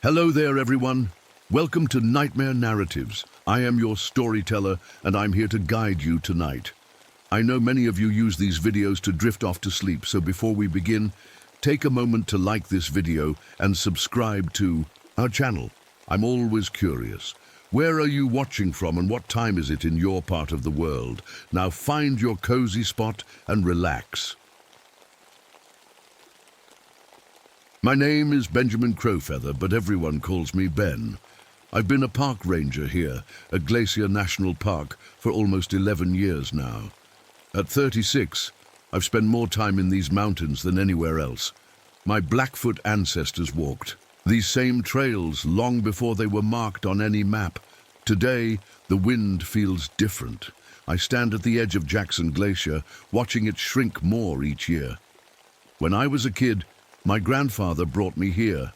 Hello there, everyone. Welcome to Nightmare Narratives. I am your storyteller, and I'm here to guide you tonight. I know many of you use these videos to drift off to sleep, so before we begin, take a moment to like this video and subscribe to our channel. I'm always curious. Where are you watching from and what time is it in your part of the world? Now find your cozy spot and relax. My name is Benjamin Crowfeather, but everyone calls me Ben. I've been a park ranger here at Glacier National Park for almost 11 years now. At 36, I've spent more time in these mountains than anywhere else. My Blackfoot ancestors walked these same trails long before they were marked on any map. Today, the wind feels different. I stand at the edge of Jackson Glacier, watching it shrink more each year. When I was a kid, my grandfather brought me here.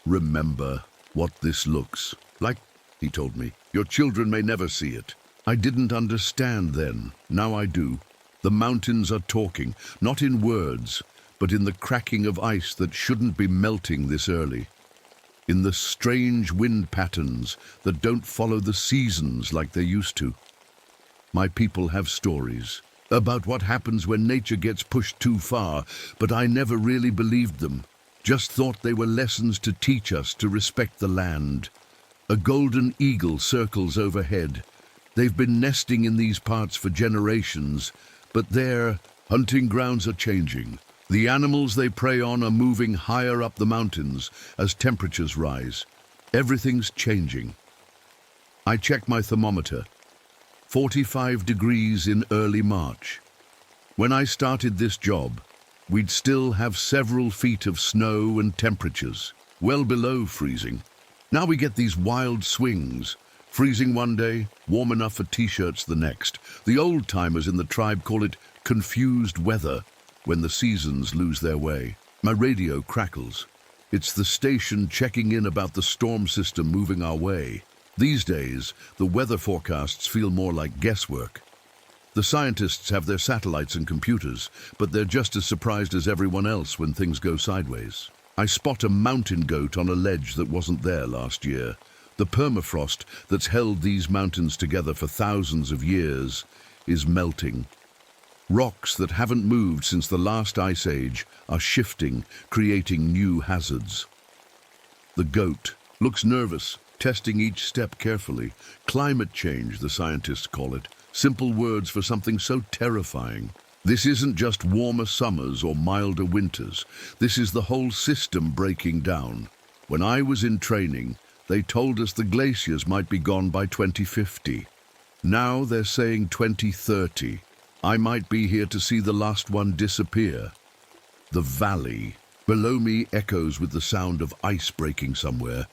Remember what this looks like, he told me. Your children may never see it. I didn't understand then. Now I do. The mountains are talking, not in words, but in the cracking of ice that shouldn't be melting this early. In the strange wind patterns that don't follow the seasons like they used to. My people have stories about what happens when nature gets pushed too far, but I never really believed them. Just thought they were lessons to teach us to respect the land. A golden eagle circles overhead. They've been nesting in these parts for generations, but their hunting grounds are changing. The animals they prey on are moving higher up the mountains as temperatures rise. Everything's changing. I check my thermometer. 45 degrees in early March. When I started this job, we'd still have several feet of snow and temperatures, well below freezing. Now we get these wild swings. Freezing one day, warm enough for t-shirts the next. The old-timers in the tribe call it confused weather when the seasons lose their way. My radio crackles. It's the station checking in about the storm system moving our way. These days, the weather forecasts feel more like guesswork. The scientists have their satellites and computers, but they're just as surprised as everyone else when things go sideways. I spot a mountain goat on a ledge that wasn't there last year. The permafrost that's held these mountains together for thousands of years is melting. Rocks that haven't moved since the last ice age are shifting, creating new hazards. The goat looks nervous, testing each step carefully. Climate change, the scientists call it. Simple words for something so terrifying. This isn't just warmer summers or milder winters. This is the whole system breaking down. When I was in training, they told us the glaciers might be gone by 2050. Now they're saying 2030. I might be here to see the last one disappear. The valley below me echoes with the sound of ice breaking somewhere.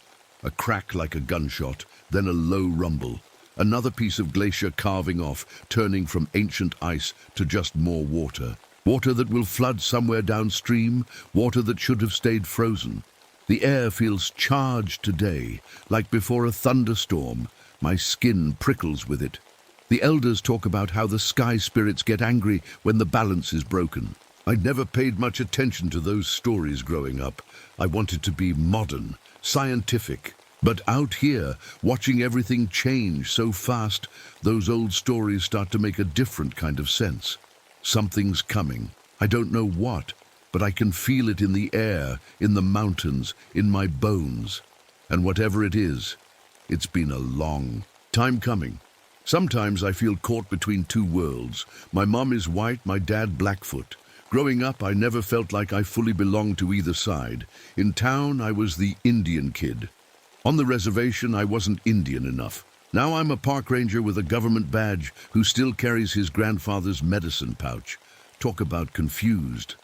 A crack like a gunshot, then a low rumble. Another piece of glacier carving off, turning from ancient ice to just more water. Water that will flood somewhere downstream, water that should have stayed frozen. The air feels charged today, like before a thunderstorm. My skin prickles with it. The elders talk about how the sky spirits get angry when the balance is broken. I'd never paid much attention to those stories growing up. I wanted to be modern, scientific. But out here, watching everything change so fast, those old stories start to make a different kind of sense. Something's coming. I don't know what, but I can feel it in the air, in the mountains, in my bones. And whatever it is, it's been a long time coming. Sometimes I feel caught between two worlds. My mom is white, my dad Blackfoot. Growing up, I never felt like I fully belonged to either side. In town, I was the Indian kid. On the reservation, I wasn't Indian enough. Now I'm a park ranger with a government badge who still carries his grandfather's medicine pouch. Talk about confused.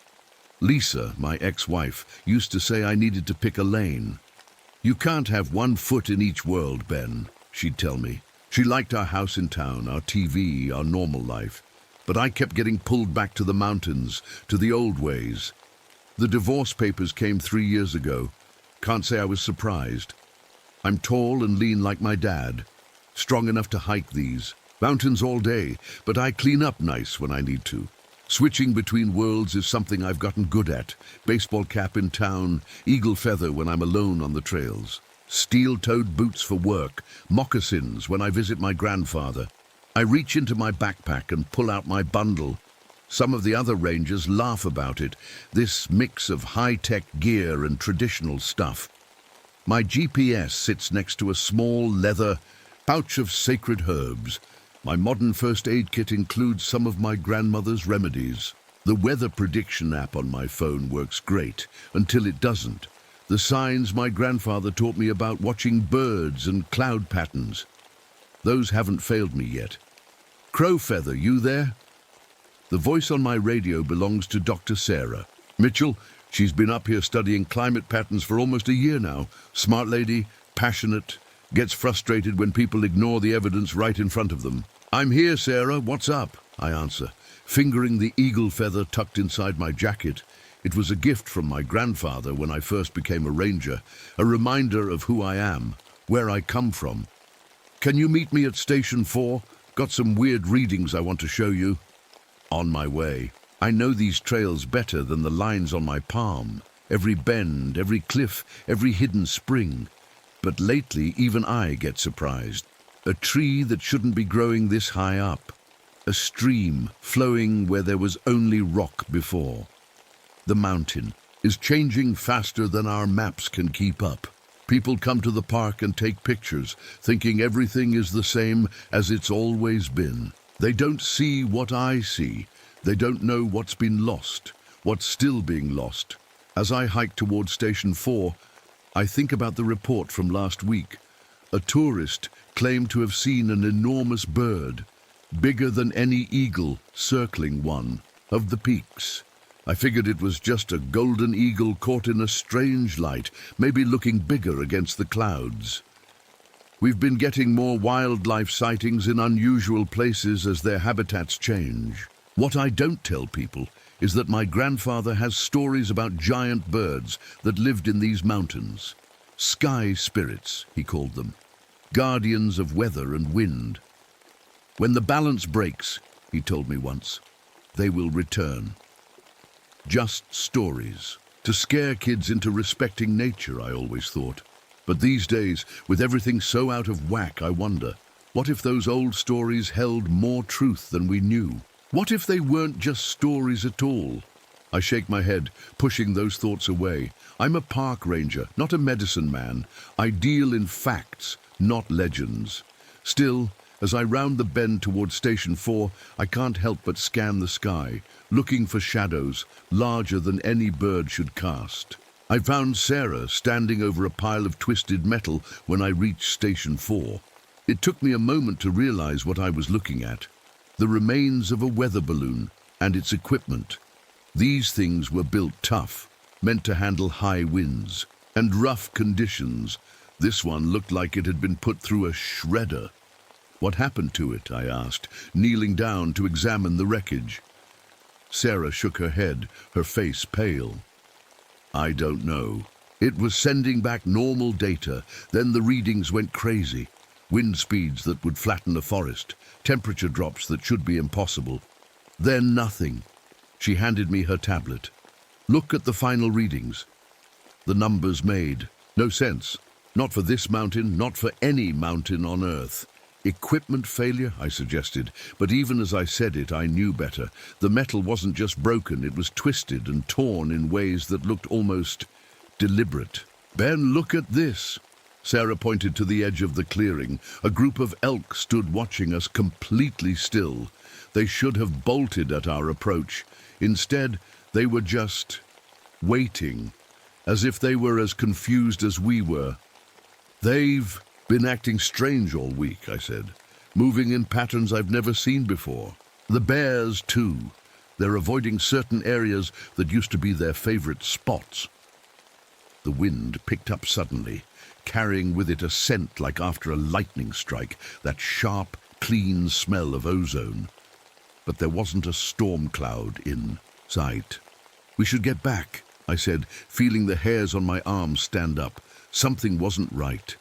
Lisa, my ex-wife, used to say I needed to pick a lane. You can't have one foot in each world, Ben, she'd tell me. She liked our house in town, our TV, our normal life. But I kept getting pulled back to the mountains, to the old ways. The divorce papers came 3 years ago. Can't say I was surprised. I'm tall and lean like my dad, strong enough to hike these mountains all day, but I clean up nice when I need to. Switching between worlds is something I've gotten good at. Baseball cap in town, eagle feather when I'm alone on the trails. Steel-toed boots for work, moccasins when I visit my grandfather. I reach into my backpack and pull out my bundle. Some of the other rangers laugh about it, this mix of high-tech gear and traditional stuff. My GPS sits next to a small leather pouch of sacred herbs. My modern first aid kit includes some of my grandmother's remedies. The weather prediction app on my phone works great, until it doesn't. The signs my grandfather taught me about watching birds and cloud patterns. Those haven't failed me yet. Crowfeather, you there? The voice on my radio belongs to Dr. Sarah Mitchell. She's been up here studying climate patterns for almost a year now. Smart lady, passionate, gets frustrated when people ignore the evidence right in front of them. I'm here, Sarah. What's up? I answer, fingering the eagle feather tucked inside my jacket. It was a gift from my grandfather when I first became a ranger, a reminder of who I am, where I come from. Can you meet me at Station 4? Got some weird readings I want to show you. On my way. I know these trails better than the lines on my palm. Every bend, every cliff, every hidden spring. But lately, even I get surprised. A tree that shouldn't be growing this high up. A stream flowing where there was only rock before. The mountain is changing faster than our maps can keep up. People come to the park and take pictures, thinking everything is the same as it's always been. They don't see what I see. They don't know what's been lost, what's still being lost. As I hike towards Station 4, I think about the report from last week. A tourist claimed to have seen an enormous bird, bigger than any eagle, circling one of the peaks. I figured it was just a golden eagle caught in a strange light, maybe looking bigger against the clouds. We've been getting more wildlife sightings in unusual places as their habitats change. What I don't tell people is that my grandfather has stories about giant birds that lived in these mountains. Sky spirits, he called them. Guardians of weather and wind. When the balance breaks, he told me once, they will return. Just stories. To scare kids into respecting nature, I always thought. But these days, with everything so out of whack, I wonder, what if those old stories held more truth than we knew? What if they weren't just stories at all? I shake my head, pushing those thoughts away. I'm a park ranger, not a medicine man. I deal in facts, not legends. Still, as I round the bend towards Station 4, I can't help but scan the sky, looking for shadows larger than any bird should cast. I found Sarah standing over a pile of twisted metal when I reached Station 4. It took me a moment to realize what I was looking at. The remains of a weather balloon and its equipment. These things were built tough, meant to handle high winds and rough conditions. This one looked like it had been put through a shredder. What happened to it? I asked, kneeling down to examine the wreckage. Sarah shook her head, her face pale. I don't know. It was sending back normal data, then the readings went crazy. Wind speeds that would flatten a forest, temperature drops that should be impossible. Then nothing. She handed me her tablet. Look at the final readings. The numbers made no sense. Not for this mountain, not for any mountain on Earth. Equipment failure, I suggested, but even as I said it, I knew better. The metal wasn't just broken, it was twisted and torn in ways that looked almost deliberate. Ben, look at this. Sarah pointed to the edge of the clearing. A group of elk stood watching us completely still. They should have bolted at our approach. Instead, they were just waiting, as if they were as confused as we were. They've been acting strange all week, I said, moving in patterns I've never seen before. The bears, too. They're avoiding certain areas that used to be their favorite spots. The wind picked up suddenly, carrying with it a scent like after a lightning strike, that sharp, clean smell of ozone. But there wasn't a storm cloud in sight. We should get back, I said, feeling the hairs on my arms stand up. Something wasn't right.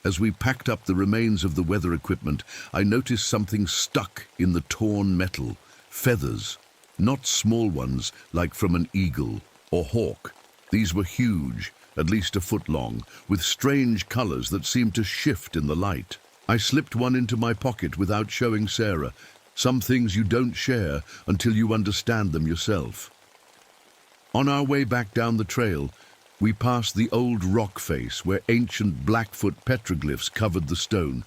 As we packed up the remains of the weather equipment, I noticed something stuck in the torn metal. Feathers. Not small ones like from an eagle or hawk. These were huge, at least a foot long, with strange colors that seemed to shift in the light. I slipped one into my pocket without showing Sarah. Some things you don't share until you understand them yourself. On our way back down the trail, we passed the old rock face where ancient Blackfoot petroglyphs covered the stone.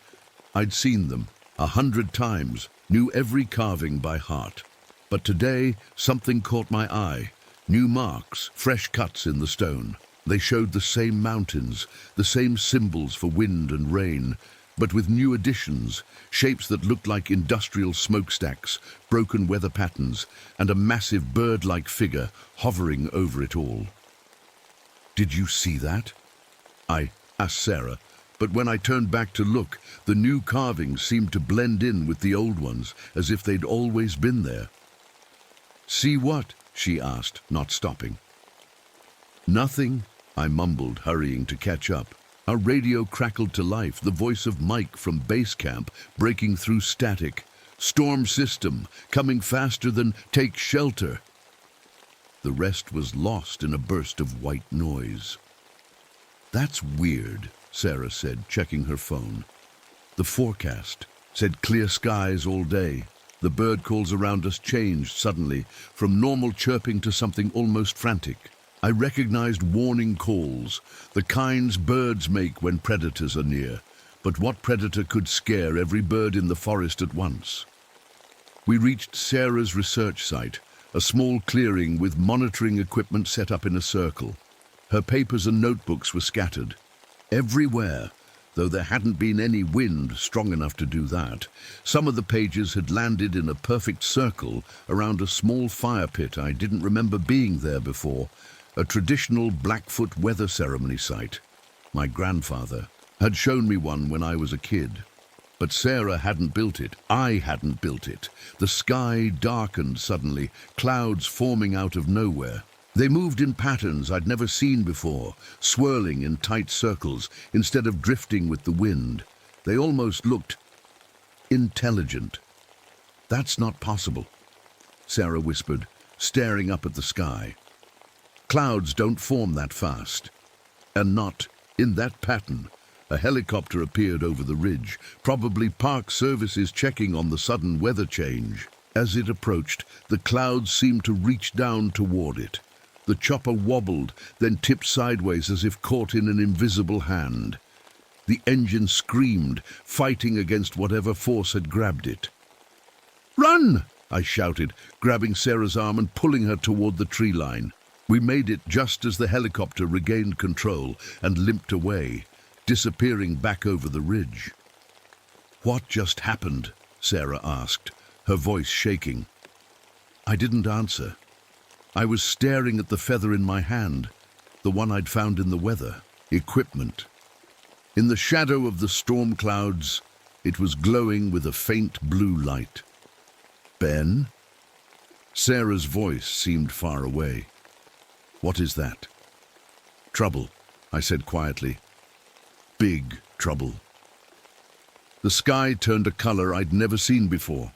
I'd seen them 100 times, knew every carving by heart. But today, something caught my eye. New marks, fresh cuts in the stone. They showed the same mountains, the same symbols for wind and rain, but with new additions, shapes that looked like industrial smokestacks, broken weather patterns, and a massive bird-like figure hovering over it all. "Did you see that?" I asked Sarah, but when I turned back to look, the new carvings seemed to blend in with the old ones, as if they'd always been there. "See what?" she asked, not stopping. "Nothing," I mumbled, hurrying to catch up. Our radio crackled to life, the voice of Mike from base camp breaking through static. "Storm system, coming faster than take shelter." The rest was lost in a burst of white noise. "That's weird," Sarah said, checking her phone. The forecast said clear skies all day. The bird calls around us changed suddenly, from normal chirping to something almost frantic. I recognized warning calls, the kinds birds make when predators are near. But what predator could scare every bird in the forest at once? We reached Sarah's research site, a small clearing with monitoring equipment set up in a circle. Her papers and notebooks were scattered. Everywhere, though there hadn't been any wind strong enough to do that, some of the pages had landed in a perfect circle around a small fire pit I didn't remember being there before, a traditional Blackfoot weather ceremony site. My grandfather had shown me one when I was a kid. But Sarah hadn't built it. I hadn't built it. The sky darkened suddenly, clouds forming out of nowhere. They moved in patterns I'd never seen before, swirling in tight circles instead of drifting with the wind. They almost looked intelligent. "That's not possible," Sarah whispered, staring up at the sky. "Clouds don't form that fast. And not in that pattern." A helicopter appeared over the ridge, probably Park Services checking on the sudden weather change. As it approached, the clouds seemed to reach down toward it. The chopper wobbled, then tipped sideways as if caught in an invisible hand. The engine screamed, fighting against whatever force had grabbed it. "Run!" I shouted, grabbing Sarah's arm and pulling her toward the tree line. We made it just as the helicopter regained control and limped away, disappearing back over the ridge. "What just happened?" Sarah asked, her voice shaking. I didn't answer. I was staring at the feather in my hand, the one I'd found in the weather equipment. In the shadow of the storm clouds, it was glowing with a faint blue light. "Ben?" Sarah's voice seemed far away. "What is that?" "Trouble," I said quietly. "Big trouble." The sky turned a color I'd never seen before.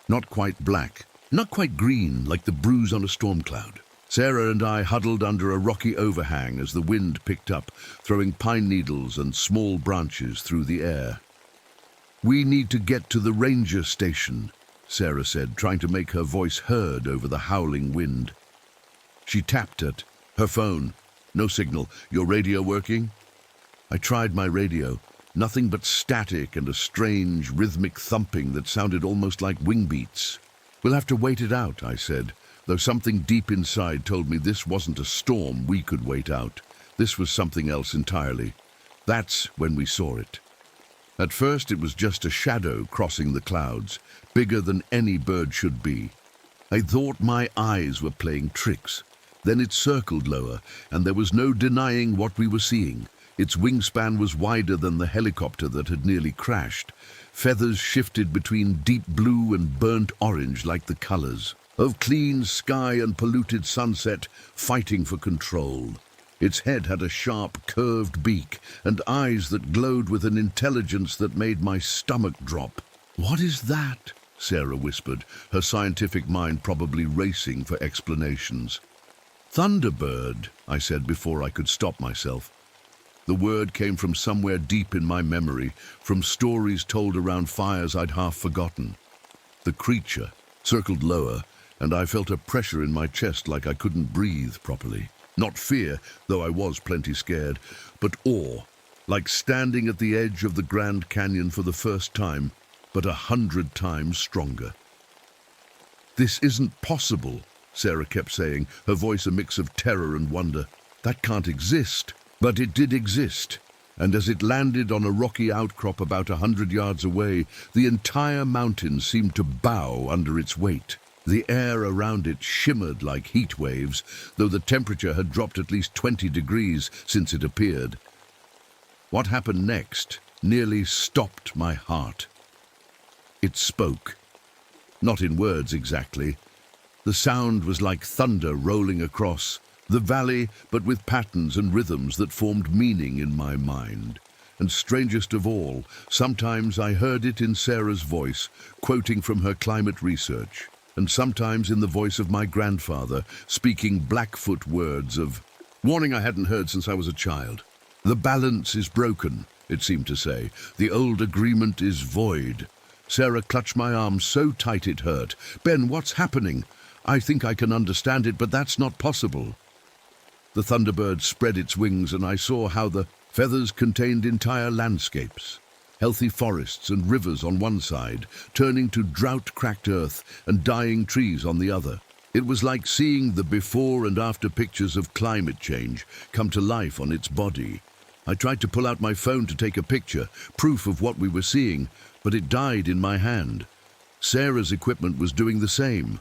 Not quite black, not quite green like the bruise on a storm cloud. Sarah and I huddled under a rocky overhang as the wind picked up, throwing pine needles and small branches through the air. "We need to get to the ranger station," Sarah said, trying to make her voice heard over the howling wind. She tapped at her phone. "No signal. Your radio working?" I tried my radio. Nothing but static and a strange, rhythmic thumping that sounded almost like wing beats. "We'll have to wait it out," I said, though something deep inside told me this wasn't a storm we could wait out. This was something else entirely. That's when we saw it. At first it was just a shadow crossing the clouds, bigger than any bird should be. I thought my eyes were playing tricks. Then it circled lower, and there was no denying what we were seeing. Its wingspan was wider than the helicopter that had nearly crashed. Feathers shifted between deep blue and burnt orange like the colors of clean sky and polluted sunset fighting for control. Its head had a sharp, curved beak and eyes that glowed with an intelligence that made my stomach drop. "What is that?" Sarah whispered, her scientific mind probably racing for explanations. Thunderbird, I said before I could stop myself. The word came from somewhere deep in my memory, from stories told around fires I'd half forgotten. The creature circled lower, and I felt a pressure in my chest like I couldn't breathe properly. Not fear, though I was plenty scared, but awe, like standing at the edge of the Grand Canyon for the first time, but 100 times stronger. "This isn't possible," Sarah kept saying, her voice a mix of terror and wonder. "That can't exist." But it did exist, and as it landed on a rocky outcrop about 100 yards away, the entire mountain seemed to bow under its weight. The air around it shimmered like heat waves, though the temperature had dropped at least 20 degrees since it appeared. What happened next nearly stopped my heart. It spoke. Not in words exactly. The sound was like thunder rolling across the valley, but with patterns and rhythms that formed meaning in my mind. And strangest of all, sometimes I heard it in Sarah's voice, quoting from her climate research, and sometimes in the voice of my grandfather, speaking Blackfoot words of warning I hadn't heard since I was a child. "The balance is broken," it seemed to say. "The old agreement is void." Sarah clutched my arm so tight it hurt. "Ben, what's happening? I think I can understand it, but that's not possible." The Thunderbird spread its wings, and I saw how the feathers contained entire landscapes, healthy forests and rivers on one side, turning to drought-cracked earth and dying trees on the other. It was like seeing the before and after pictures of climate change come to life on its body. I tried to pull out my phone to take a picture, proof of what we were seeing, but it died in my hand. Sarah's equipment was doing the same.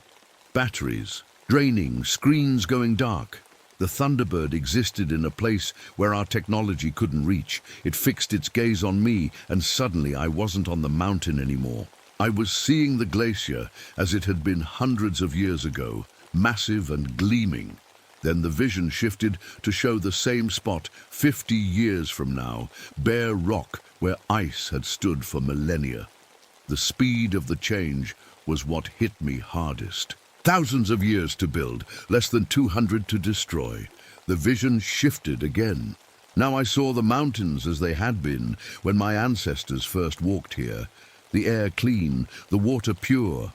Batteries draining, screens going dark. The Thunderbird existed in a place where our technology couldn't reach. It fixed its gaze on me, and suddenly I wasn't on the mountain anymore. I was seeing the glacier as it had been hundreds of years ago, massive and gleaming. Then the vision shifted to show the same spot 50 years from now, bare rock where ice had stood for millennia. The speed of the change was what hit me hardest. Thousands of years to build, less than 200 to destroy. The vision shifted again. Now I saw the mountains as they had been when my ancestors first walked here. The air clean, the water pure.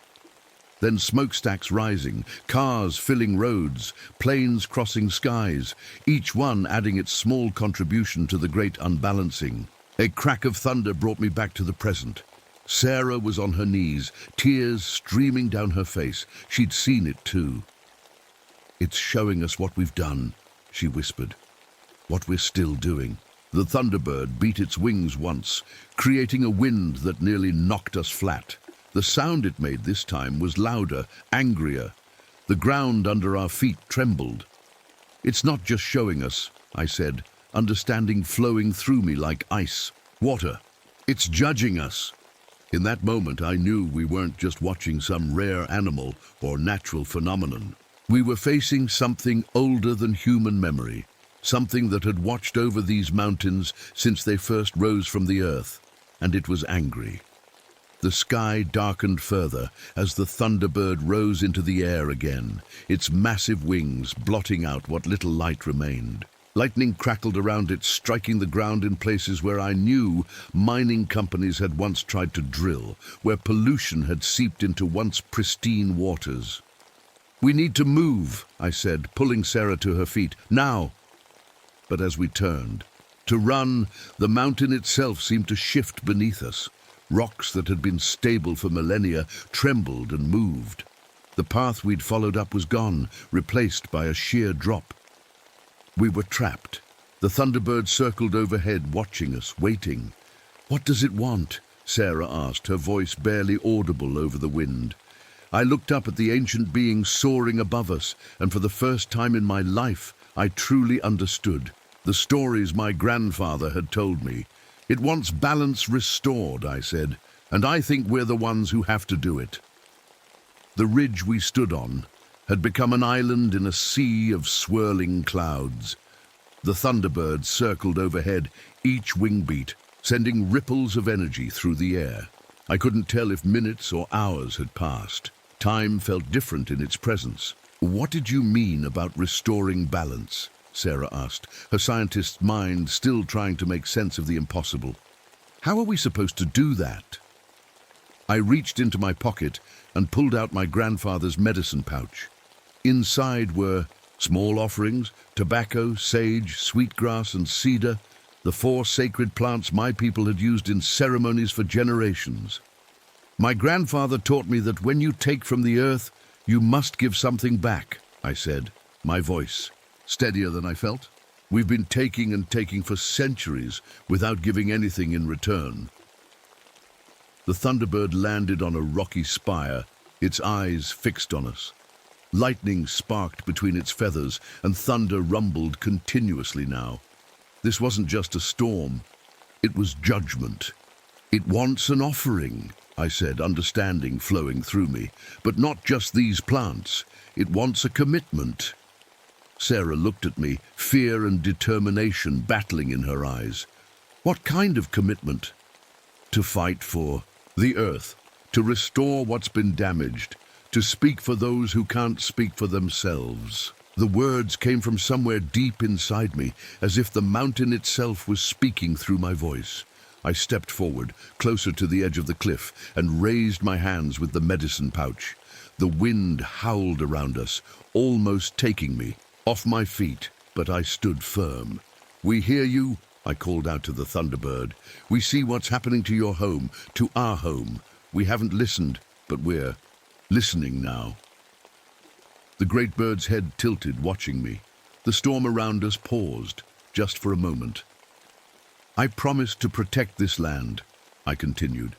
Then smokestacks rising, cars filling roads, planes crossing skies, each one adding its small contribution to the great unbalancing. A crack of thunder brought me back to the present. Sarah was on her knees, tears streaming down her face. She'd seen it too. "It's showing us what we've done," she whispered. "What we're still doing." The Thunderbird beat its wings once, creating a wind that nearly knocked us flat. The sound it made this time was louder, angrier. The ground under our feet trembled. "It's not just showing us," I said, understanding flowing through me like ice, water. "It's judging us." In that moment, I knew we weren't just watching some rare animal or natural phenomenon. We were facing something older than human memory, something that had watched over these mountains since they first rose from the earth, and it was angry. The sky darkened further as the Thunderbird rose into the air again, its massive wings blotting out what little light remained. Lightning crackled around it, striking the ground in places where I knew mining companies had once tried to drill, where pollution had seeped into once pristine waters. "We need to move," I said, pulling Sarah to her feet. "Now!" But as we turned to run, the mountain itself seemed to shift beneath us. Rocks that had been stable for millennia trembled and moved. The path we'd followed up was gone, replaced by a sheer drop. We were trapped. The Thunderbird circled overhead, watching us, waiting. "What does it want?" Sarah asked, her voice barely audible over the wind. I looked up at the ancient being soaring above us, and for the first time in my life, I truly understood the stories my grandfather had told me. "It wants balance restored," I said, "and I think we're the ones who have to do it." The ridge we stood on had become an island in a sea of swirling clouds. The Thunderbird circled overhead, each wing beat, sending ripples of energy through the air. I couldn't tell if minutes or hours had passed. Time felt different in its presence. "What did you mean about restoring balance?" Sarah asked, her scientist's mind still trying to make sense of the impossible. "How are we supposed to do that?" I reached into my pocket and pulled out my grandfather's medicine pouch. Inside were small offerings, tobacco, sage, sweetgrass, and cedar, the 4 sacred plants my people had used in ceremonies for generations. "My grandfather taught me that when you take from the earth, you must give something back," I said, my voice steadier than I felt. "We've been taking and taking for centuries without giving anything in return." The Thunderbird landed on a rocky spire, its eyes fixed on us. Lightning sparked between its feathers, and thunder rumbled continuously now. This wasn't just a storm, it was judgment. "It wants an offering," I said, understanding flowing through me. "But not just these plants. It wants a commitment." Sarah looked at me, fear and determination battling in her eyes. "What kind of commitment?" "To fight for the earth, to restore what's been damaged, to speak for those who can't speak for themselves." The words came from somewhere deep inside me, as if the mountain itself was speaking through my voice. I stepped forward, closer to the edge of the cliff, and raised my hands with the medicine pouch. The wind howled around us, almost taking me off my feet, but I stood firm. "We hear you," I called out to the Thunderbird. "We see what's happening to your home, to our home. We haven't listened, but we're listening now." The great bird's head tilted, watching me. The storm around us paused, just for a moment. "I promised to protect this land," I continued,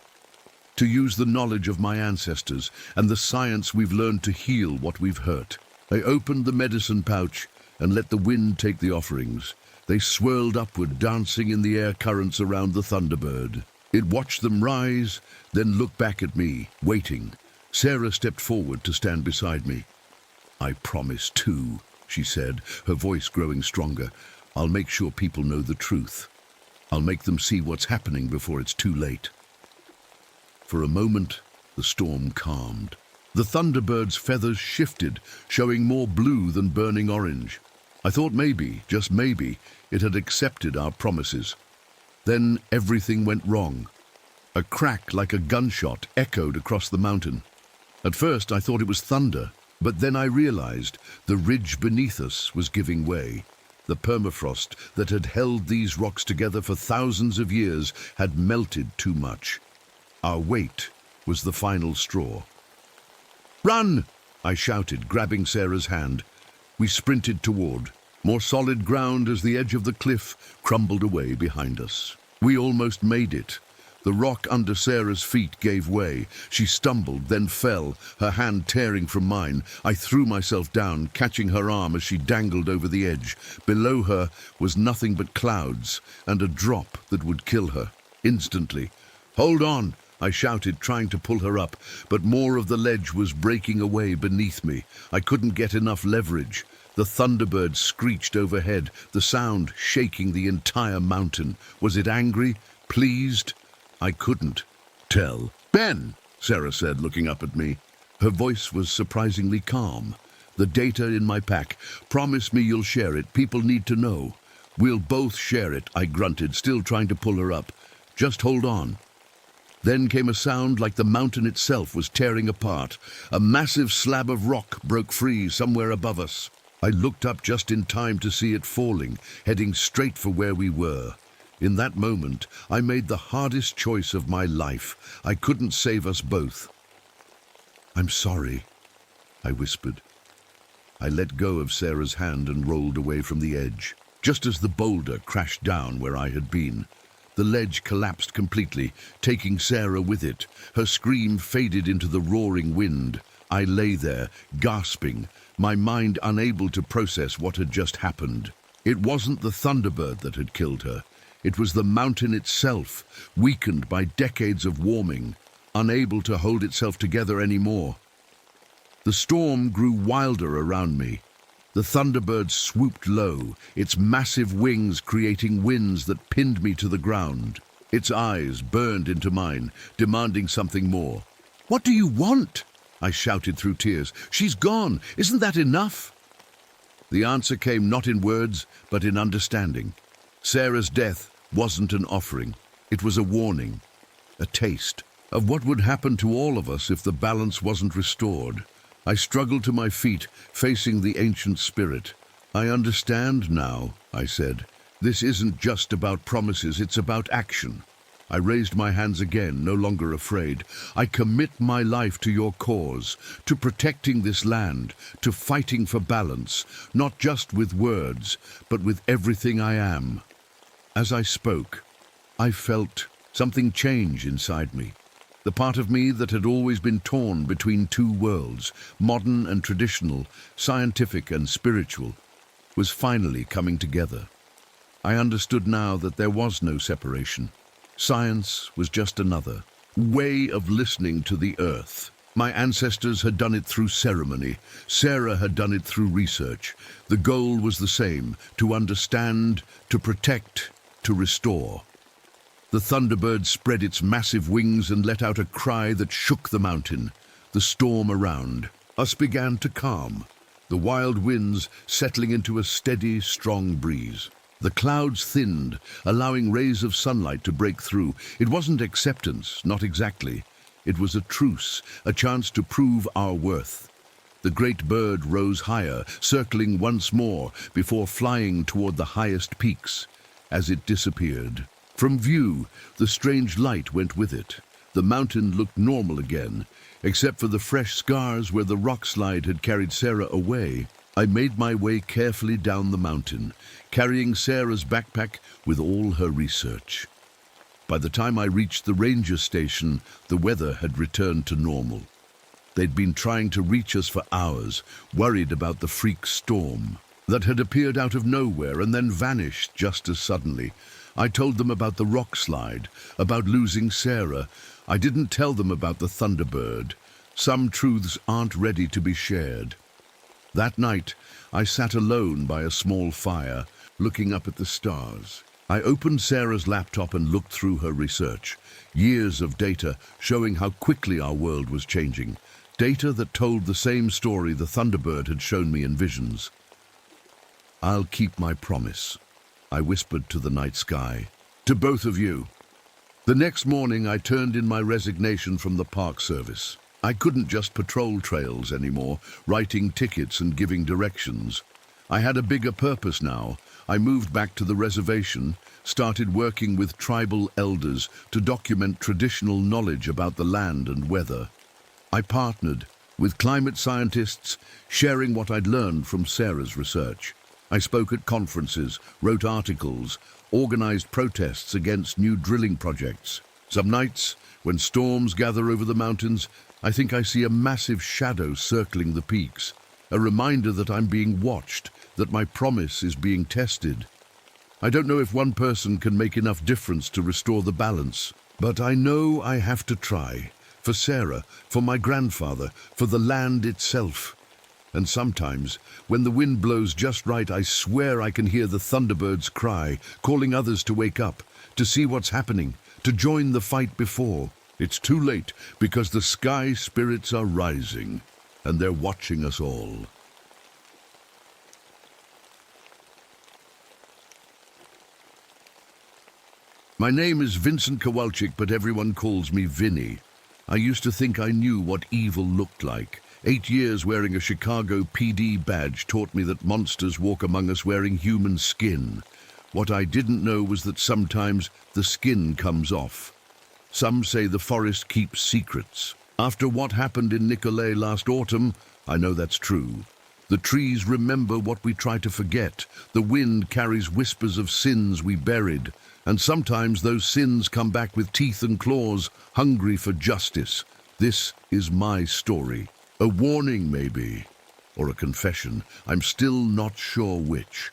"to use the knowledge of my ancestors and the science we've learned to heal what we've hurt." I opened the medicine pouch and let the wind take the offerings. They swirled upward, dancing in the air currents around the Thunderbird. It watched them rise, then looked back at me, waiting. Sarah stepped forward to stand beside me. "I promise too," she said, her voice growing stronger. "I'll make sure people know the truth. I'll make them see what's happening before it's too late." For a moment, the storm calmed. The Thunderbird's feathers shifted, showing more blue than burning orange. I thought maybe, just maybe, it had accepted our promises. Then everything went wrong. A crack like a gunshot echoed across the mountain. At first I thought it was thunder, but then I realized the ridge beneath us was giving way. The permafrost that had held these rocks together for thousands of years had melted too much. Our weight was the final straw. "Run!" I shouted, grabbing Sarah's hand. We sprinted toward more solid ground as the edge of the cliff crumbled away behind us. We almost made it. The rock under Sarah's feet gave way. She stumbled, then fell, her hand tearing from mine. I threw myself down, catching her arm as she dangled over the edge. Below her was nothing but clouds and a drop that would kill her. Instantly. "Hold on!" I shouted, trying to pull her up, but more of the ledge was breaking away beneath me. I couldn't get enough leverage. The Thunderbird screeched overhead, the sound shaking the entire mountain. Was it angry? Pleased? I couldn't tell. "Ben," Sarah said, looking up at me. Her voice was surprisingly calm. "The data in my pack. Promise me you'll share it. People need to know." "We'll both share it," I grunted, still trying to pull her up. "Just hold on." Then came a sound like the mountain itself was tearing apart. A massive slab of rock broke free somewhere above us. I looked up just in time to see it falling, heading straight for where we were. In that moment, I made the hardest choice of my life. I couldn't save us both. "I'm sorry," I whispered. I let go of Sarah's hand and rolled away from the edge. Just as the boulder crashed down where I had been, the ledge collapsed completely, taking Sarah with it. Her scream faded into the roaring wind. I lay there, gasping, my mind unable to process what had just happened. It wasn't the Thunderbird that had killed her. It was the mountain itself, weakened by decades of warming, unable to hold itself together anymore. The storm grew wilder around me. The Thunderbird swooped low, its massive wings creating winds that pinned me to the ground. Its eyes burned into mine, demanding something more. "What do you want?" I shouted through tears. "She's gone. Isn't that enough?" The answer came not in words, but in understanding. Sarah's death wasn't an offering. It was a warning, a taste of what would happen to all of us if the balance wasn't restored. I struggled to my feet, facing the ancient spirit. "I understand now," I said. "This isn't just about promises, it's about action." I raised my hands again, no longer afraid. "I commit my life to your cause, to protecting this land, to fighting for balance, not just with words, but with everything I am." As I spoke, I felt something change inside me. The part of me that had always been torn between two worlds, modern and traditional, scientific and spiritual, was finally coming together. I understood now that there was no separation. Science was just another way of listening to the earth. My ancestors had done it through ceremony. Sarah had done it through research. The goal was the same: to understand, to protect, to restore. The thunderbird spread its massive wings and let out a cry that shook the mountain. The storm around us began to calm, the wild winds settling into a steady, strong breeze. The clouds thinned, allowing rays of sunlight to break through. It wasn't acceptance, not exactly. It was a truce, a chance to prove our worth. The great bird rose higher, circling once more before flying toward the highest peaks. As it disappeared from view, the strange light went with it. The mountain looked normal again, except for the fresh scars where the rock slide had carried Sarah away. I made my way carefully down the mountain, carrying Sarah's backpack with all her research. By the time I reached the ranger station, the weather had returned to normal. They'd been trying to reach us for hours, worried about the freak storm that had appeared out of nowhere and then vanished just as suddenly. I told them about the rock slide, about losing Sarah. I didn't tell them about the Thunderbird. Some truths aren't ready to be shared. That night, I sat alone by a small fire, looking up at the stars. I opened Sarah's laptop and looked through her research. Years of data showing how quickly our world was changing. Data that told the same story the Thunderbird had shown me in visions. "I'll keep my promise," I whispered to the night sky. "To both of you." The next morning, I turned in my resignation from the Park Service. I couldn't just patrol trails anymore, writing tickets and giving directions. I had a bigger purpose now. I moved back to the reservation, started working with tribal elders to document traditional knowledge about the land and weather. I partnered with climate scientists, sharing what I'd learned from Sarah's research. I spoke at conferences, wrote articles, organized protests against new drilling projects. Some nights, when storms gather over the mountains, I think I see a massive shadow circling the peaks, a reminder that I'm being watched, that my promise is being tested. I don't know if one person can make enough difference to restore the balance, but I know I have to try. For Sarah, for my grandfather, for the land itself. And sometimes, when the wind blows just right, I swear I can hear the thunderbirds cry, calling others to wake up, to see what's happening, to join the fight before. It's too late, because the sky spirits are rising, and they're watching us all. My name is Vincent Kowalczyk, but everyone calls me Vinny. I used to think I knew what evil looked like. 8 years wearing a Chicago PD badge taught me that monsters walk among us wearing human skin. What I didn't know was that sometimes the skin comes off. Some say the forest keeps secrets. After what happened in Nicolet last autumn, I know that's true. The trees remember what we try to forget. The wind carries whispers of sins we buried. And sometimes those sins come back with teeth and claws, hungry for justice. This is my story. A warning, maybe, or a confession. I'm still not sure which.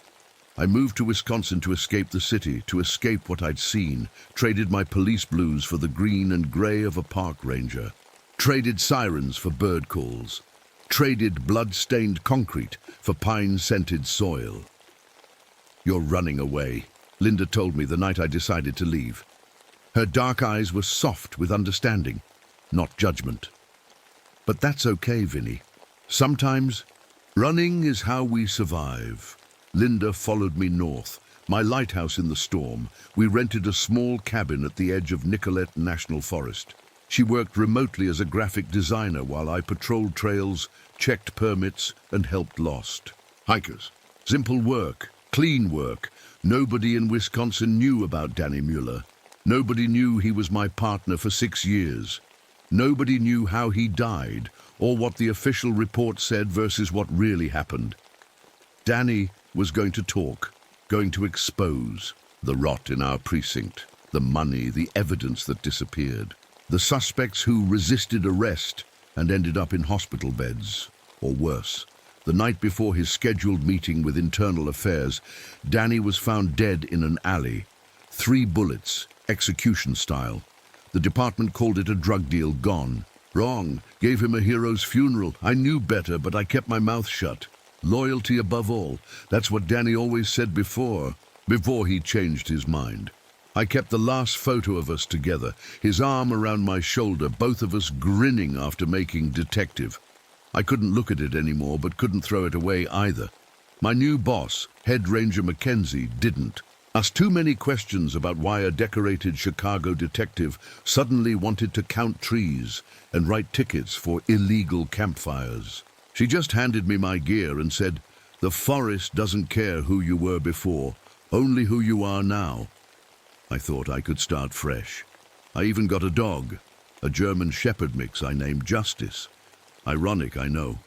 I moved to Wisconsin to escape the city, to escape what I'd seen. Traded my police blues for the green and gray of a park ranger. Traded sirens for bird calls. Traded blood-stained concrete for pine-scented soil. "You're running away," Linda told me the night I decided to leave. Her dark eyes were soft with understanding, not judgment. But that's okay, Vinny. Sometimes, running is how we survive. Linda followed me north, my lighthouse in the storm. We rented a small cabin at the edge of Nicolet National Forest. She worked remotely as a graphic designer while I patrolled trails, checked permits, and helped lost hikers. Simple work, clean work. Nobody in Wisconsin knew about Danny Mueller. Nobody knew he was my partner for 6 years. Nobody knew how he died, or what the official report said versus what really happened. Danny was going to talk, going to expose the rot in our precinct, the money, the evidence that disappeared, the suspects who resisted arrest and ended up in hospital beds, or worse. The night before his scheduled meeting with Internal Affairs, Danny was found dead in an alley. 3 bullets, execution style. The department called it a drug deal gone. Wrong. Gave him a hero's funeral. I knew better, but I kept my mouth shut. Loyalty above all. That's what Danny always said before he changed his mind. I kept the last photo of us together, his arm around my shoulder, both of us grinning after making detective. I couldn't look at it anymore, but couldn't throw it away either. My new boss, Head Ranger Mackenzie, didn't. Asked too many questions about why a decorated Chicago detective suddenly wanted to count trees and write tickets for illegal campfires. She just handed me my gear and said, "The forest doesn't care who you were before, only who you are now." I thought I could start fresh. I even got a dog, a German Shepherd mix I named Justice. Ironic, I know.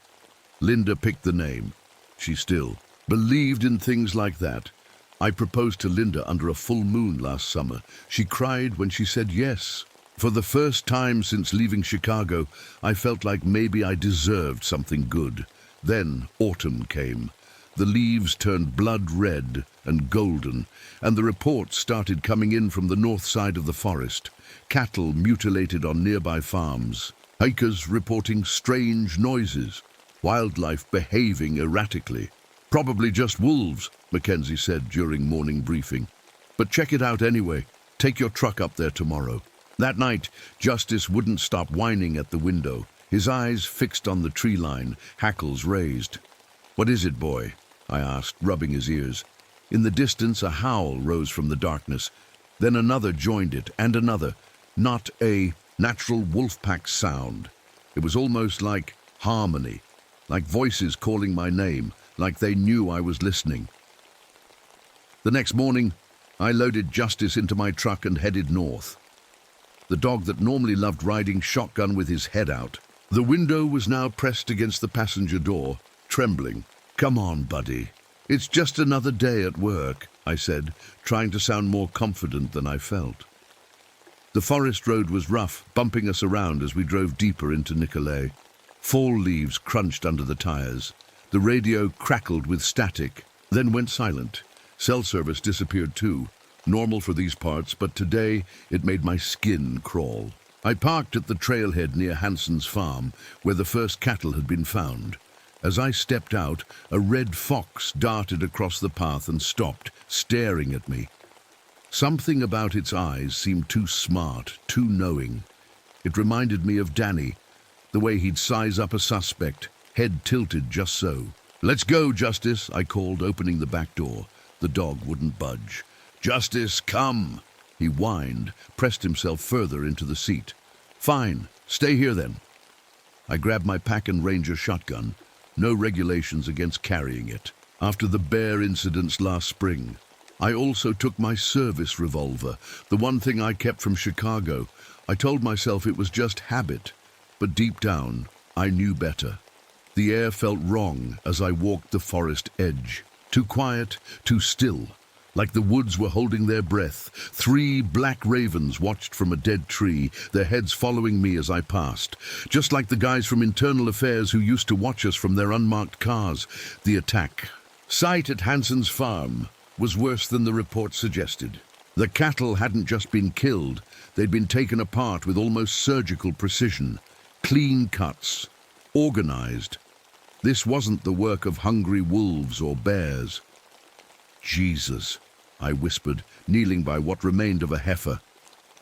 Linda picked the name. She still believed in things like that. I proposed to Linda under a full moon last summer. She cried when she said yes. For the first time since leaving Chicago, I felt like maybe I deserved something good. Then autumn came. The leaves turned blood red and golden, and the reports started coming in from the north side of the forest. Cattle mutilated on nearby farms. Hikers reporting strange noises. Wildlife behaving erratically. "Probably just wolves," Mackenzie said during morning briefing. "But check it out anyway. Take your truck up there tomorrow." That night, Justice wouldn't stop whining at the window, his eyes fixed on the tree line, hackles raised. "What is it, boy?" I asked, rubbing his ears. In the distance, a howl rose from the darkness. Then another joined it, and another. Not a natural wolf pack sound. It was almost like harmony, like voices calling my name, like they knew I was listening. The next morning, I loaded Justice into my truck and headed north. The dog that normally loved riding shotgun with his head out. The window was now pressed against the passenger door, trembling. "Come on, buddy. It's just another day at work," I said, trying to sound more confident than I felt. The forest road was rough, bumping us around as we drove deeper into Nicolet. Fall leaves crunched under the tires. The radio crackled with static, then went silent. Cell service disappeared too. Normal for these parts, but today it made my skin crawl. I parked at the trailhead near Hansen's farm, where the first cattle had been found. As I stepped out, a red fox darted across the path and stopped, staring at me. Something about its eyes seemed too smart, too knowing. It reminded me of Danny, the way he'd size up a suspect, head tilted just so. "Let's go, Justice," I called, opening the back door. The dog wouldn't budge. "Justice, come!" He whined, pressed himself further into the seat. "Fine, stay here then." I grabbed my pack and Ranger shotgun. No regulations against carrying it. After the bear incidents last spring, I also took my service revolver, the one thing I kept from Chicago. I told myself it was just habit, but deep down, I knew better. The air felt wrong as I walked the forest edge. Too quiet, too still, like the woods were holding their breath. 3 black ravens watched from a dead tree, their heads following me as I passed. Just like the guys from Internal Affairs who used to watch us from their unmarked cars. The attack. Sight at Hansen's farm was worse than the report suggested. The cattle hadn't just been killed, they'd been taken apart with almost surgical precision. Clean cuts. Organized. This wasn't the work of hungry wolves or bears. "Jesus," I whispered, kneeling by what remained of a heifer.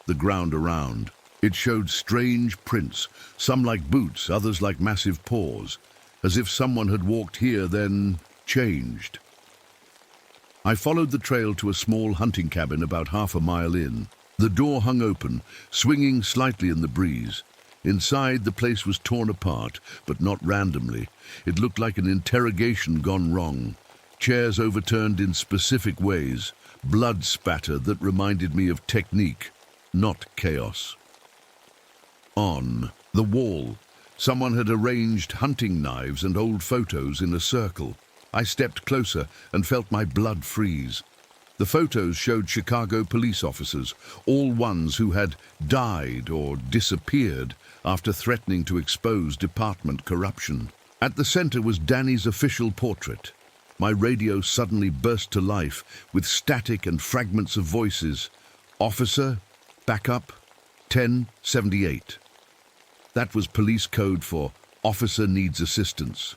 the ground around. It showed strange prints, some like boots, others like massive paws, as if someone had walked here, then changed. I followed the trail to a small hunting cabin about half a mile in. The door hung open, swinging slightly in the breeze. Inside, the place was torn apart, but not randomly. It looked like an interrogation gone wrong. Chairs overturned in specific ways, blood spatter that reminded me of technique, not chaos. On the wall, someone had arranged hunting knives and old photos in a circle. I stepped closer and felt my blood freeze. The photos showed Chicago police officers, all ones who had died or disappeared after threatening to expose department corruption. At the center was Danny's official portrait. My radio suddenly burst to life with static and fragments of voices. Officer, backup, 1078. That was police code for officer needs assistance.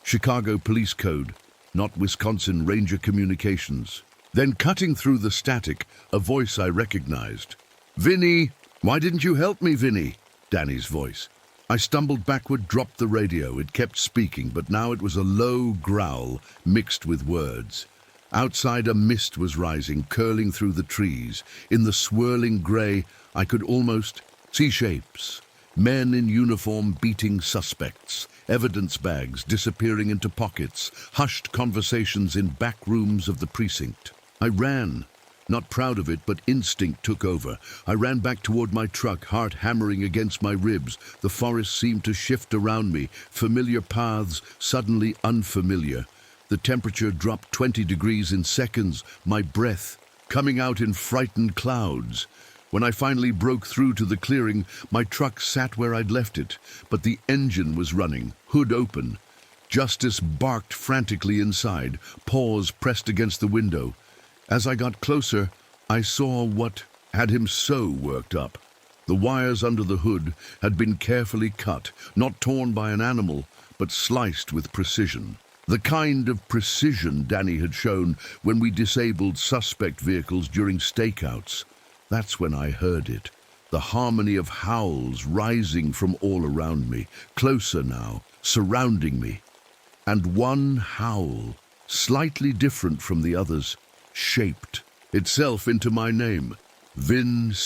Chicago Police Code, not Wisconsin Ranger Communications. Then cutting through the static, a voice I recognized. "Vinny, why didn't you help me, Vinny?" Danny's voice. I stumbled backward, dropped the radio. It kept speaking, but now it was a low growl mixed with words. Outside, a mist was rising, curling through the trees. In the swirling grey, I could almost see shapes. Men in uniform beating suspects, evidence bags disappearing into pockets, hushed conversations in back rooms of the precinct. I ran, not proud of it, but instinct took over. I ran back toward my truck, heart hammering against my ribs. The forest seemed to shift around me, familiar paths suddenly unfamiliar. The temperature dropped 20 degrees in seconds, my breath coming out in frightened clouds. When I finally broke through to the clearing, my truck sat where I'd left it, but the engine was running, hood open. Justice barked frantically inside, paws pressed against the window. As I got closer, I saw what had him so worked up. The wires under the hood had been carefully cut, not torn by an animal, but sliced with precision. The kind of precision Danny had shown when we disabled suspect vehicles during stakeouts. That's when I heard it, the harmony of howls rising from all around me, closer now, surrounding me. And one howl, slightly different from the others, shaped itself into my name, Vincent.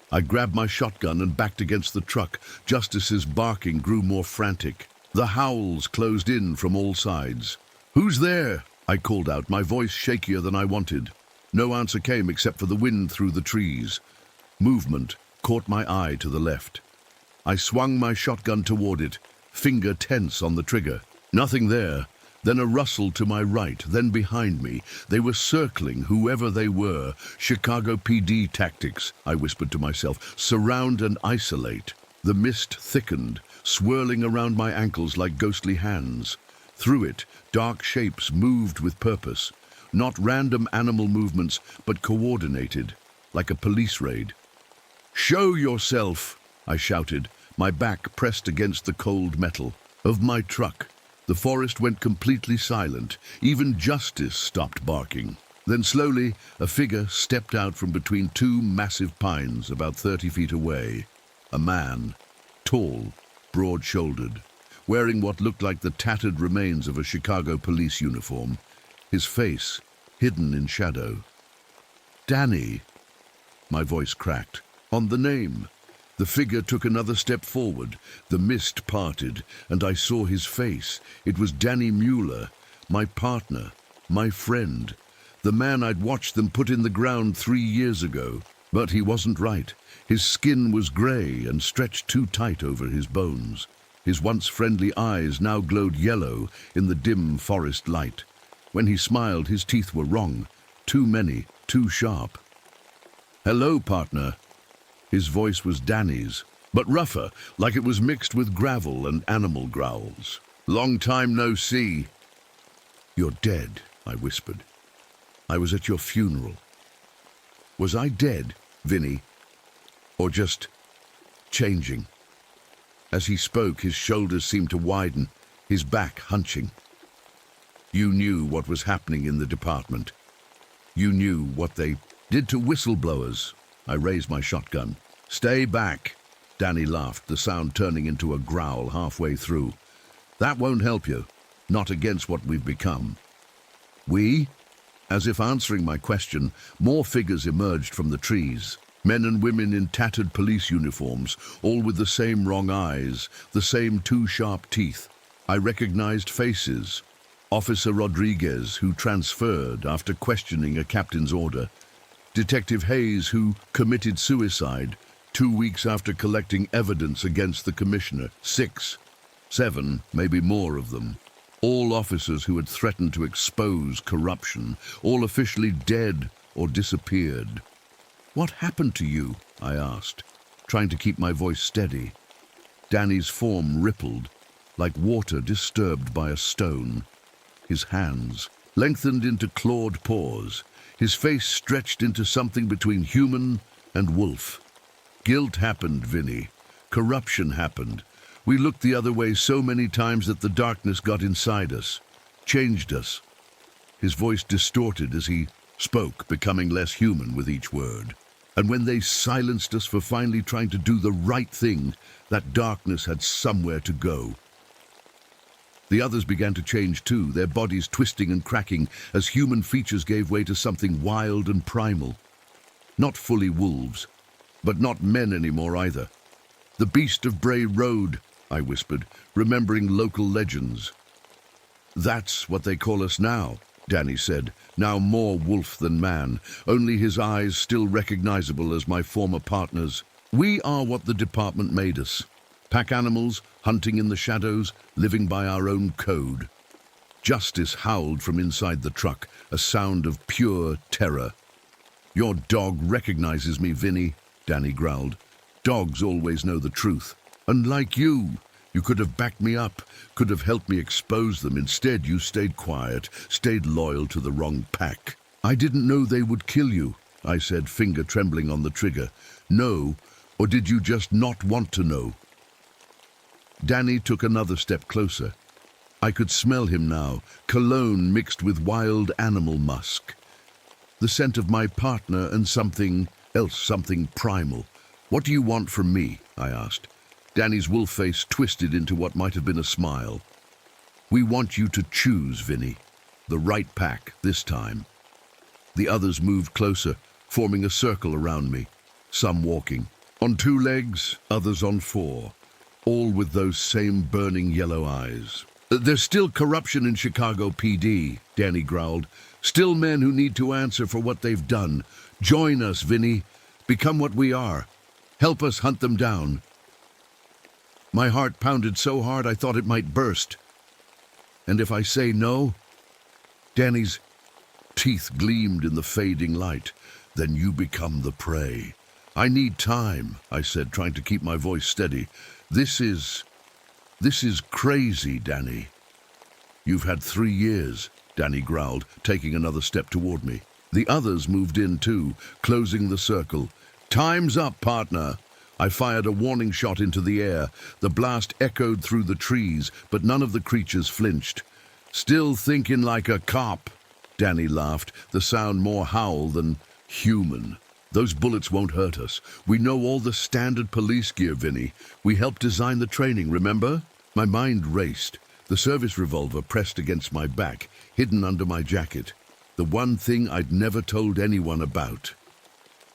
I grabbed my shotgun and backed against the truck. Justice's barking grew more frantic. The howls closed in from all sides. "Who's there?" I called out, my voice shakier than I wanted. No answer came except for the wind through the trees. Movement caught my eye to the left. I swung my shotgun toward it, finger tense on the trigger. Nothing there. Then a rustle to my right, then behind me. They were circling, whoever they were. Chicago PD tactics, I whispered to myself. Surround and isolate. The mist thickened, swirling around my ankles like ghostly hands. Through it, dark shapes moved with purpose. Not random animal movements, but coordinated, like a police raid. "Show yourself!" I shouted, my back pressed against the cold metal of my truck. The forest went completely silent. Even Justice stopped barking. Then slowly, a figure stepped out from between two massive pines about 30 feet away. A man, tall, broad-shouldered, wearing what looked like the tattered remains of a Chicago police uniform. His face hidden in shadow. "Danny," my voice cracked. "On the name." The figure took another step forward. The mist parted, and I saw his face. It was Danny Mueller, my partner, my friend, the man I'd watched them put in the ground 3 years ago. But he wasn't right. His skin was gray and stretched too tight over his bones. His once friendly eyes now glowed yellow in the dim forest light. When he smiled, his teeth were wrong. Too many, too sharp. "Hello, partner." His voice was Danny's, but rougher, like it was mixed with gravel and animal growls. "Long time no see." "You're dead," I whispered. "I was at your funeral." Was I dead, Vinny? Or just changing? As he spoke, his shoulders seemed to widen, his back hunching. "You knew what was happening in the department. You knew what they Did to whistleblowers. I raised my shotgun. Stay back. Danny laughed, the sound turning into a growl halfway through. That won't help you. Not against what we've become. We? As if answering my question, more figures emerged from the trees. Men and women in tattered police uniforms, all with the same wrong eyes, the same two sharp teeth. I recognized faces. Officer Rodriguez, who transferred after questioning a captain's order. Detective Hayes, who committed suicide 2 weeks after collecting evidence against the commissioner. 6, 7, maybe more of them. All officers who had threatened to expose corruption, all officially dead or disappeared. What happened to you? I asked, trying to keep my voice steady. Danny's form rippled, like water disturbed by a stone. His hands lengthened into clawed paws, his face stretched into something between human and wolf. Guilt happened, Vinny. Corruption happened. We looked the other way so many times that the darkness got inside us, changed us. His voice distorted as he spoke, becoming less human with each word. And when they silenced us for finally trying to do the right thing, that darkness had somewhere to go. The others began to change too, their bodies twisting and cracking as human features gave way to something wild and primal. Not fully wolves, but not men anymore either. The beast of Bray Road, I whispered, remembering local legends. That's what they call us now, Danny said, now more wolf than man, only his eyes still recognizable as my former partners. We are what the department made us. Pack animals, hunting in the shadows, living by our own code. Justice howled from inside the truck, a sound of pure terror. Your dog recognizes me, Vinny, Danny growled. Dogs always know the truth. And like you could have backed me up, could have helped me expose them. Instead, you stayed quiet, stayed loyal to the wrong pack. I didn't know they would kill you, I said, finger trembling on the trigger. No, or did you just not want to know? Danny took another step closer. I could smell him now, cologne mixed with wild animal musk. The scent of my partner and something else, something primal. What do you want from me? I asked. Danny's wolf face twisted into what might have been a smile. We want you to choose, Vinny. The right pack, this time. The others moved closer, forming a circle around me. Some walking. On 2 legs, others on 4. All with those same burning yellow eyes. There's still corruption in Chicago PD, Danny growled. Still men who need to answer for what they've done. Join us, Vinny. Become what we are. Help us hunt them down. My heart pounded so hard I thought it might burst. And if I say no? Danny's teeth gleamed in the fading light. Then you become the prey. I need time, I said, trying to keep my voice steady. This is crazy, Danny. You've had 3 years, Danny growled, taking another step toward me. The others moved in too, closing the circle. Time's up, partner. I fired a warning shot into the air. The blast echoed through the trees, but none of the creatures flinched. Still thinking like a cop, Danny laughed, the sound more howl than human. Those bullets won't hurt us. We know all the standard police gear, Vinny. We helped design the training, remember? My mind raced. The service revolver pressed against my back, hidden under my jacket. The one thing I'd never told anyone about.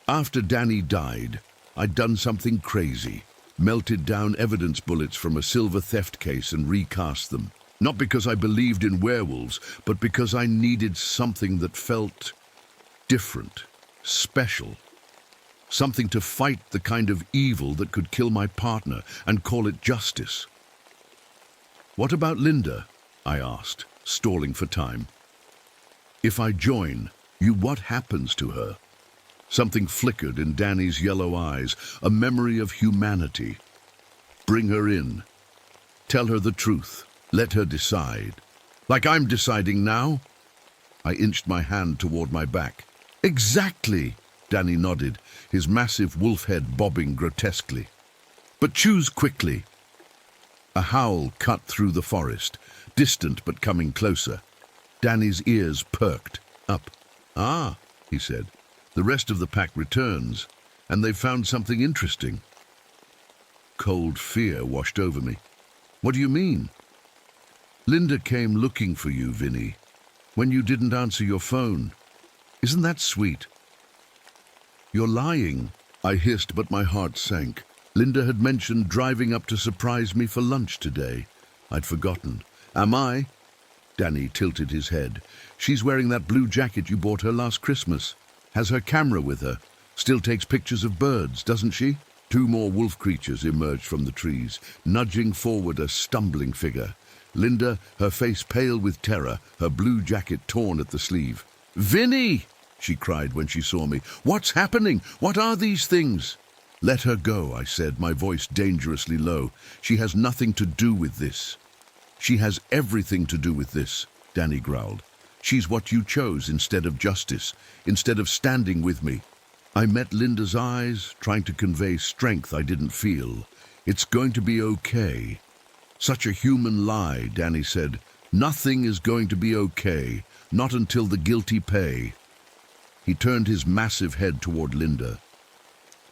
After Danny died, I'd done something crazy. Melted down evidence bullets from a silver theft case and recast them. Not because I believed in werewolves, but because I needed something that felt different, special. Something to fight the kind of evil that could kill my partner and call it justice. What about Linda? I asked, stalling for time. If I join, what happens to her? Something flickered in Danny's yellow eyes, a memory of humanity. Bring her in. Tell her the truth. Let her decide. Like I'm deciding now? I inched my hand toward my back. Exactly, Danny nodded, his massive wolf head bobbing grotesquely. But choose quickly. A howl cut through the forest, distant but coming closer. Danny's ears perked up. Ah, he said. The rest of the pack returns, and they've found something interesting. Cold fear washed over me. What do you mean? Linda came looking for you, Vinny, when you didn't answer your phone. Isn't that sweet? You're lying, I hissed, but my heart sank. Linda had mentioned driving up to surprise me for lunch today. I'd forgotten. Am I? Danny tilted his head. She's wearing that blue jacket you bought her last Christmas. Has her camera with her. Still takes pictures of birds, doesn't she? Two more wolf creatures emerged from the trees, nudging forward a stumbling figure. Linda, her face pale with terror, her blue jacket torn at the sleeve. "Vinny!" she cried when she saw me. "What's happening? What are these things?" "Let her go," I said, my voice dangerously low. "She has nothing to do with this." "She has everything to do with this," Danny growled. "She's what you chose instead of justice, instead of standing with me." I met Linda's eyes, trying to convey strength I didn't feel. "It's going to be okay." "Such a human lie," Danny said. "Nothing is going to be okay, not until the guilty pay." He turned his massive head toward Linda.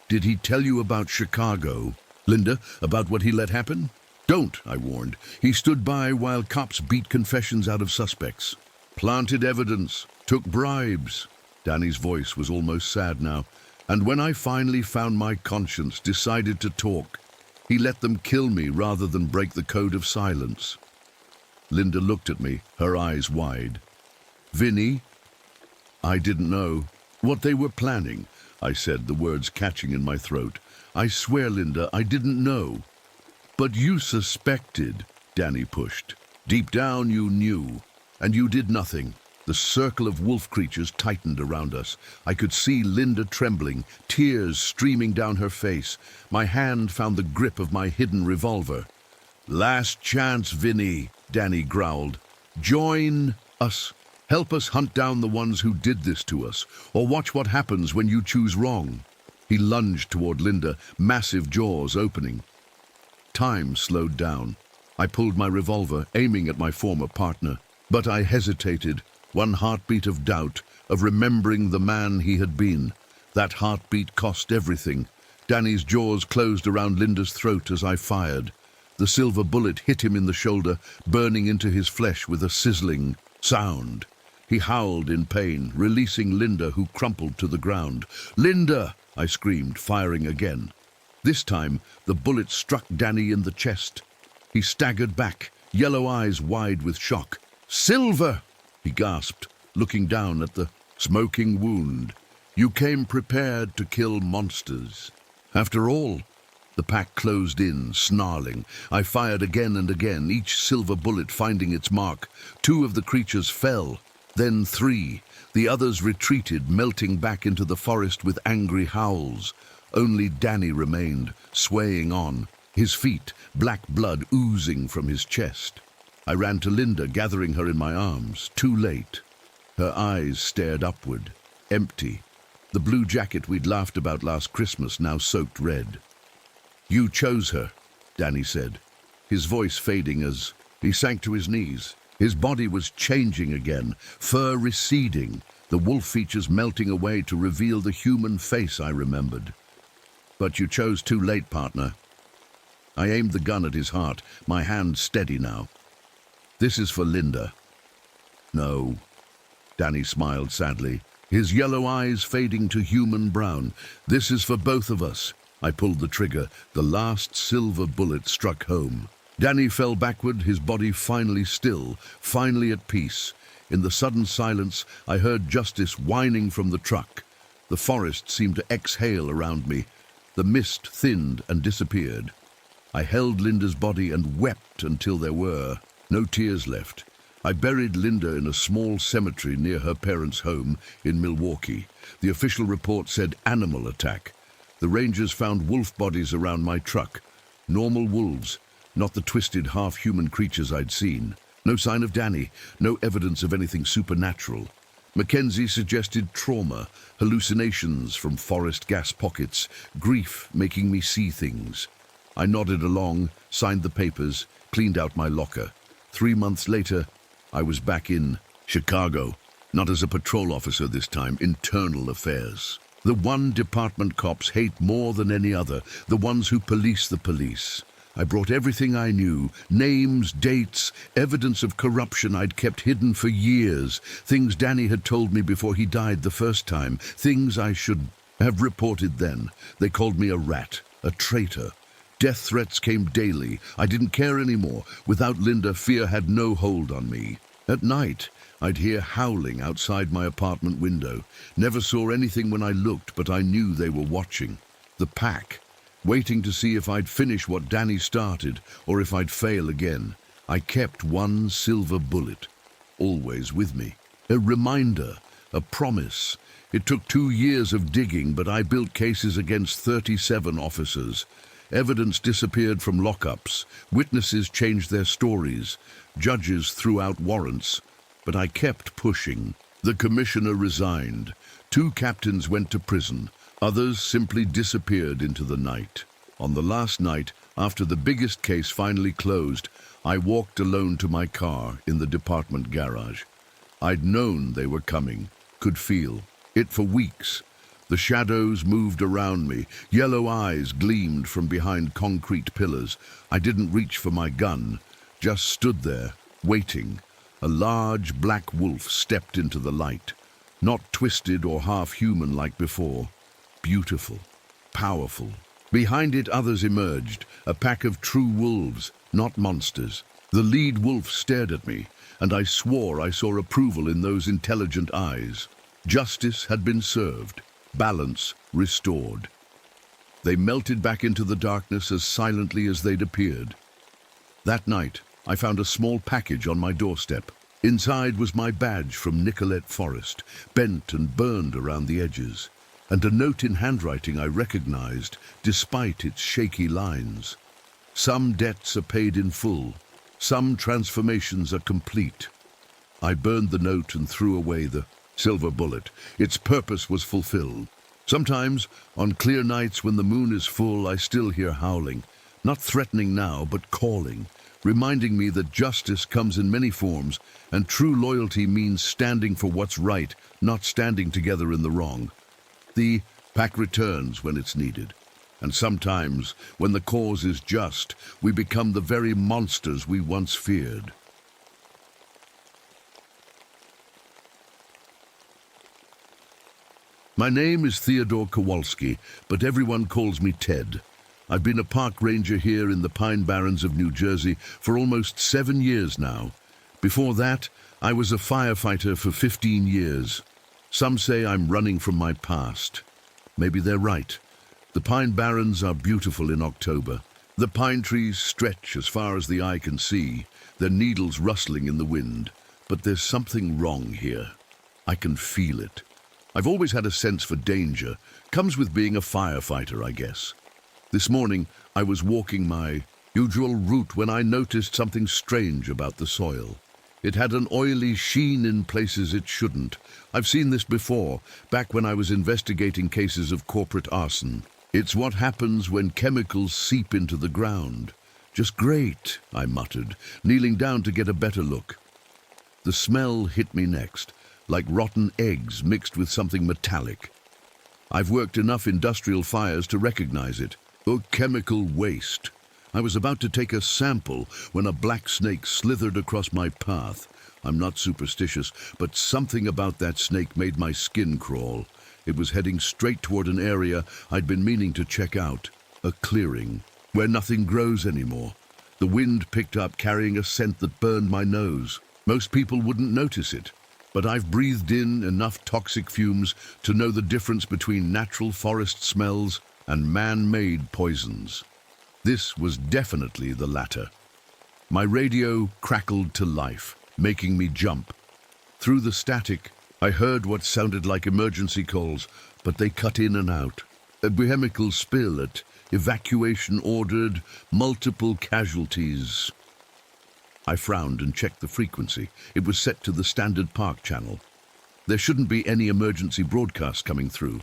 "Did he tell you about Chicago, Linda, about what he let happen?" "Don't," I warned. "He stood by while cops beat confessions out of suspects. Planted evidence, took bribes." Danny's voice was almost sad now. "And when I finally found my conscience, decided to talk, he let them kill me rather than break the code of silence." Linda looked at me, her eyes wide. "Vinny?" I didn't know. "What they were planning," I said, the words catching in my throat. "I swear, Linda, I didn't know." "But you suspected," Danny pushed. "Deep down you knew, and you did nothing." The circle of wolf creatures tightened around us. I could see Linda trembling, tears streaming down her face. My hand found the grip of my hidden revolver. "Last chance, Vinny," Danny growled. "Join us. Help us hunt down the ones who did this to us, or watch what happens when you choose wrong." He lunged toward Linda, massive jaws opening. Time slowed down. I pulled my revolver, aiming at my former partner. But I hesitated, one heartbeat of doubt, of remembering the man he had been. That heartbeat cost everything. Danny's jaws closed around Linda's throat as I fired. The silver bullet hit him in the shoulder, burning into his flesh with a sizzling sound. He howled in pain, releasing Linda, who crumpled to the ground. "Linda!" I screamed, firing again. This time, the bullet struck Danny in the chest. He staggered back, yellow eyes wide with shock. "Silver!" he gasped, looking down at the smoking wound. "You came prepared to kill monsters." After all, the pack closed in, snarling. I fired again and again, each silver bullet finding its mark. 2 of the creatures fell, then 3. The others retreated, melting back into the forest with angry howls. Only Danny remained, swaying on, his feet, black blood oozing from his chest. I ran to Linda, gathering her in my arms. Too late. Her eyes stared upward, empty. The blue jacket we'd laughed about last Christmas now soaked red. "You chose her," Danny said, his voice fading as he sank to his knees. His body was changing again, fur receding, the wolf features melting away to reveal the human face I remembered. "But you chose too late, partner." I aimed the gun at his heart, my hand steady now. "This is for Linda." "No." Danny smiled sadly, his yellow eyes fading to human brown. "This is for both of us." I pulled the trigger. The last silver bullet struck home. Danny fell backward, his body finally still, finally at peace. In the sudden silence, I heard Justice whining from the truck. The forest seemed to exhale around me. The mist thinned and disappeared. I held Linda's body and wept until there were no tears left. I buried Linda in a small cemetery near her parents' home in Milwaukee. The official report said animal attack. The rangers found wolf bodies around my truck. Normal wolves, not the twisted half-human creatures I'd seen. No sign of Danny, no evidence of anything supernatural. Mackenzie suggested trauma, hallucinations from forest gas pockets, grief making me see things. I nodded along, signed the papers, cleaned out my locker. 3 months later, I was back in Chicago. Not as a patrol officer this time, internal affairs. The one department cops hate more than any other, the ones who police the police. I brought everything I knew, names, dates, evidence of corruption I'd kept hidden for years, things Danny had told me before he died the first time, things I should have reported then. They called me a rat, a traitor. Death threats came daily. I didn't care anymore. Without Linda, fear had no hold on me. At night, I'd hear howling outside my apartment window. Never saw anything when I looked, but I knew they were watching. The pack, waiting to see if I'd finish what Danny started or if I'd fail again. I kept one silver bullet, always with me. A reminder, a promise. It took 2 years of digging, but I built cases against 37 officers. Evidence disappeared from lockups. Witnesses changed their stories. Judges threw out warrants. But I kept pushing. The commissioner resigned. 2 captains went to prison. Others simply disappeared into the night. On the last night, after the biggest case finally closed, I walked alone to my car in the department garage. I'd known they were coming, could feel it for weeks. The shadows moved around me. Yellow eyes gleamed from behind concrete pillars. I didn't reach for my gun, just stood there, waiting. A large black wolf stepped into the light, not twisted or half-human like before. Beautiful, powerful. Behind it, others emerged, a pack of true wolves, not monsters. The lead wolf stared at me, and I swore I saw approval in those intelligent eyes. Justice had been served. Balance restored. They melted back into the darkness as silently as they'd appeared. That night, I found a small package on my doorstep. Inside was my badge from Nicolette Forest, bent and burned around the edges, and a note in handwriting I recognized, despite its shaky lines. Some debts are paid in full. Some transformations are complete. I burned the note and threw away the silver bullet. Its purpose was fulfilled. Sometimes, on clear nights when the moon is full, I still hear howling, not threatening now, but calling, reminding me that justice comes in many forms, and true loyalty means standing for what's right, not standing together in the wrong. The pack returns when it's needed, and sometimes, when the cause is just, we become the very monsters we once feared. My name is Theodore Kowalski, but everyone calls me Ted. I've been a park ranger here in the Pine Barrens of New Jersey for almost 7 years now. Before that, I was a firefighter for 15 years. Some say I'm running from my past. Maybe they're right. The Pine Barrens are beautiful in October. The pine trees stretch as far as the eye can see, their needles rustling in the wind. But there's something wrong here. I can feel it. I've always had a sense for danger. Comes with being a firefighter, I guess. This morning, I was walking my usual route when I noticed something strange about the soil. It had an oily sheen in places it shouldn't. I've seen this before, back when I was investigating cases of corporate arson. It's what happens when chemicals seep into the ground. Just great, I muttered, kneeling down to get a better look. The smell hit me next, like rotten eggs mixed with something metallic. I've worked enough industrial fires to recognize it. Oh, chemical waste. I was about to take a sample when a black snake slithered across my path. I'm not superstitious, but something about that snake made my skin crawl. It was heading straight toward an area I'd been meaning to check out, a clearing, where nothing grows anymore. The wind picked up, carrying a scent that burned my nose. Most people wouldn't notice it, but I've breathed in enough toxic fumes to know the difference between natural forest smells and man-made poisons. This was definitely the latter. My radio crackled to life, making me jump. Through the static, I heard what sounded like emergency calls, but they cut in and out. A chemical spill at evacuation ordered, multiple casualties. I frowned and checked the frequency. It was set to the standard park channel. There shouldn't be any emergency broadcast coming through.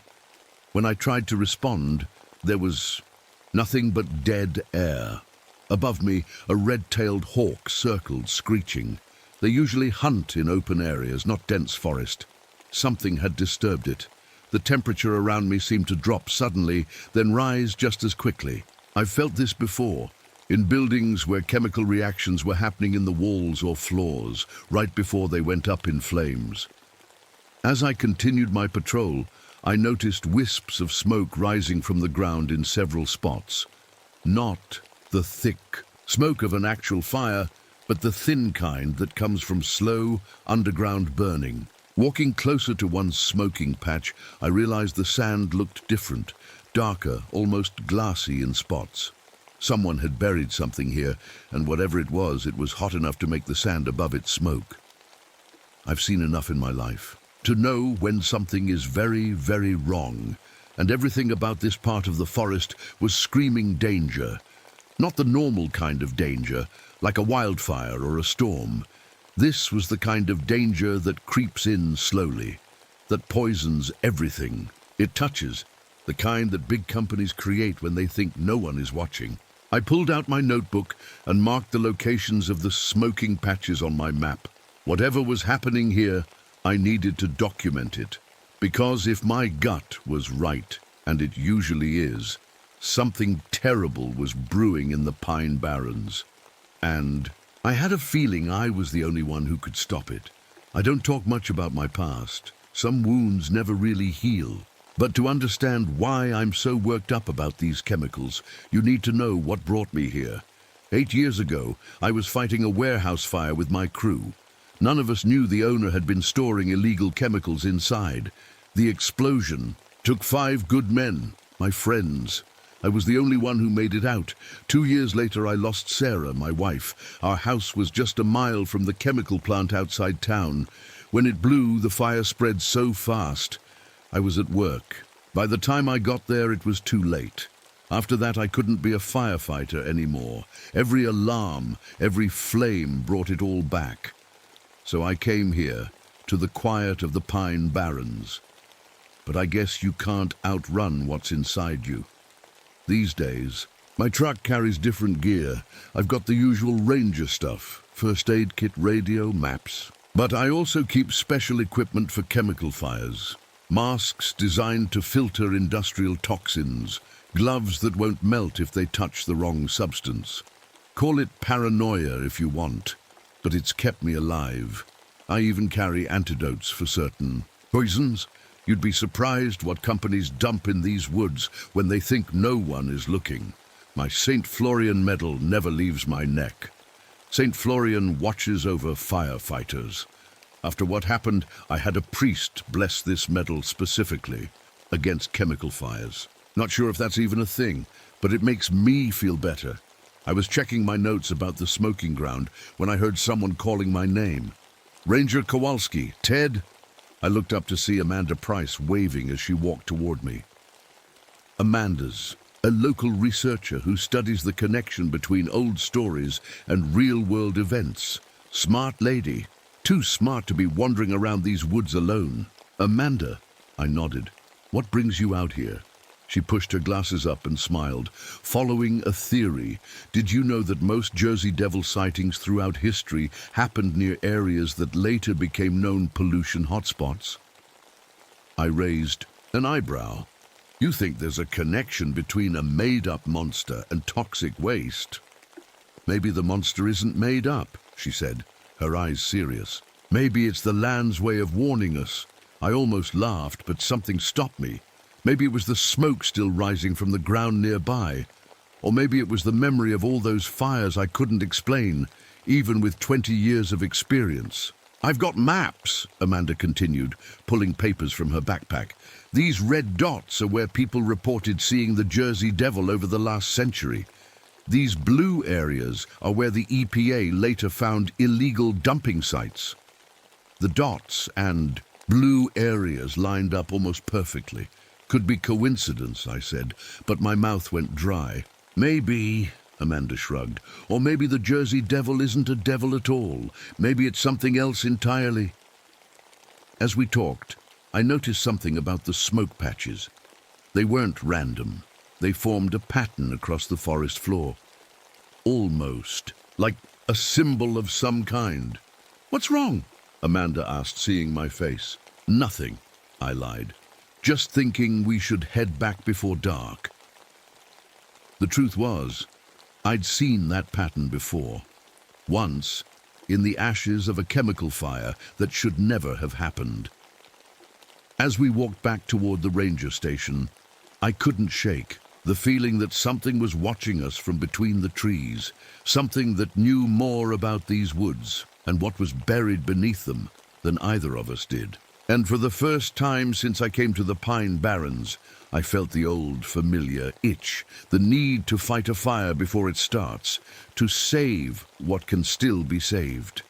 When I tried to respond, there was nothing but dead air. Above me, a red-tailed hawk circled, screeching. They usually hunt in open areas, not dense forest. Something had disturbed it. The temperature around me seemed to drop suddenly, then rise just as quickly. I've felt this before, in buildings where chemical reactions were happening in the walls or floors, right before they went up in flames. As I continued my patrol, I noticed wisps of smoke rising from the ground in several spots. Not the thick smoke of an actual fire, but the thin kind that comes from slow, underground burning. Walking closer to one smoking patch, I realized the sand looked different, darker, almost glassy in spots. Someone had buried something here, and whatever it was hot enough to make the sand above it smoke. I've seen enough in my life to know when something is very, very wrong, and everything about this part of the forest was screaming danger. Not the normal kind of danger, like a wildfire or a storm. This was the kind of danger that creeps in slowly, that poisons everything it touches, the kind that big companies create when they think no one is watching. I pulled out my notebook and marked the locations of the smoking patches on my map. Whatever was happening here, I needed to document it. Because if my gut was right, and it usually is, something terrible was brewing in the Pine Barrens. And I had a feeling I was the only one who could stop it. I don't talk much about my past. Some wounds never really heal. But to understand why I'm so worked up about these chemicals, you need to know what brought me here. 8 years ago, I was fighting a warehouse fire with my crew. None of us knew the owner had been storing illegal chemicals inside. The explosion took 5 good men, my friends. I was the only one who made it out. 2 years later, I lost Sarah, my wife. Our house was just a mile from the chemical plant outside town. When it blew, the fire spread so fast. I was at work. By the time I got there, it was too late. After that, I couldn't be a firefighter anymore. Every alarm, every flame brought it all back. So I came here, to the quiet of the Pine Barrens. But I guess you can't outrun what's inside you. These days, my truck carries different gear. I've got the usual ranger stuff, first aid kit, radio, maps. But I also keep special equipment for chemical fires. Masks designed to filter industrial toxins, gloves that won't melt if they touch the wrong substance. Call it paranoia if you want, but it's kept me alive. I even carry antidotes for certain poisons. You'd be surprised what companies dump in these woods when they think no one is looking. My St. Florian medal never leaves my neck. St. Florian watches over firefighters. After what happened, I had a priest bless this medal specifically against chemical fires. Not sure if that's even a thing, but it makes me feel better. I was checking my notes about the smoking ground when I heard someone calling my name. Ranger Kowalski, Ted? I looked up to see Amanda Price waving as she walked toward me. Amanda's a local researcher who studies the connection between old stories and real-world events. Smart lady. Too smart to be wandering around these woods alone. Amanda, I nodded. What brings you out here? She pushed her glasses up and smiled. Following a theory, did you know that most Jersey Devil sightings throughout history happened near areas that later became known pollution hotspots? I raised an eyebrow. You think there's a connection between a made-up monster and toxic waste? Maybe the monster isn't made up, she said, her eyes serious. Maybe it's the land's way of warning us. I almost laughed, but something stopped me. Maybe it was the smoke still rising from the ground nearby. Or maybe it was the memory of all those fires I couldn't explain, even with 20 years of experience. I've got maps, Amanda continued, pulling papers from her backpack. These red dots are where people reported seeing the Jersey Devil over the last century. These blue areas are where the EPA later found illegal dumping sites. The dots and blue areas lined up almost perfectly. Could be coincidence, I said, but my mouth went dry. Maybe, Amanda shrugged, or maybe the Jersey Devil isn't a devil at all. Maybe it's something else entirely. As we talked, I noticed something about the smoke patches. They weren't random. They formed a pattern across the forest floor. Almost like a symbol of some kind. "What's wrong?" Amanda asked, seeing my face. "Nothing," I lied. "Just thinking we should head back before dark." The truth was, I'd seen that pattern before. Once, in the ashes of a chemical fire that should never have happened. As we walked back toward the ranger station, I couldn't shake the feeling that something was watching us from between the trees, something that knew more about these woods and what was buried beneath them than either of us did. And for the first time since I came to the Pine Barrens, I felt the old familiar itch, the need to fight a fire before it starts, to save what can still be saved.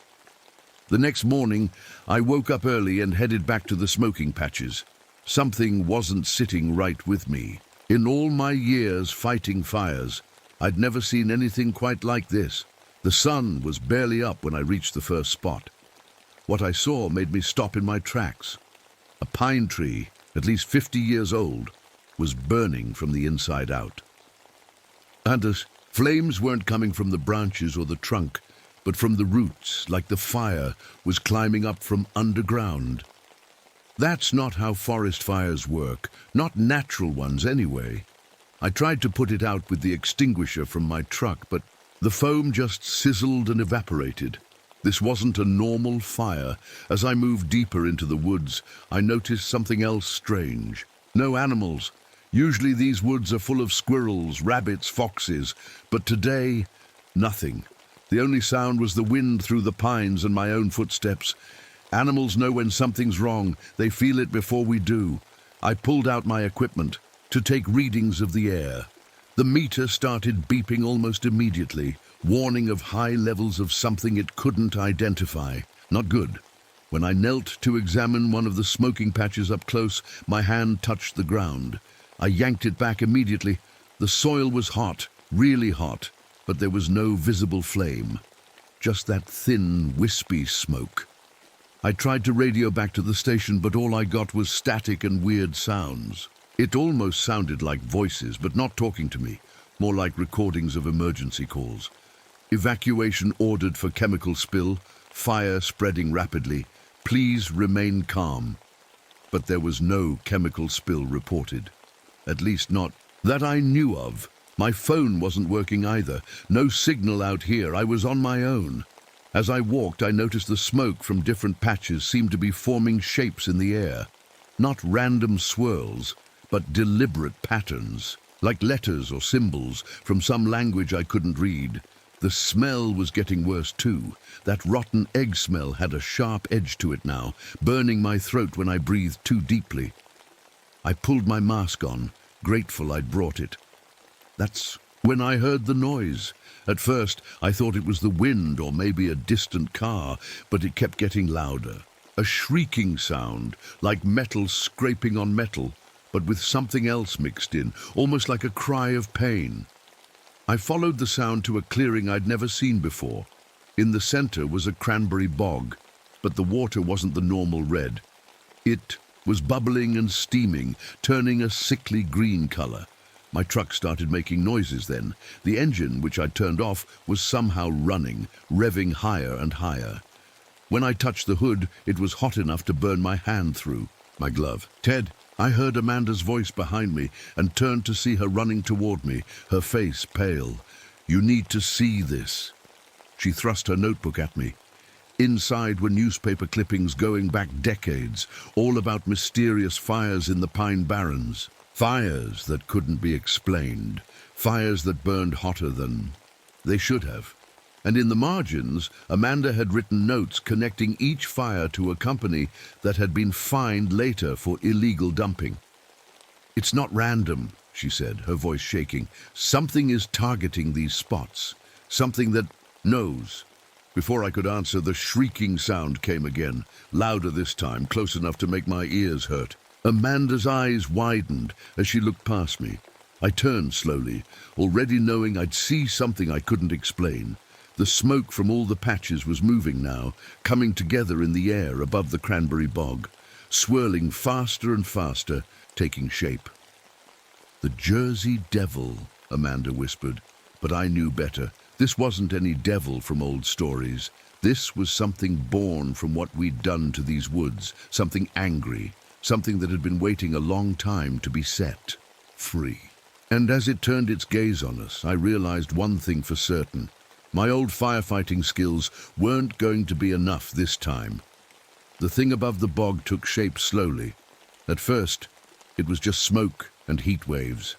The next morning, I woke up early and headed back to the smoking patches. Something wasn't sitting right with me. In all my years fighting fires, I'd never seen anything quite like this. The sun was barely up when I reached the first spot. What I saw made me stop in my tracks. A pine tree, at least 50 years old, was burning from the inside out. And the flames weren't coming from the branches or the trunk, but from the roots, like the fire was climbing up from underground. That's not how forest fires work, not natural ones anyway. I tried to put it out with the extinguisher from my truck, but the foam just sizzled and evaporated. This wasn't a normal fire. As I moved deeper into the woods, I noticed something else strange. No animals. Usually these woods are full of squirrels, rabbits, foxes, but today, nothing. The only sound was the wind through the pines and my own footsteps. Animals know when something's wrong. They feel it before we do. I pulled out my equipment to take readings of the air. The meter started beeping almost immediately, warning of high levels of something it couldn't identify. Not good. When I knelt to examine one of the smoking patches up close, my hand touched the ground. I yanked it back immediately. The soil was hot, really hot, but there was no visible flame. Just that thin, wispy smoke. I tried to radio back to the station, but all I got was static and weird sounds. It almost sounded like voices, but not talking to me, more like recordings of emergency calls. Evacuation ordered for chemical spill, fire spreading rapidly. Please remain calm. But there was no chemical spill reported. At least not that I knew of. My phone wasn't working either. No signal out here. I was on my own. As I walked, I noticed the smoke from different patches seemed to be forming shapes in the air. Not random swirls, but deliberate patterns, like letters or symbols from some language I couldn't read. The smell was getting worse too. That rotten egg smell had a sharp edge to it now, burning my throat when I breathed too deeply. I pulled my mask on, grateful I'd brought it. That's when I heard the noise. At first, I thought it was the wind or maybe a distant car, but it kept getting louder. A shrieking sound, like metal scraping on metal, but with something else mixed in, almost like a cry of pain. I followed the sound to a clearing I'd never seen before. In the center was a cranberry bog, but the water wasn't the normal red. It was bubbling and steaming, turning a sickly green color. My truck started making noises then. The engine, which I'd turned off, was somehow running, revving higher and higher. When I touched the hood, it was hot enough to burn my hand through. My glove. "Ted," I heard Amanda's voice behind me and turned to see her running toward me, her face pale. "You need to see this." She thrust her notebook at me. Inside were newspaper clippings going back decades, all about mysterious fires in the Pine Barrens. Fires that couldn't be explained. Fires that burned hotter than they should have. And in the margins, Amanda had written notes connecting each fire to a company that had been fined later for illegal dumping. "It's not random," she said, her voice shaking. "Something is targeting these spots. Something that knows." Before I could answer, the shrieking sound came again, louder this time, close enough to make my ears hurt. Amanda's eyes widened as she looked past me. I turned slowly, already knowing I'd see something I couldn't explain. The smoke from all the patches was moving now, coming together in the air above the cranberry bog, swirling faster and faster, taking shape. "The Jersey Devil," Amanda whispered, but I knew better. This wasn't any devil from old stories. This was something born from what we'd done to these woods, something angry, something that had been waiting a long time to be set free. And as it turned its gaze on us, I realized one thing for certain. My old firefighting skills weren't going to be enough this time. The thing above the bog took shape slowly. At first, it was just smoke and heat waves.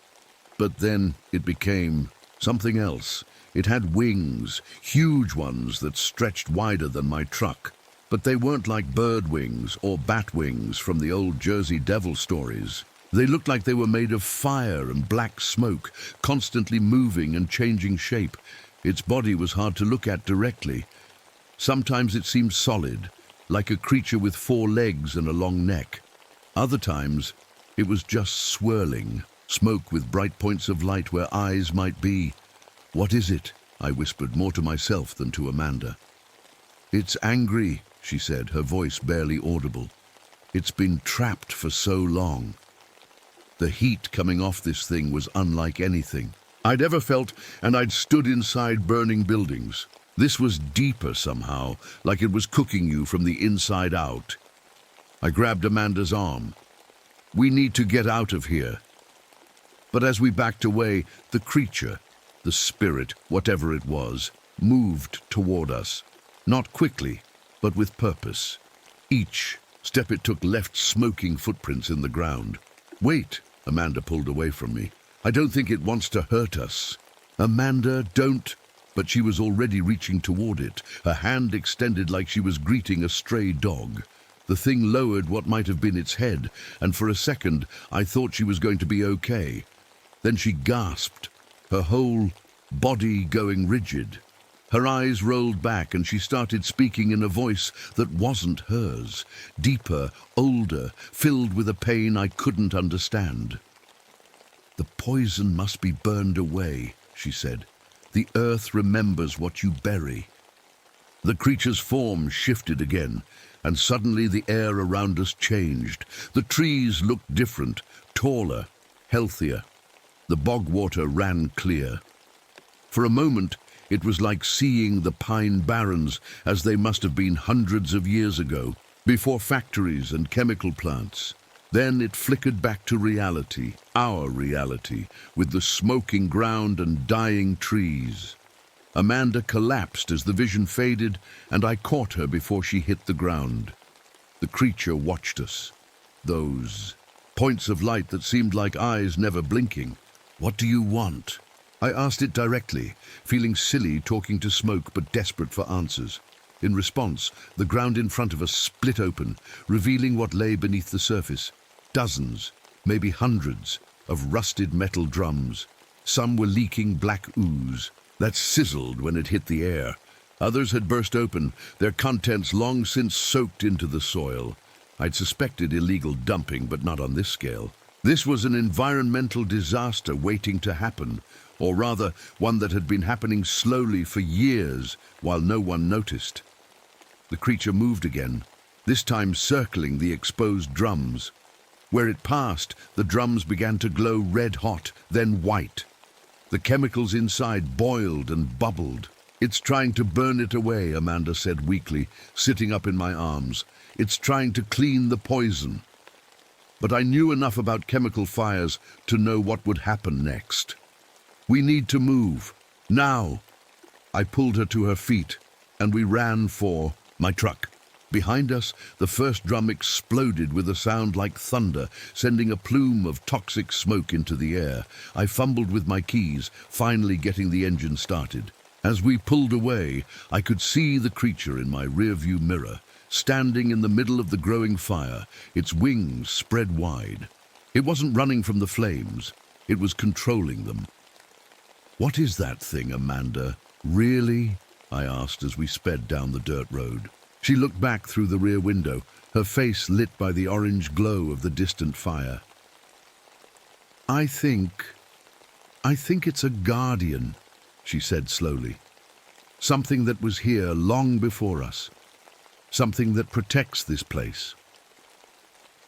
But then it became something else. It had wings, huge ones that stretched wider than my truck. But they weren't like bird wings or bat wings from the old Jersey Devil stories. They looked like they were made of fire and black smoke, constantly moving and changing shape. Its body was hard to look at directly. Sometimes it seemed solid, like a creature with 4 legs and a long neck. Other times, it was just swirling, smoke with bright points of light where eyes might be. "What is it?" I whispered, more to myself than to Amanda. "It's angry," she said, her voice barely audible. "It's been trapped for so long." The heat coming off this thing was unlike anything I'd ever felt, and I'd stood inside burning buildings. This was deeper somehow, like it was cooking you from the inside out. I grabbed Amanda's arm. "We need to get out of here." But as we backed away, the creature, the spirit, whatever it was, moved toward us. Not quickly, but with purpose. Each step it took left smoking footprints in the ground. "Wait," Amanda pulled away from me. "I don't think it wants to hurt us." "Amanda, don't." But she was already reaching toward it, her hand extended like she was greeting a stray dog. The thing lowered what might have been its head, and for a second I thought she was going to be okay. Then she gasped, her whole body going rigid. Her eyes rolled back and she started speaking in a voice that wasn't hers, deeper, older, filled with a pain I couldn't understand. "The poison must be burned away," she said. "The earth remembers what you bury." The creature's form shifted again, and suddenly the air around us changed. The trees looked different, taller, healthier. The bog water ran clear. For a moment, it was like seeing the pine barrens as they must have been hundreds of years ago, before factories and chemical plants. Then it flickered back to reality, our reality, with the smoking ground and dying trees. Amanda collapsed as the vision faded, and I caught her before she hit the ground. The creature watched us. Those points of light that seemed like eyes never blinking. "What do you want?" I asked it directly, feeling silly talking to smoke but desperate for answers. In response, the ground in front of us split open, revealing what lay beneath the surface. Dozens, maybe hundreds, of rusted metal drums. Some were leaking black ooze that sizzled when it hit the air. Others had burst open, their contents long since soaked into the soil. I'd suspected illegal dumping, but not on this scale. This was an environmental disaster waiting to happen, or rather, one that had been happening slowly for years while no one noticed. The creature moved again, this time circling the exposed drums. Where it passed, the drums began to glow red-hot, then white. The chemicals inside boiled and bubbled. "It's trying to burn it away," Amanda said weakly, sitting up in my arms. "It's trying to clean the poison." But I knew enough about chemical fires to know what would happen next. "We need to move. Now." I pulled her to her feet, and we ran for my truck. Behind us, the first drum exploded with a sound like thunder, sending a plume of toxic smoke into the air. I fumbled with my keys, finally getting the engine started. As we pulled away, I could see the creature in my rearview mirror, standing in the middle of the growing fire, its wings spread wide. It wasn't running from the flames, it was controlling them. "What is that thing, Amanda? Really?" I asked as we sped down the dirt road. She looked back through the rear window, her face lit by the orange glow of the distant fire. I think it's a guardian," she said slowly. "Something that was here long before us. Something that protects this place.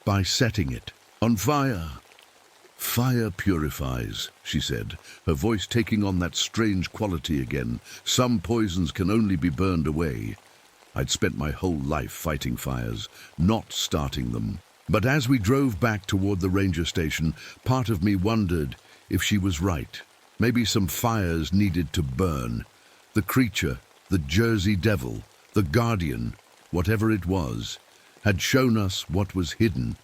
By setting it on fire." "Fire purifies," she said, her voice taking on that strange quality again. "Some poisons can only be burned away. I'd spent my whole life fighting fires, not starting them. But as we drove back toward the ranger station, part of me wondered if she was right. Maybe some fires needed to burn. The creature, the Jersey Devil, the Guardian, whatever it was, had shown us what was hidden,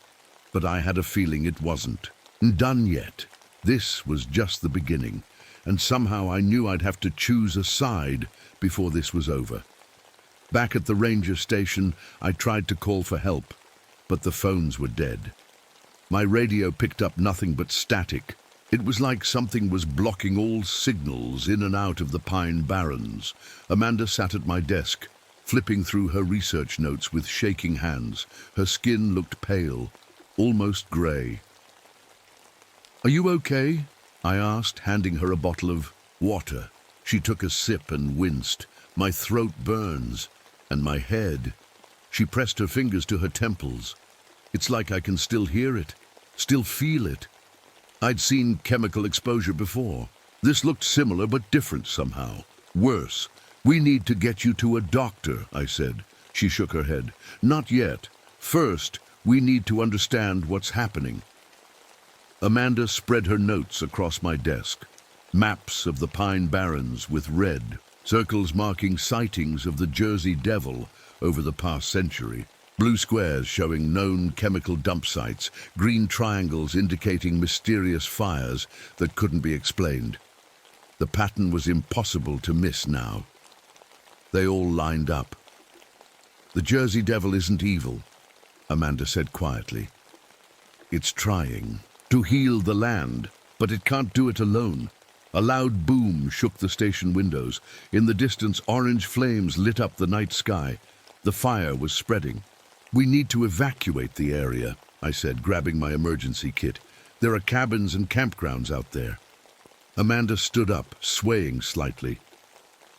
but I had a feeling it wasn't done yet. This was just the beginning, and somehow I knew I'd have to choose a side before this was over. Back at the ranger station, I tried to call for help, but the phones were dead. My radio picked up nothing but static. It was like something was blocking all signals in and out of the Pine Barrens. Amanda sat at my desk, flipping through her research notes with shaking hands. Her skin looked pale, almost grey. "Are you okay?" I asked, handing her a bottle of water. She took a sip and winced. "My throat burns, and my head." She pressed her fingers to her temples. "It's like I can still hear it, still feel it." I'd seen chemical exposure before. This looked similar but different somehow. Worse. "We need to get you to a doctor," I said. She shook her head. "Not yet. First, we need to understand what's happening." Amanda spread her notes across my desk. Maps of the Pine Barrens with red, circles marking sightings of the Jersey Devil over the past century. Blue squares showing known chemical dump sites, green triangles indicating mysterious fires that couldn't be explained. The pattern was impossible to miss now. They all lined up. "The Jersey Devil isn't evil," Amanda said quietly. "It's trying to heal the land, but it can't do it alone." A loud boom shook the station windows. In the distance, orange flames lit up the night sky. The fire was spreading. "We need to evacuate the area," I said, grabbing my emergency kit. "There are cabins and campgrounds out there." Amanda stood up, swaying slightly.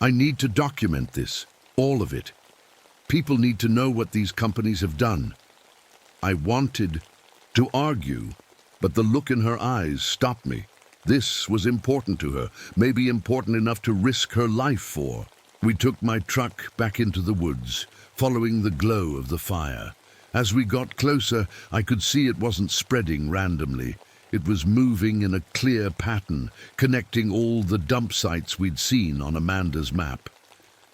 "I need to document this, all of it. People need to know what these companies have done." I wanted to argue, but the look in her eyes stopped me. This was important to her, maybe important enough to risk her life for. We took my truck back into the woods, following the glow of the fire. As we got closer, I could see it wasn't spreading randomly. It was moving in a clear pattern, connecting all the dump sites we'd seen on Amanda's map.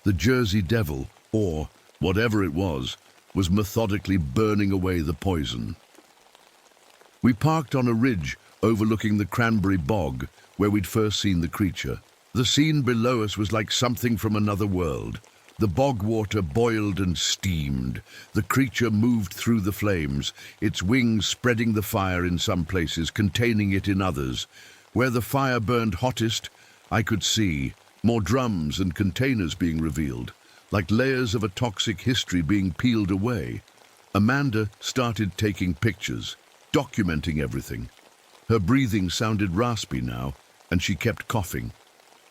The Jersey Devil, or whatever it was methodically burning away the poison. We parked on a ridge overlooking the Cranberry Bog, where we'd first seen the creature. The scene below us was like something from another world. The bog water boiled and steamed. The creature moved through the flames, its wings spreading the fire in some places, containing it in others. Where the fire burned hottest, I could see more drums and containers being revealed, like layers of a toxic history being peeled away. Amanda started taking pictures, documenting everything. Her breathing sounded raspy now, and she kept coughing.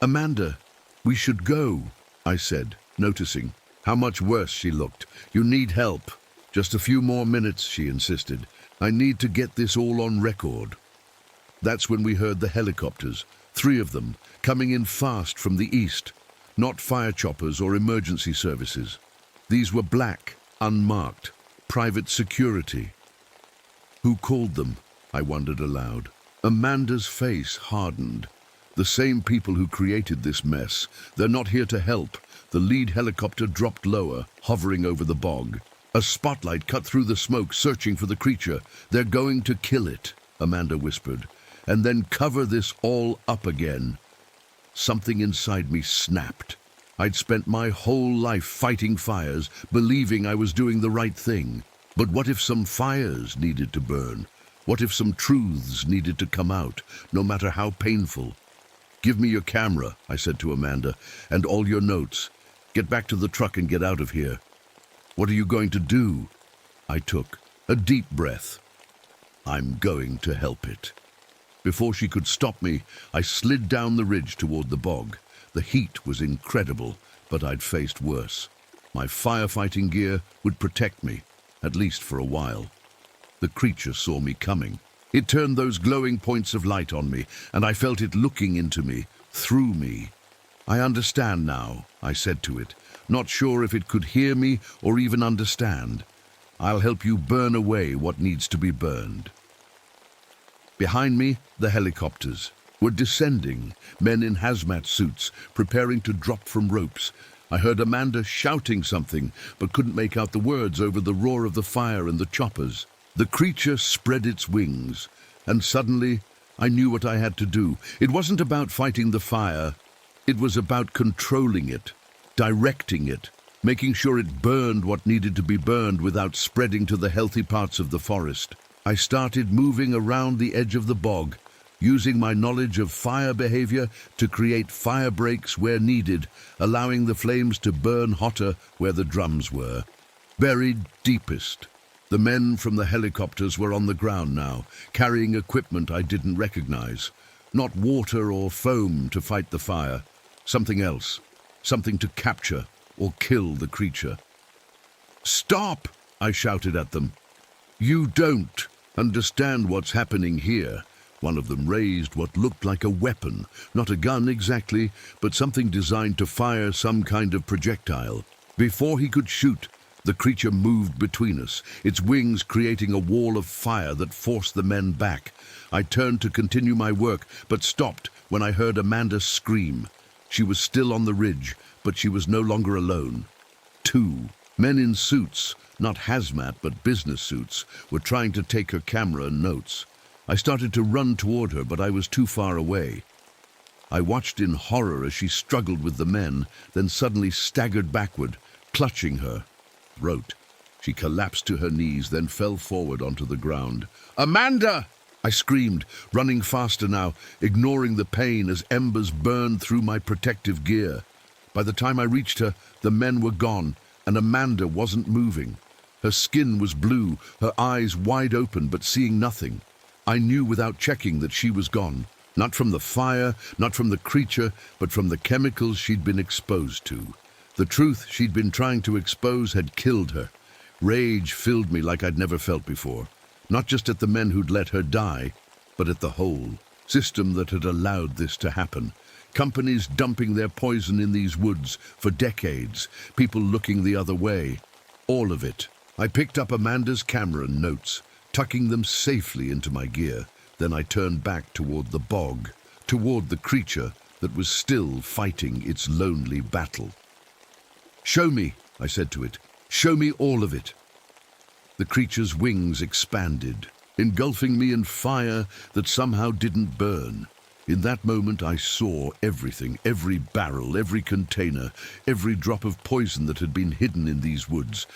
"Amanda, we should go," I said, noticing how much worse she looked. "You need help." "Just a few more minutes," she insisted. "I need to get this all on record." That's when we heard the helicopters, 3 of them, coming in fast from the east. Not fire choppers or emergency services. These were black, unmarked, private security. Who called them? I wondered aloud. Amanda's face hardened. The same people who created this mess. They're not here to help. The lead helicopter dropped lower, hovering over the bog. A spotlight cut through the smoke, searching for the creature. "They're going to kill it," Amanda whispered, "and then cover this all up again." Something inside me snapped. I'd spent my whole life fighting fires, believing I was doing the right thing. But what if some fires needed to burn? What if some truths needed to come out, no matter how painful? "Give me your camera," I said to Amanda, "and all your notes. Get back to the truck and get out of here." "What are you going to do?" I took a deep breath. "I'm going to help it." Before she could stop me, I slid down the ridge toward the bog. The heat was incredible, but I'd faced worse. My firefighting gear would protect me, at least for a while. The creature saw me coming. It turned those glowing points of light on me, and I felt it looking into me, through me. "I understand now," I said to it. not sure if it could hear me or even understand. I'll help you burn away what needs to be burned. Behind me, the helicopters were descending, men in hazmat suits, preparing to drop from ropes. I heard Amanda shouting something, but couldn't make out the words over the roar of the fire and the choppers. The creature spread its wings, and suddenly I knew what I had to do. It wasn't about fighting the fire. It was about controlling it, directing it, making sure it burned what needed to be burned without spreading to the healthy parts of the forest. I started moving around the edge of the bog, using my knowledge of fire behavior to create fire breaks where needed, allowing the flames to burn hotter where the drums were. Buried deepest. The men from the helicopters were on the ground now, carrying equipment I didn't recognize. Not water or foam to fight the fire. Something else. Something to capture or kill the creature. "Stop!" I shouted at them. "You don't understand what's happening here." One of them raised what looked like a weapon, not a gun exactly, but something designed to fire some kind of projectile. Before he could shoot, the creature moved between us, its wings creating a wall of fire that forced the men back. I turned to continue my work, but stopped when I heard Amanda scream. She was still on the ridge, but she was no longer alone. 2 men in suits, not hazmat but business suits, were trying to take her camera and notes. I started to run toward her, but I was too far away. I watched in horror as she struggled with the men, then suddenly staggered backward, clutching her. Throat. She collapsed to her knees, then fell forward onto the ground. "Amanda!" I screamed, running faster now, ignoring the pain as embers burned through my protective gear. By the time I reached her, the men were gone, and Amanda wasn't moving. Her skin was blue, her eyes wide open but seeing nothing. I knew without checking that she was gone. Not from the fire, not from the creature, but from the chemicals she'd been exposed to. The truth she'd been trying to expose had killed her. Rage filled me like I'd never felt before. Not just at the men who'd let her die, but at the whole system that had allowed this to happen. Companies dumping their poison in these woods for decades, people looking the other way. All of it. I picked up Amanda's camera and notes, tucking them safely into my gear. Then I turned back toward the bog, toward the creature that was still fighting its lonely battle. "Show me," I said to it. "Show me all of it." The creature's wings expanded, engulfing me in fire that somehow didn't burn. In that moment I saw everything, every barrel, every container, every drop of poison that had been hidden in these woods,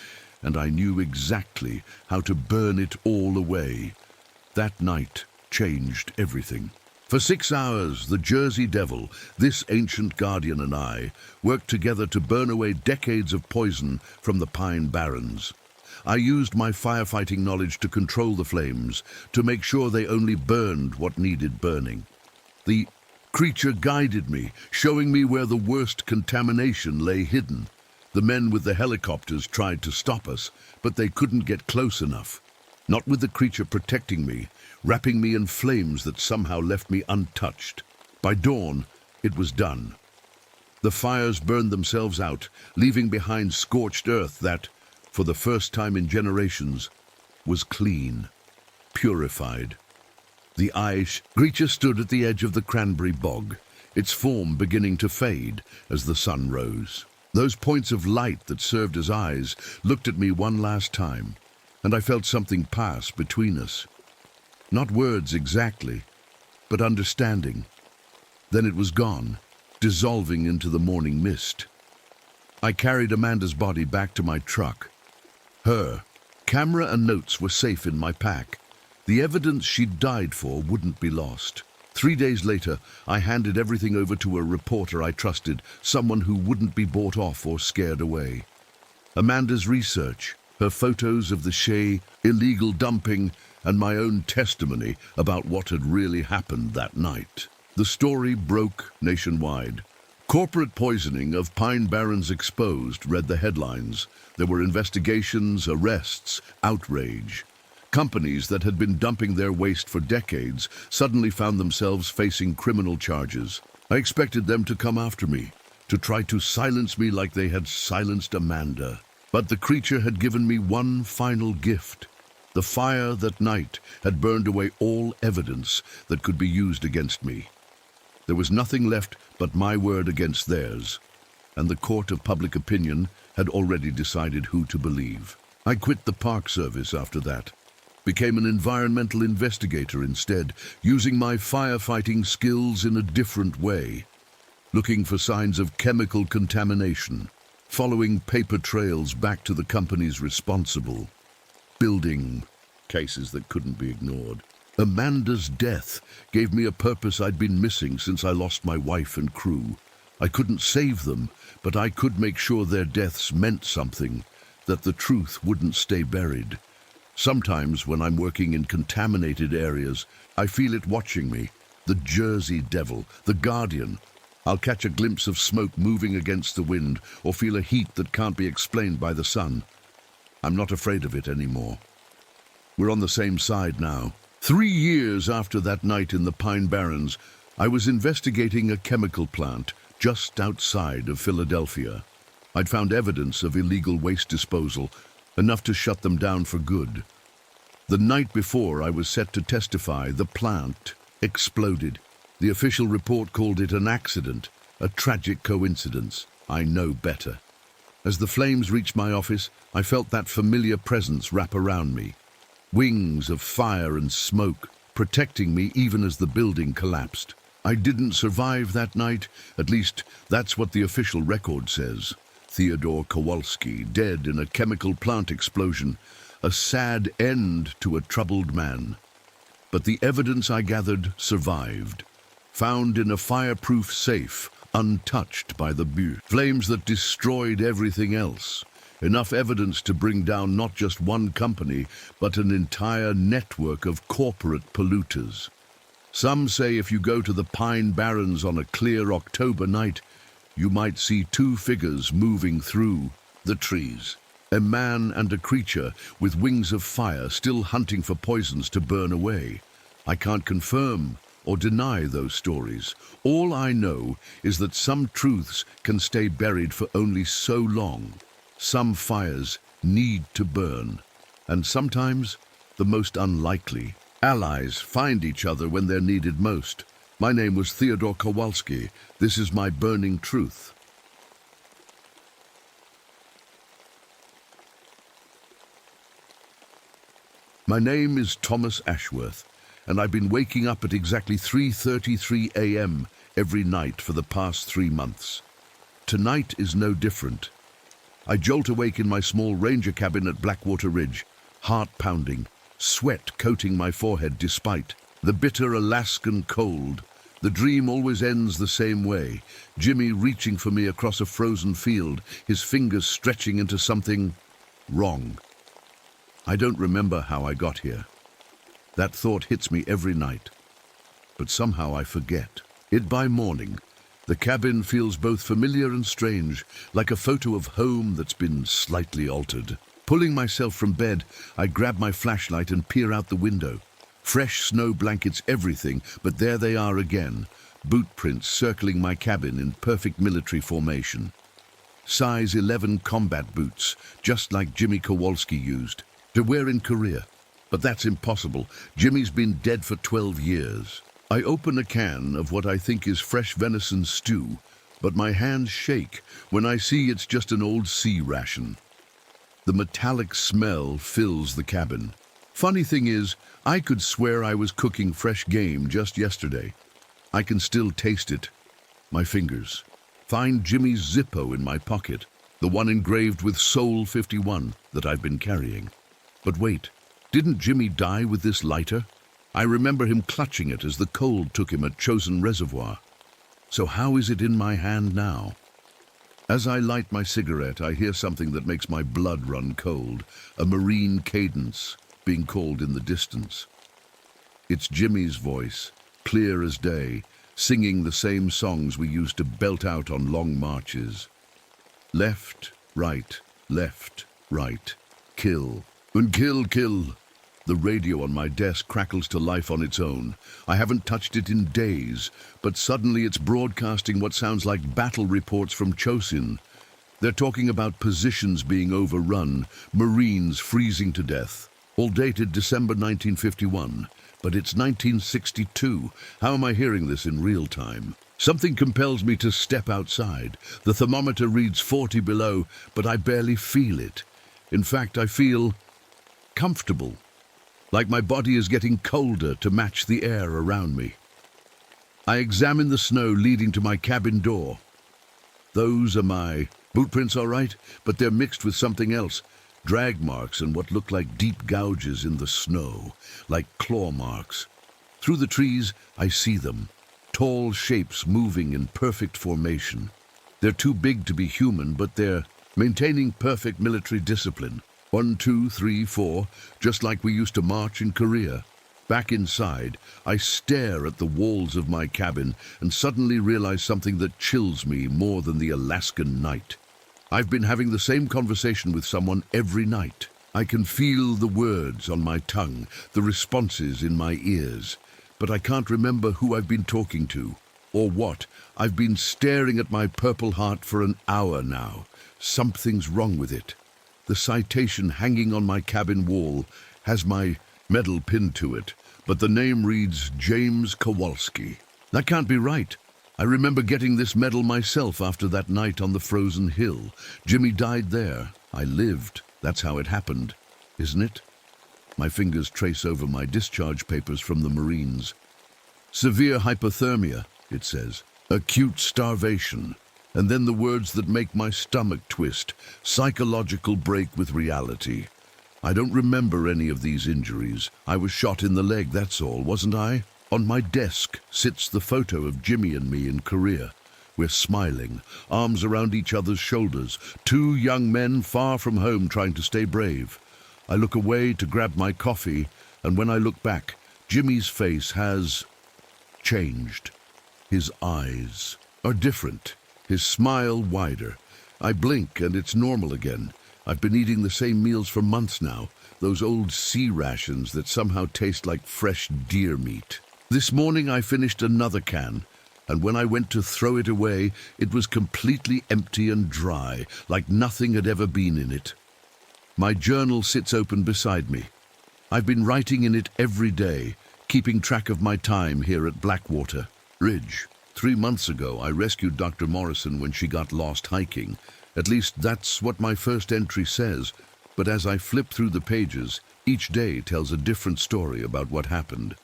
and I knew exactly how to burn it all away. That night changed everything. For 6 hours, the Jersey Devil, this ancient guardian, and I worked together to burn away decades of poison from the Pine Barrens. I used my firefighting knowledge to control the flames, to make sure they only burned what needed burning. The creature guided me, showing me where the worst contamination lay hidden. The men with the helicopters tried to stop us, but they couldn't get close enough. Not with the creature protecting me, wrapping me in flames that somehow left me untouched. By dawn, it was done. The fires burned themselves out, leaving behind scorched earth that, for the first time in generations, was clean, purified. The creature stood at the edge of the cranberry bog, its form beginning to fade as the sun rose. Those points of light that served as eyes looked at me one last time, and I felt something pass between us. Not words exactly, but understanding. Then it was gone, dissolving into the morning mist. I carried Amanda's body back to my truck. Her camera and notes were safe in my pack. The evidence she'd died for wouldn't be lost. 3 days later, I handed everything over to a reporter I trusted, someone who wouldn't be bought off or scared away. Amanda's research, her photos of the Shea, illegal dumping, and my own testimony about what had really happened that night. The story broke nationwide. "Corporate poisoning of Pine Barrens exposed," read the headlines. There were investigations, arrests, outrage. Companies that had been dumping their waste for decades suddenly found themselves facing criminal charges. I expected them to come after me, to try to silence me like they had silenced Amanda. But the creature had given me one final gift. The fire that night had burned away all evidence that could be used against me. There was nothing left but my word against theirs, and the court of public opinion had already decided who to believe. I quit the Park Service after that, became an environmental investigator instead, using my firefighting skills in a different way, looking for signs of chemical contamination, following paper trails back to the companies responsible, building cases that couldn't be ignored. Amanda's death gave me a purpose I'd been missing since I lost my wife and crew. I couldn't save them, but I could make sure their deaths meant something, that the truth wouldn't stay buried. Sometimes when I'm working in contaminated areas, I feel it watching me. The Jersey Devil, the Guardian. I'll catch a glimpse of smoke moving against the wind or feel a heat that can't be explained by the sun. I'm not afraid of it anymore. We're on the same side now. 3 years after that night in the Pine Barrens, I was investigating a chemical plant just outside of Philadelphia. I'd found evidence of illegal waste disposal, enough to shut them down for good. The night before I was set to testify, the plant exploded. The official report called it an accident, a tragic coincidence. I know better. As the flames reached my office, I felt that familiar presence wrap around me. Wings of fire and smoke, protecting me even as the building collapsed. I didn't survive that night, at least that's what the official record says. Theodore Kowalski, dead in a chemical plant explosion, a sad end to a troubled man. But the evidence I gathered survived, found in a fireproof safe, untouched by the Butte. Flames that destroyed everything else. Enough evidence to bring down not just one company, but an entire network of corporate polluters. Some say if you go to the Pine Barrens on a clear October night, you might see 2 figures moving through the trees. A man and a creature with wings of fire still hunting for poisons to burn away. I can't confirm or deny those stories. All I know is that some truths can stay buried for only so long. Some fires need to burn, and sometimes the most unlikely. Allies find each other when they're needed most. My name was Theodore Kowalski. This is my burning truth. My name is Thomas Ashworth, and I've been waking up at exactly 3:33 a.m. every night for the past 3 months. Tonight is no different. I jolt awake in my small ranger cabin at Blackwater Ridge, heart pounding, sweat coating my forehead despite the bitter Alaskan cold. The dream always ends the same way, Jimmy reaching for me across a frozen field, his fingers stretching into something wrong. I don't remember how I got here. That thought hits me every night, but somehow I forget it by morning. The cabin feels both familiar and strange, like a photo of home that's been slightly altered. Pulling myself from bed, I grab my flashlight and peer out the window. Fresh snow blankets everything, but there they are again, boot prints circling my cabin in perfect military formation. Size 11 combat boots, just like Jimmy Kowalski used, to wear in Korea. But that's impossible. Jimmy's been dead for 12 years. I open a can of what I think is fresh venison stew, but my hands shake when I see it's just an old sea ration. The metallic smell fills the cabin. Funny thing is, I could swear I was cooking fresh game just yesterday. I can still taste it. My fingers. Find Jimmy's Zippo in my pocket, the one engraved with Soul 51 that I've been carrying. But wait, didn't Jimmy die with this lighter? I remember him clutching it as the cold took him at Chosin Reservoir. So how is it in my hand now? As I light my cigarette, I hear something that makes my blood run cold, a marine cadence being called in the distance. It's Jimmy's voice, clear as day, singing the same songs we used to belt out on long marches. Left, right, kill. And kill, kill. The radio on my desk crackles to life on its own. I haven't touched it in days, but suddenly it's broadcasting what sounds like battle reports from Chosin. They're talking about positions being overrun, Marines freezing to death. All dated December 1951, but it's 1962. How am I hearing this in real time? Something compels me to step outside. The thermometer reads 40 below, but I barely feel it. In fact, I feel comfortable, like my body is getting colder to match the air around me. I examine the snow leading to my cabin door. Those are my boot prints, all right, but they're mixed with something else. Drag marks and what look like deep gouges in the snow, like claw marks. Through the trees, I see them. Tall shapes moving in perfect formation. They're too big to be human, but they're maintaining perfect military discipline. 1, 2, 3, 4, just like we used to march in Korea. Back inside, I stare at the walls of my cabin and suddenly realize something that chills me more than the Alaskan night. I've been having the same conversation with someone every night. I can feel the words on my tongue, the responses in my ears, but I can't remember who I've been talking to or what. I've been staring at my Purple Heart for an hour now. Something's wrong with it. The citation hanging on my cabin wall has my medal pinned to it, but the name reads James Kowalski. That can't be right. I remember getting this medal myself after that night on the frozen hill. Jimmy died there. I lived. That's how it happened, isn't it? My fingers trace over my discharge papers from the Marines. Severe hypothermia, it says. Acute starvation. And then the words that make my stomach twist. Psychological break with reality. I don't remember any of these injuries. I was shot in the leg, that's all, wasn't I? On my desk sits the photo of Jimmy and me in Korea. We're smiling, arms around each other's shoulders, two young men far from home trying to stay brave. I look away to grab my coffee, and when I look back, Jimmy's face has changed. His eyes are different, his smile wider. I blink and it's normal again. I've been eating the same meals for months now, those old sea rations that somehow taste like fresh deer meat. This morning I finished another can, and when I went to throw it away, it was completely empty and dry, like nothing had ever been in it. My journal sits open beside me. I've been writing in it every day, keeping track of my time here at Blackwater Ridge. 3 months ago, I rescued Dr. Morrison when she got lost hiking. At least that's what my first entry says, but as I flip through the pages, each day tells a different story about what happened.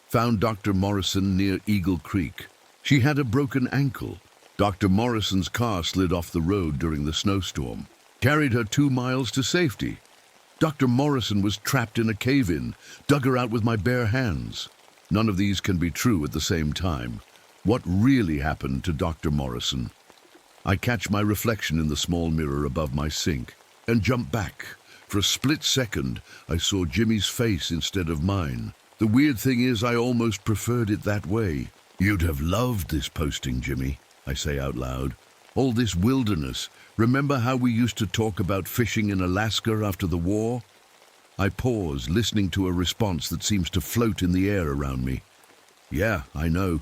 Found Dr. Morrison near Eagle Creek. She had a broken ankle. Dr. Morrison's car slid off the road during the snowstorm. Carried her 2 miles to safety. Dr. Morrison was trapped in a cave-in, dug her out with my bare hands. None of these can be true at the same time. What really happened to Dr. Morrison? I catch my reflection in the small mirror above my sink and jump back. For a split second, I saw Jimmy's face instead of mine. The weird thing is I almost preferred it that way. You'd have loved this posting, Jimmy, I say out loud. All this wilderness. Remember how we used to talk about fishing in Alaska after the war? I pause, listening to a response that seems to float in the air around me. Yeah, I know.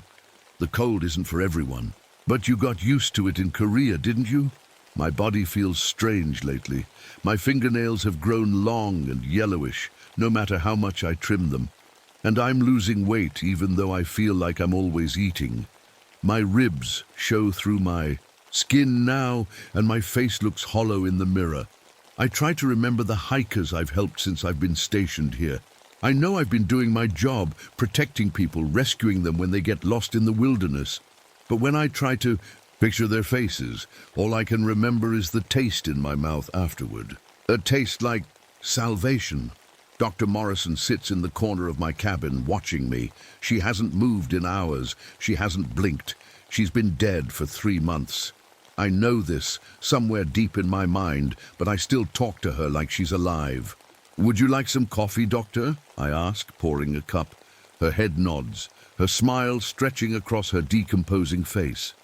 The cold isn't for everyone. But you got used to it in Korea, didn't you? My body feels strange lately. My fingernails have grown long and yellowish, no matter how much I trim them. And I'm losing weight even though I feel like I'm always eating. My ribs show through my skin now, and my face looks hollow in the mirror. I try to remember the hikers I've helped since I've been stationed here. I know I've been doing my job, protecting people, rescuing them when they get lost in the wilderness. But when I try to picture their faces, all I can remember is the taste in my mouth afterward. A taste like salvation. Dr. Morrison sits in the corner of my cabin watching me. She hasn't moved in hours. She hasn't blinked. She's been dead for 3 months. I know this, somewhere deep in my mind, but I still talk to her like she's alive. Would you like some coffee, Doctor? I ask, pouring a cup. Her head nods, her smile stretching across her decomposing face.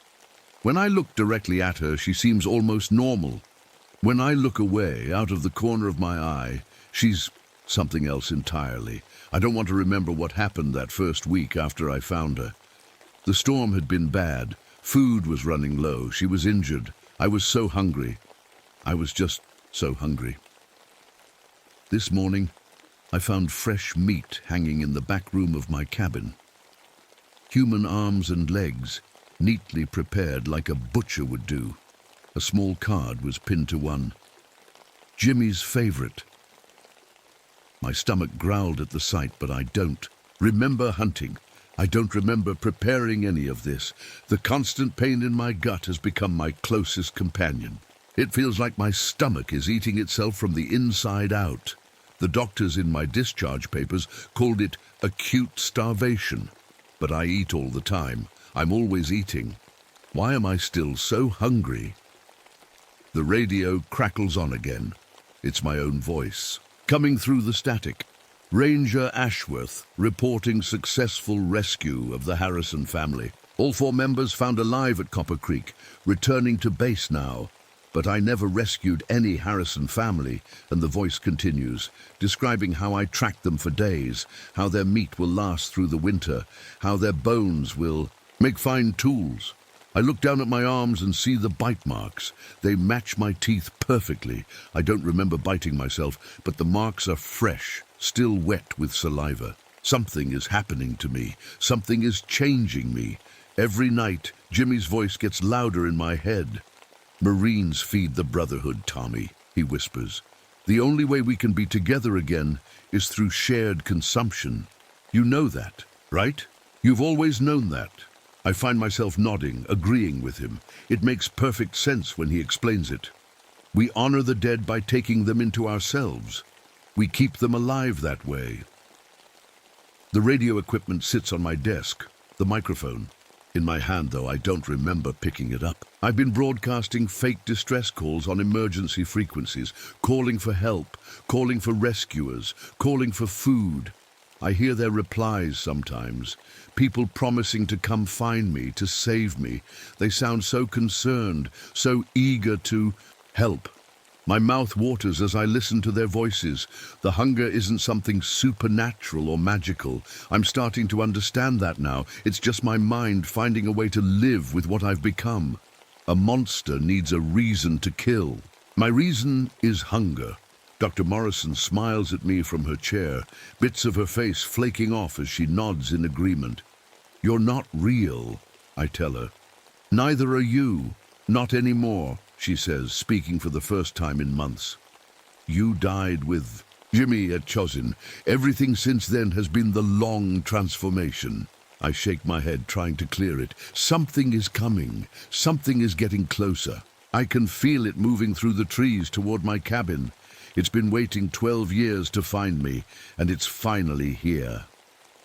When I look directly at her, she seems almost normal. When I look away, out of the corner of my eye, she's something else entirely. I don't want to remember what happened that first week after I found her. The storm had been bad. Food was running low. She was injured. I was so hungry. I was just so hungry. This morning, I found fresh meat hanging in the back room of my cabin. Human arms and legs, neatly prepared like a butcher would do. A small card was pinned to one. Jimmy's favorite. My stomach growled at the sight, but I don't remember hunting. I don't remember preparing any of this. The constant pain in my gut has become my closest companion. It feels like my stomach is eating itself from the inside out. The doctors in my discharge papers called it acute starvation. But I eat all the time. I'm always eating. Why am I still so hungry? The radio crackles on again. It's my own voice, coming through the static. Ranger Ashworth reporting successful rescue of the Harrison family. All 4 members found alive at Copper Creek, returning to base now. But I never rescued any Harrison family, and the voice continues, describing how I tracked them for days, how their meat will last through the winter, how their bones will make fine tools. I look down at my arms and see the bite marks. They match my teeth perfectly. I don't remember biting myself, but the marks are fresh, still wet with saliva. Something is happening to me. Something is changing me. Every night, Jimmy's voice gets louder in my head. Marines feed the Brotherhood, Tommy, he whispers. The only way we can be together again is through shared consumption. You know that, right? You've always known that. I find myself nodding, agreeing with him. It makes perfect sense when he explains it. We honor the dead by taking them into ourselves. We keep them alive that way. The radio equipment sits on my desk, the microphone. In my hand, though, I don't remember picking it up. I've been broadcasting fake distress calls on emergency frequencies, calling for help, calling for rescuers, calling for food. I hear their replies sometimes. People promising to come find me, to save me. They sound so concerned, so eager to help. My mouth waters as I listen to their voices. The hunger isn't something supernatural or magical. I'm starting to understand that now. It's just my mind finding a way to live with what I've become. A monster needs a reason to kill. My reason is hunger. Dr. Morrison smiles at me from her chair, bits of her face flaking off as she nods in agreement. You're not real, I tell her. Neither are you. Not anymore, she says, speaking for the first time in months. You died with Jimmy at Chosin. Everything since then has been the long transformation. I shake my head, trying to clear it. Something is coming. Something is getting closer. I can feel it moving through the trees toward my cabin. It's been waiting 12 years to find me, and it's finally here.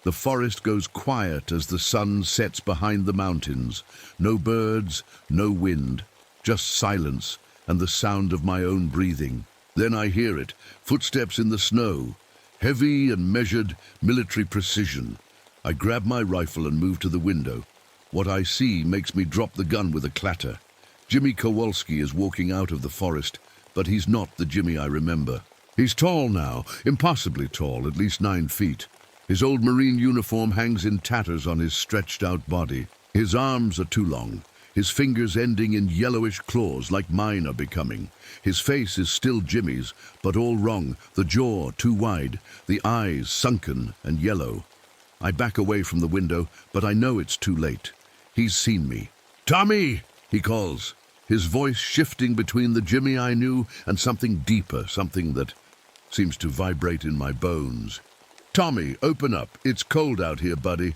The forest goes quiet as the sun sets behind the mountains. No birds, no wind, just silence and the sound of my own breathing. Then I hear it, footsteps in the snow, heavy and measured military precision. I grab my rifle and move to the window. What I see makes me drop the gun with a clatter. Jimmy Kowalski is walking out of the forest, but he's not the Jimmy I remember. He's tall now, impossibly tall, at least 9 feet. His old Marine uniform hangs in tatters on his stretched-out body. His arms are too long, his fingers ending in yellowish claws like mine are becoming. His face is still Jimmy's, but all wrong, the jaw too wide, the eyes sunken and yellow. I back away from the window, but I know it's too late. He's seen me. "Tommy!" he calls, his voice shifting between the Jimmy I knew and something deeper, something that seems to vibrate in my bones. "Tommy, open up. It's cold out here, buddy."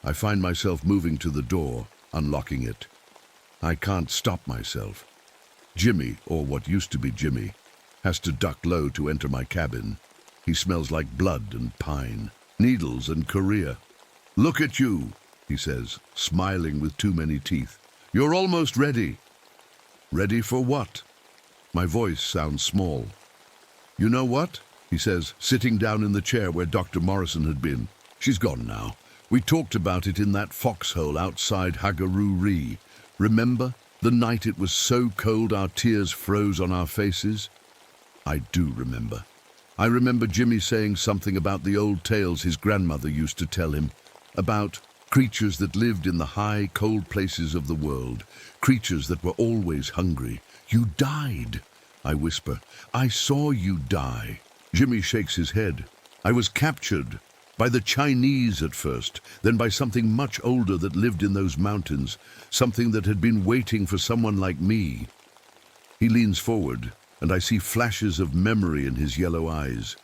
I find myself moving to the door, unlocking it. I can't stop myself. Jimmy, or what used to be Jimmy, has to duck low to enter my cabin. He smells like blood and pine, needles and Korea. "Look at you," he says, smiling with too many teeth. "You're almost ready." Ready for what? My voice sounds small. "You know what?" he says, sitting down in the chair where Dr. Morrison had been. "She's gone now. We talked about it in that foxhole outside Hagaroo-Ree. Remember? The night it was so cold our tears froze on our faces?" I do remember. I remember Jimmy saying something about the old tales his grandmother used to tell him, about creatures that lived in the high, cold places of the world, creatures that were always hungry. You died, I whisper. I saw you die. Jimmy shakes his head. I was captured by the Chinese at first, then by something much older that lived in those mountains, something that had been waiting for someone like me. He leans forward, and I see flashes of memory in his yellow eyes.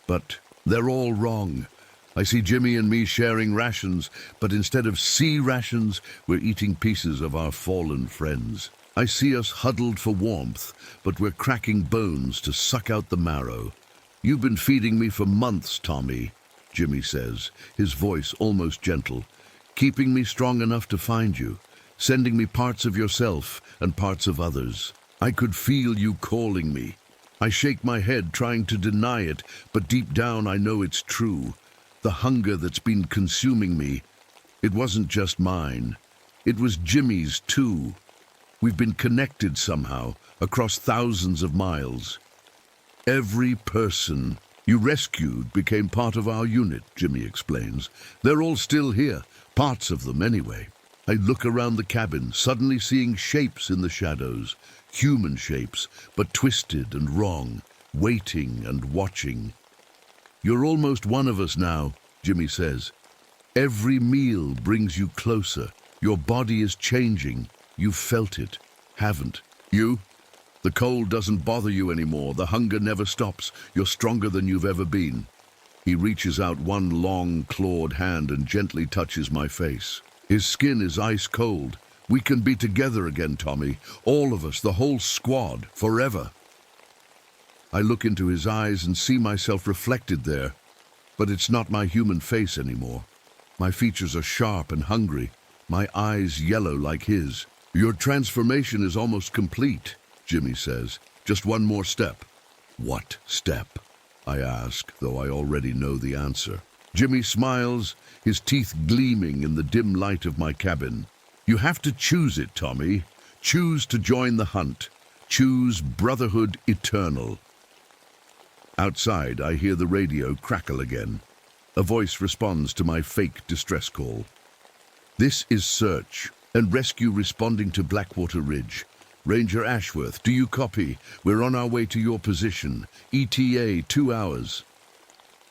But they're all wrong. I see Jimmy and me sharing rations, but instead of sea rations, we're eating pieces of our fallen friends. I see us huddled for warmth, but we're cracking bones to suck out the marrow. You've been feeding me for months, Tommy, Jimmy says, his voice almost gentle, keeping me strong enough to find you, sending me parts of yourself and parts of others. I could feel you calling me. I shake my head, trying to deny it, but deep down I know it's true. The hunger that's been consuming me, it wasn't just mine. It was Jimmy's too. We've been connected somehow, across thousands of miles. Every person you rescued became part of our unit, Jimmy explains. They're all still here, parts of them anyway. I look around the cabin, suddenly seeing shapes in the shadows, human shapes, but twisted and wrong, waiting and watching. You're almost one of us now, Jimmy says. Every meal brings you closer. Your body is changing. You've felt it, haven't you? The cold doesn't bother you anymore. The hunger never stops. You're stronger than you've ever been. He reaches out one long, clawed hand and gently touches my face. His skin is ice cold. We can be together again, Tommy. All of us, the whole squad, forever. I look into his eyes and see myself reflected there. But it's not my human face anymore. My features are sharp and hungry. My eyes yellow like his. Your transformation is almost complete, Jimmy says. Just one more step. What step? I ask, though I already know the answer. Jimmy smiles, his teeth gleaming in the dim light of my cabin. You have to choose it, Tommy. Choose to join the hunt. Choose Brotherhood Eternal. Outside, I hear the radio crackle again. A voice responds to my fake distress call. This is search and rescue responding to Blackwater Ridge. Ranger Ashworth, do you copy? We're on our way to your position. ETA 2 hours.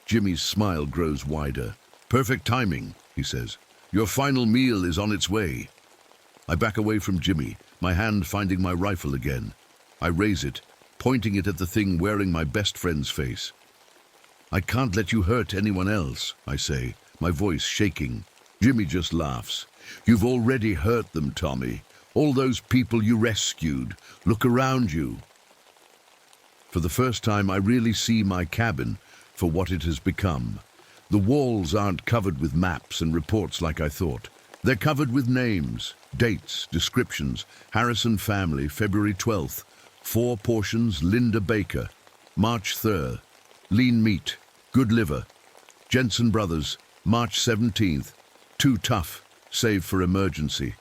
Jimmy's smile grows wider. Perfect timing, he says. Your final meal is on its way. I back away from Jimmy, my hand finding my rifle again. I raise it, pointing it at the thing wearing my best friend's face. I can't let you hurt anyone else, I say, my voice shaking. Jimmy just laughs. You've already hurt them, Tommy. All those people you rescued. Look around you. For the first time, I really see my cabin for what it has become. The walls aren't covered with maps and reports like I thought. They're covered with names, dates, descriptions. Harrison family, February 12th. 4 portions, Linda Baker. March 3rd. Lean meat, good liver. Jensen Brothers, March 17th. Too tough, save for emergency.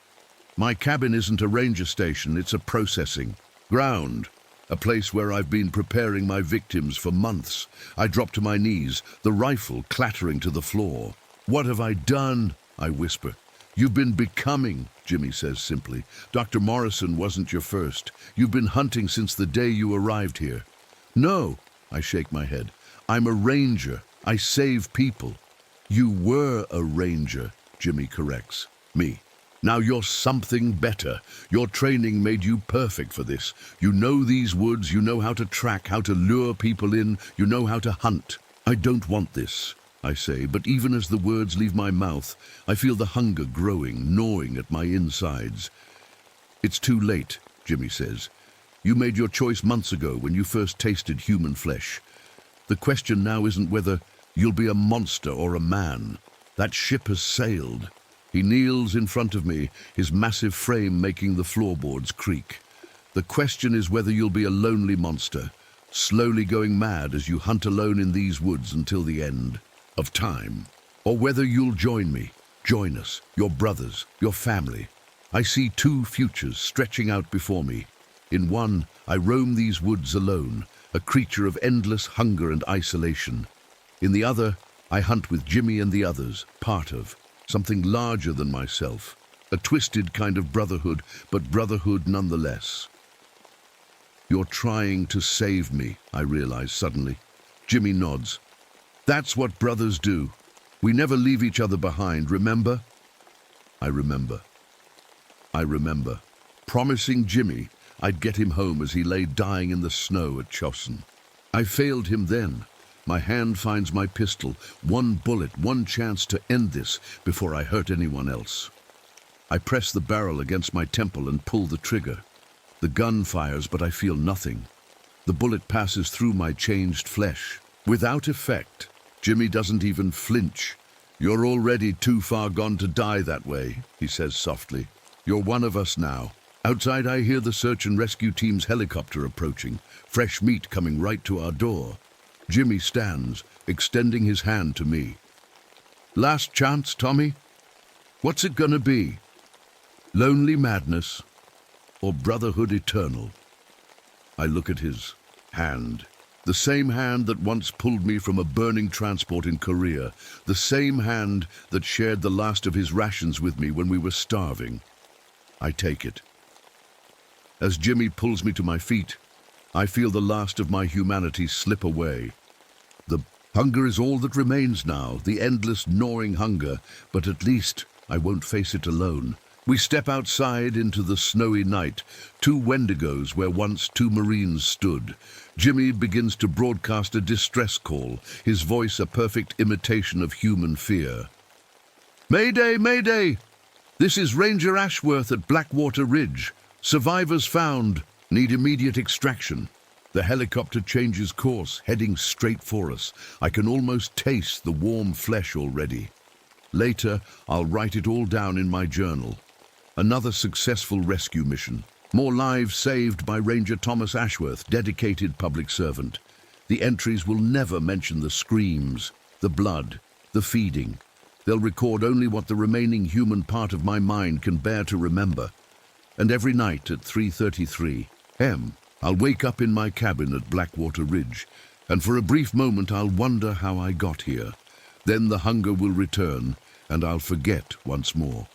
My cabin isn't a ranger station, it's a processing ground, a place where I've been preparing my victims for months. I drop to my knees, the rifle clattering to the floor. What have I done? I whisper. You've been becoming, Jimmy says simply. Dr. Morrison wasn't your first. You've been hunting since the day you arrived here. No, I shake my head. I'm a ranger. I save people. You were a ranger, Jimmy corrects me. Now you're something better. Your training made you perfect for this. You know these woods, you know how to track, how to lure people in, you know how to hunt. I don't want this, I say, but even as the words leave my mouth, I feel the hunger growing, gnawing at my insides. It's too late, Jimmy says. You made your choice months ago when you first tasted human flesh. The question now isn't whether you'll be a monster or a man. That ship has sailed. He kneels in front of me, his massive frame making the floorboards creak. The question is whether you'll be a lonely monster, slowly going mad as you hunt alone in these woods until the end of time, or whether you'll join me, join us, your brothers, your family. I see 2 futures stretching out before me. In one, I roam these woods alone, a creature of endless hunger and isolation. In the other, I hunt with Jimmy and the others, part of something larger than myself, a twisted kind of brotherhood, but brotherhood nonetheless. You're trying to save me, I realize suddenly. Jimmy nods. That's what brothers do. We never leave each other behind, remember? I remember. Promising Jimmy I'd get him home as he lay dying in the snow at Chosin. I failed him then. My hand finds my pistol. One bullet, one chance to end this before I hurt anyone else. I press the barrel against my temple and pull the trigger. The gun fires, but I feel nothing. The bullet passes through my changed flesh. Without effect. Jimmy doesn't even flinch. You're already too far gone to die that way, he says softly. You're one of us now. Outside I hear the search and rescue team's helicopter approaching, fresh meat coming right to our door. Jimmy stands, extending his hand to me. Last chance, Tommy? What's it gonna be? Lonely madness or brotherhood eternal? I look at his hand. The same hand that once pulled me from a burning transport in Korea. The same hand that shared the last of his rations with me when we were starving. I take it. As Jimmy pulls me to my feet, I feel the last of my humanity slip away. The hunger is all that remains now, the endless gnawing hunger, but at least I won't face it alone. We step outside into the snowy night, two Wendigos where once two Marines stood. Jimmy begins to broadcast a distress call, his voice a perfect imitation of human fear. Mayday, Mayday! This is Ranger Ashworth at Blackwater Ridge. Survivors found. Need immediate extraction. The helicopter changes course, heading straight for us. I can almost taste the warm flesh already. Later, I'll write it all down in my journal. Another successful rescue mission. More lives saved by Ranger Thomas Ashworth, dedicated public servant. The entries will never mention the screams, the blood, the feeding. They'll record only what the remaining human part of my mind can bear to remember. And every night at 3:33 p.m., I'll wake up in my cabin at Blackwater Ridge, and for a brief moment I'll wonder how I got here. Then the hunger will return, and I'll forget once more.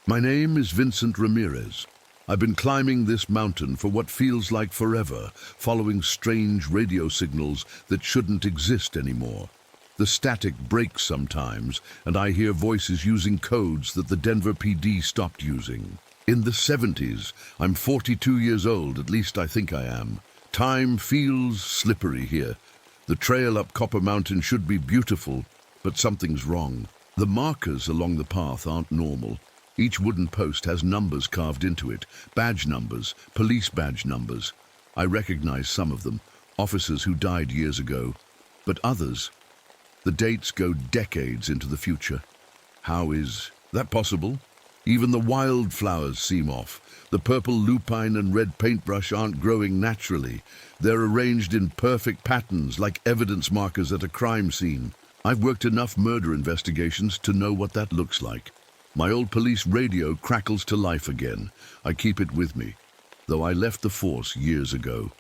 My name is Vincent Ramirez. I've been climbing this mountain for what feels like forever, following strange radio signals that shouldn't exist anymore. The static breaks sometimes, and I hear voices using codes that the Denver PD stopped using. In the 70s, I'm 42 years old, at least I think I am. Time feels slippery here. The trail up Copper Mountain should be beautiful, but something's wrong. The markers along the path aren't normal. Each wooden post has numbers carved into it, badge numbers, police badge numbers. I recognize some of them, officers who died years ago, but others, the dates go decades into the future. How is that possible? Even the wildflowers seem off. The purple lupine and red paintbrush aren't growing naturally. They're arranged in perfect patterns like evidence markers at a crime scene. I've worked enough murder investigations to know what that looks like. My old police radio crackles to life again. I keep it with me, though I left the force years ago.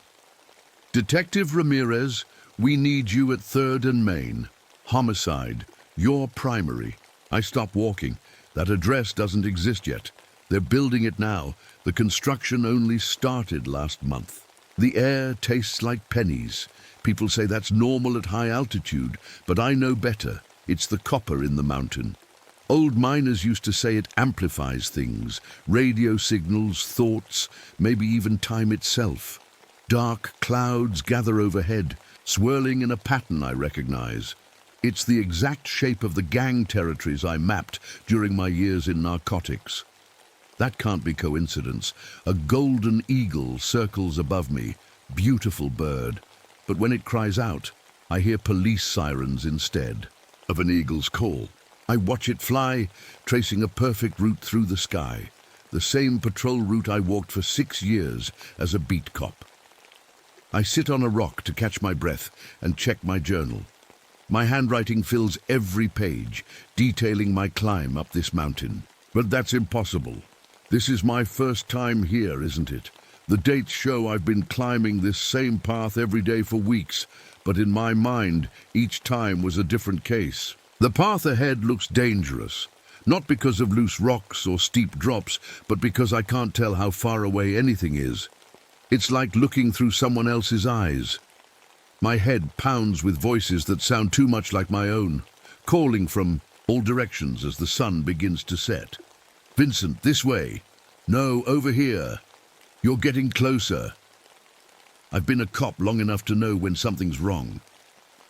Detective Ramirez, we need you at 3rd and Main. Homicide, your primary. I stopped walking. That address doesn't exist yet. They're building it now. The construction only started last month. The air tastes like pennies. People say that's normal at high altitude, but I know better. It's the copper in the mountain. Old miners used to say it amplifies things, radio signals, thoughts, maybe even time itself. Dark clouds gather overhead, swirling in a pattern I recognize. It's the exact shape of the gang territories I mapped during my years in narcotics. That can't be coincidence. A golden eagle circles above me, beautiful bird. But when it cries out, I hear police sirens instead of an eagle's call. I watch it fly, tracing a perfect route through the sky, the same patrol route I walked for 6 years as a beat cop. I sit on a rock to catch my breath and check my journal. My handwriting fills every page, detailing my climb up this mountain. But that's impossible. This is my first time here, isn't it? The dates show I've been climbing this same path every day for weeks, but in my mind, each time was a different case. The path ahead looks dangerous, not because of loose rocks or steep drops, but because I can't tell how far away anything is. It's like looking through someone else's eyes. My head pounds with voices that sound too much like my own, calling from all directions as the sun begins to set. Vincent, this way. No, over here. You're getting closer. I've been a cop long enough to know when something's wrong,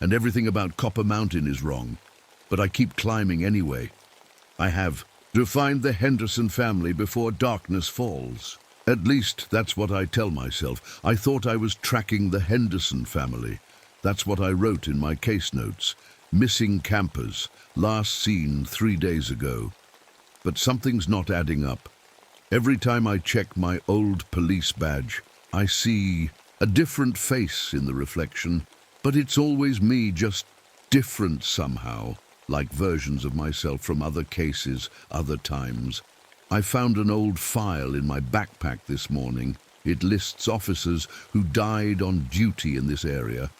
and everything about Copper Mountain is wrong, but I keep climbing anyway. I have to find the Henderson family before darkness falls. At least that's what I tell myself. I thought I was tracking the Henderson family. That's what I wrote in my case notes. Missing campers, last seen 3 days ago. But something's not adding up. Every time I check my old police badge, I see a different face in the reflection, but it's always me, just different somehow, like versions of myself from other cases, other times. I found an old file in my backpack this morning. It lists officers who died on duty in this area.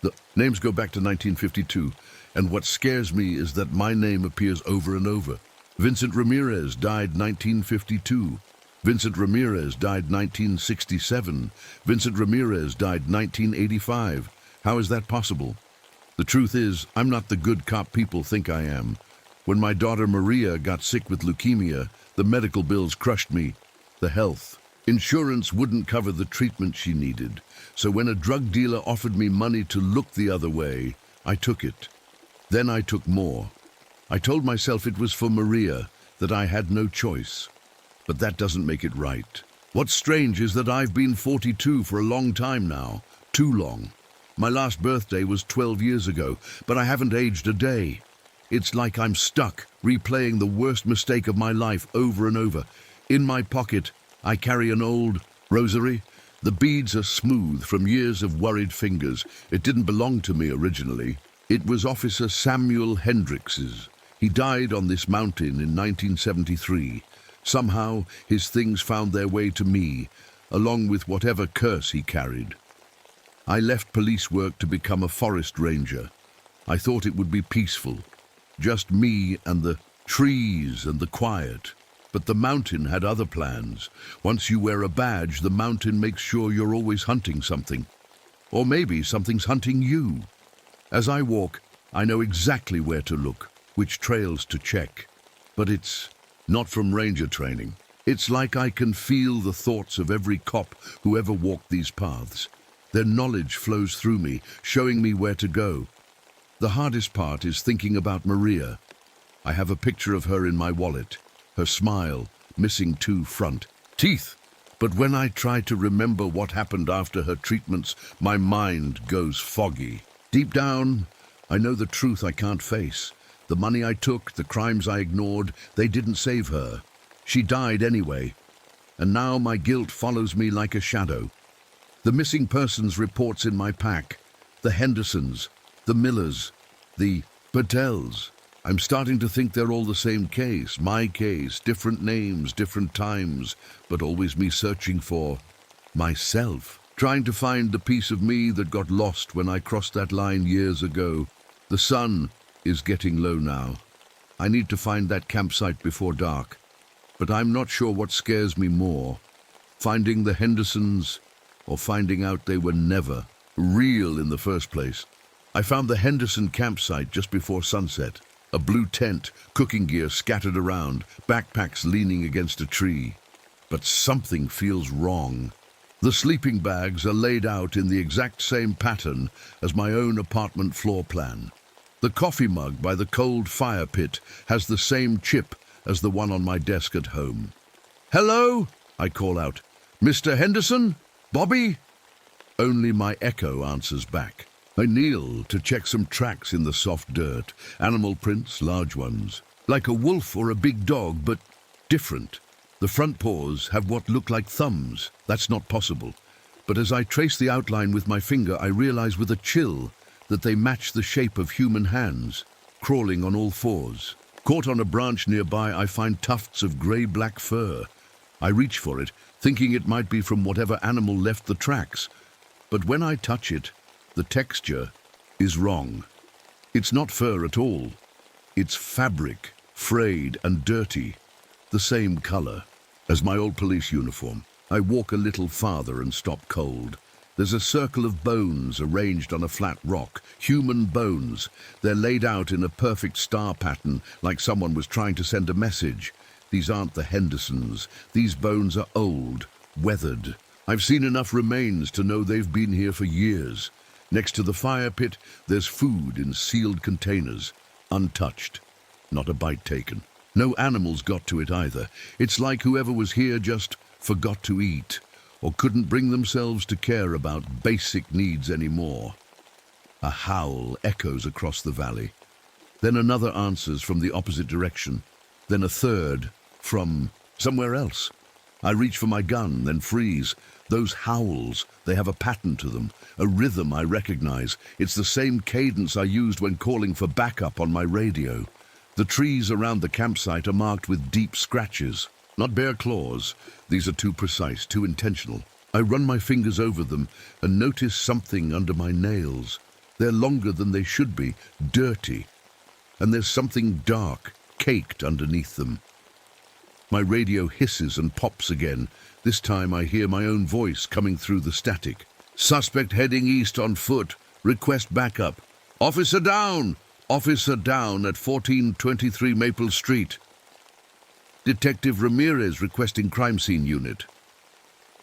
The names go back to 1952, and what scares me is that my name appears over and over. Vincent Ramirez died 1952. Vincent Ramirez died 1967. Vincent Ramirez died 1985. How is that possible? The truth is, I'm not the good cop people think I am. When my daughter Maria got sick with leukemia, the medical bills crushed me. The health. Insurance wouldn't cover the treatment she needed. So when a drug dealer offered me money to look the other way, I took it. Then I took more. I told myself it was for Maria, that I had no choice. But that doesn't make it right. What's strange is that I've been 42 for a long time now. Too long. My last birthday was 12 years ago, but I haven't aged a day. It's like I'm stuck, replaying the worst mistake of my life over and over. In my pocket, I carry an old rosary. The beads are smooth from years of worried fingers. It didn't belong to me originally. It was Officer Samuel Hendricks's. He died on this mountain in 1973. Somehow, his things found their way to me, along with whatever curse he carried. I left police work to become a forest ranger. I thought it would be peaceful. Just me and the trees and the quiet. But the mountain had other plans. Once you wear a badge, the mountain makes sure you're always hunting something. Or maybe something's hunting you. As I walk, I know exactly where to look, which trails to check. But it's not from ranger training. It's like I can feel the thoughts of every cop who ever walked these paths. Their knowledge flows through me, showing me where to go. The hardest part is thinking about Maria. I have a picture of her in my wallet, her smile, missing 2 front teeth. But when I try to remember what happened after her treatments, my mind goes foggy. Deep down, I know the truth I can't face. The money I took, the crimes I ignored, they didn't save her. She died anyway. And now my guilt follows me like a shadow. The missing persons reports in my pack, the Hendersons, the Millers, the Patels. I'm starting to think they're all the same case, my case, different names, different times, but always me searching for myself, trying to find the piece of me that got lost when I crossed that line years ago. The sun is getting low now. I need to find that campsite before dark, but I'm not sure what scares me more, finding the Hendersons or finding out they were never real in the first place. I found the Henderson campsite just before sunset. A blue tent, cooking gear scattered around, backpacks leaning against a tree. But something feels wrong. The sleeping bags are laid out in the exact same pattern as my own apartment floor plan. The coffee mug by the cold fire pit has the same chip as the one on my desk at home. "Hello?" I call out. "Mr. Henderson? Bobby?" Only my echo answers back. I kneel to check some tracks in the soft dirt, animal prints, large ones, like a wolf or a big dog, but different. The front paws have what look like thumbs. That's not possible. But as I trace the outline with my finger, I realize with a chill that they match the shape of human hands, crawling on all fours. Caught on a branch nearby, I find tufts of grey-black fur. I reach for it, thinking it might be from whatever animal left the tracks. But when I touch it, the texture is wrong. It's not fur at all. It's fabric, frayed and dirty, the same color as my old police uniform. I walk a little farther and stop cold. There's a circle of bones arranged on a flat rock, human bones. They're laid out in a perfect star pattern, like someone was trying to send a message. These aren't the Hendersons. These bones are old, weathered. I've seen enough remains to know they've been here for years. Next to the fire pit, there's food in sealed containers, untouched. Not a bite taken. No animals got to it either. It's like whoever was here just forgot to eat, or couldn't bring themselves to care about basic needs anymore. A howl echoes across the valley. Then another answers from the opposite direction. Then a third from somewhere else. I reach for my gun, then freeze. Those howls, they have a pattern to them, a rhythm I recognize. It's the same cadence I used when calling for backup on my radio. The trees around the campsite are marked with deep scratches. Not bare claws. These are too precise, too intentional. I run my fingers over them and notice something under my nails. They're longer than they should be, dirty. And there's something dark, caked underneath them. My radio hisses and pops again. This time I hear my own voice coming through the static. Suspect heading east on foot. Request backup. Officer down! Officer down at 1423 Maple Street. Detective Ramirez requesting crime scene unit.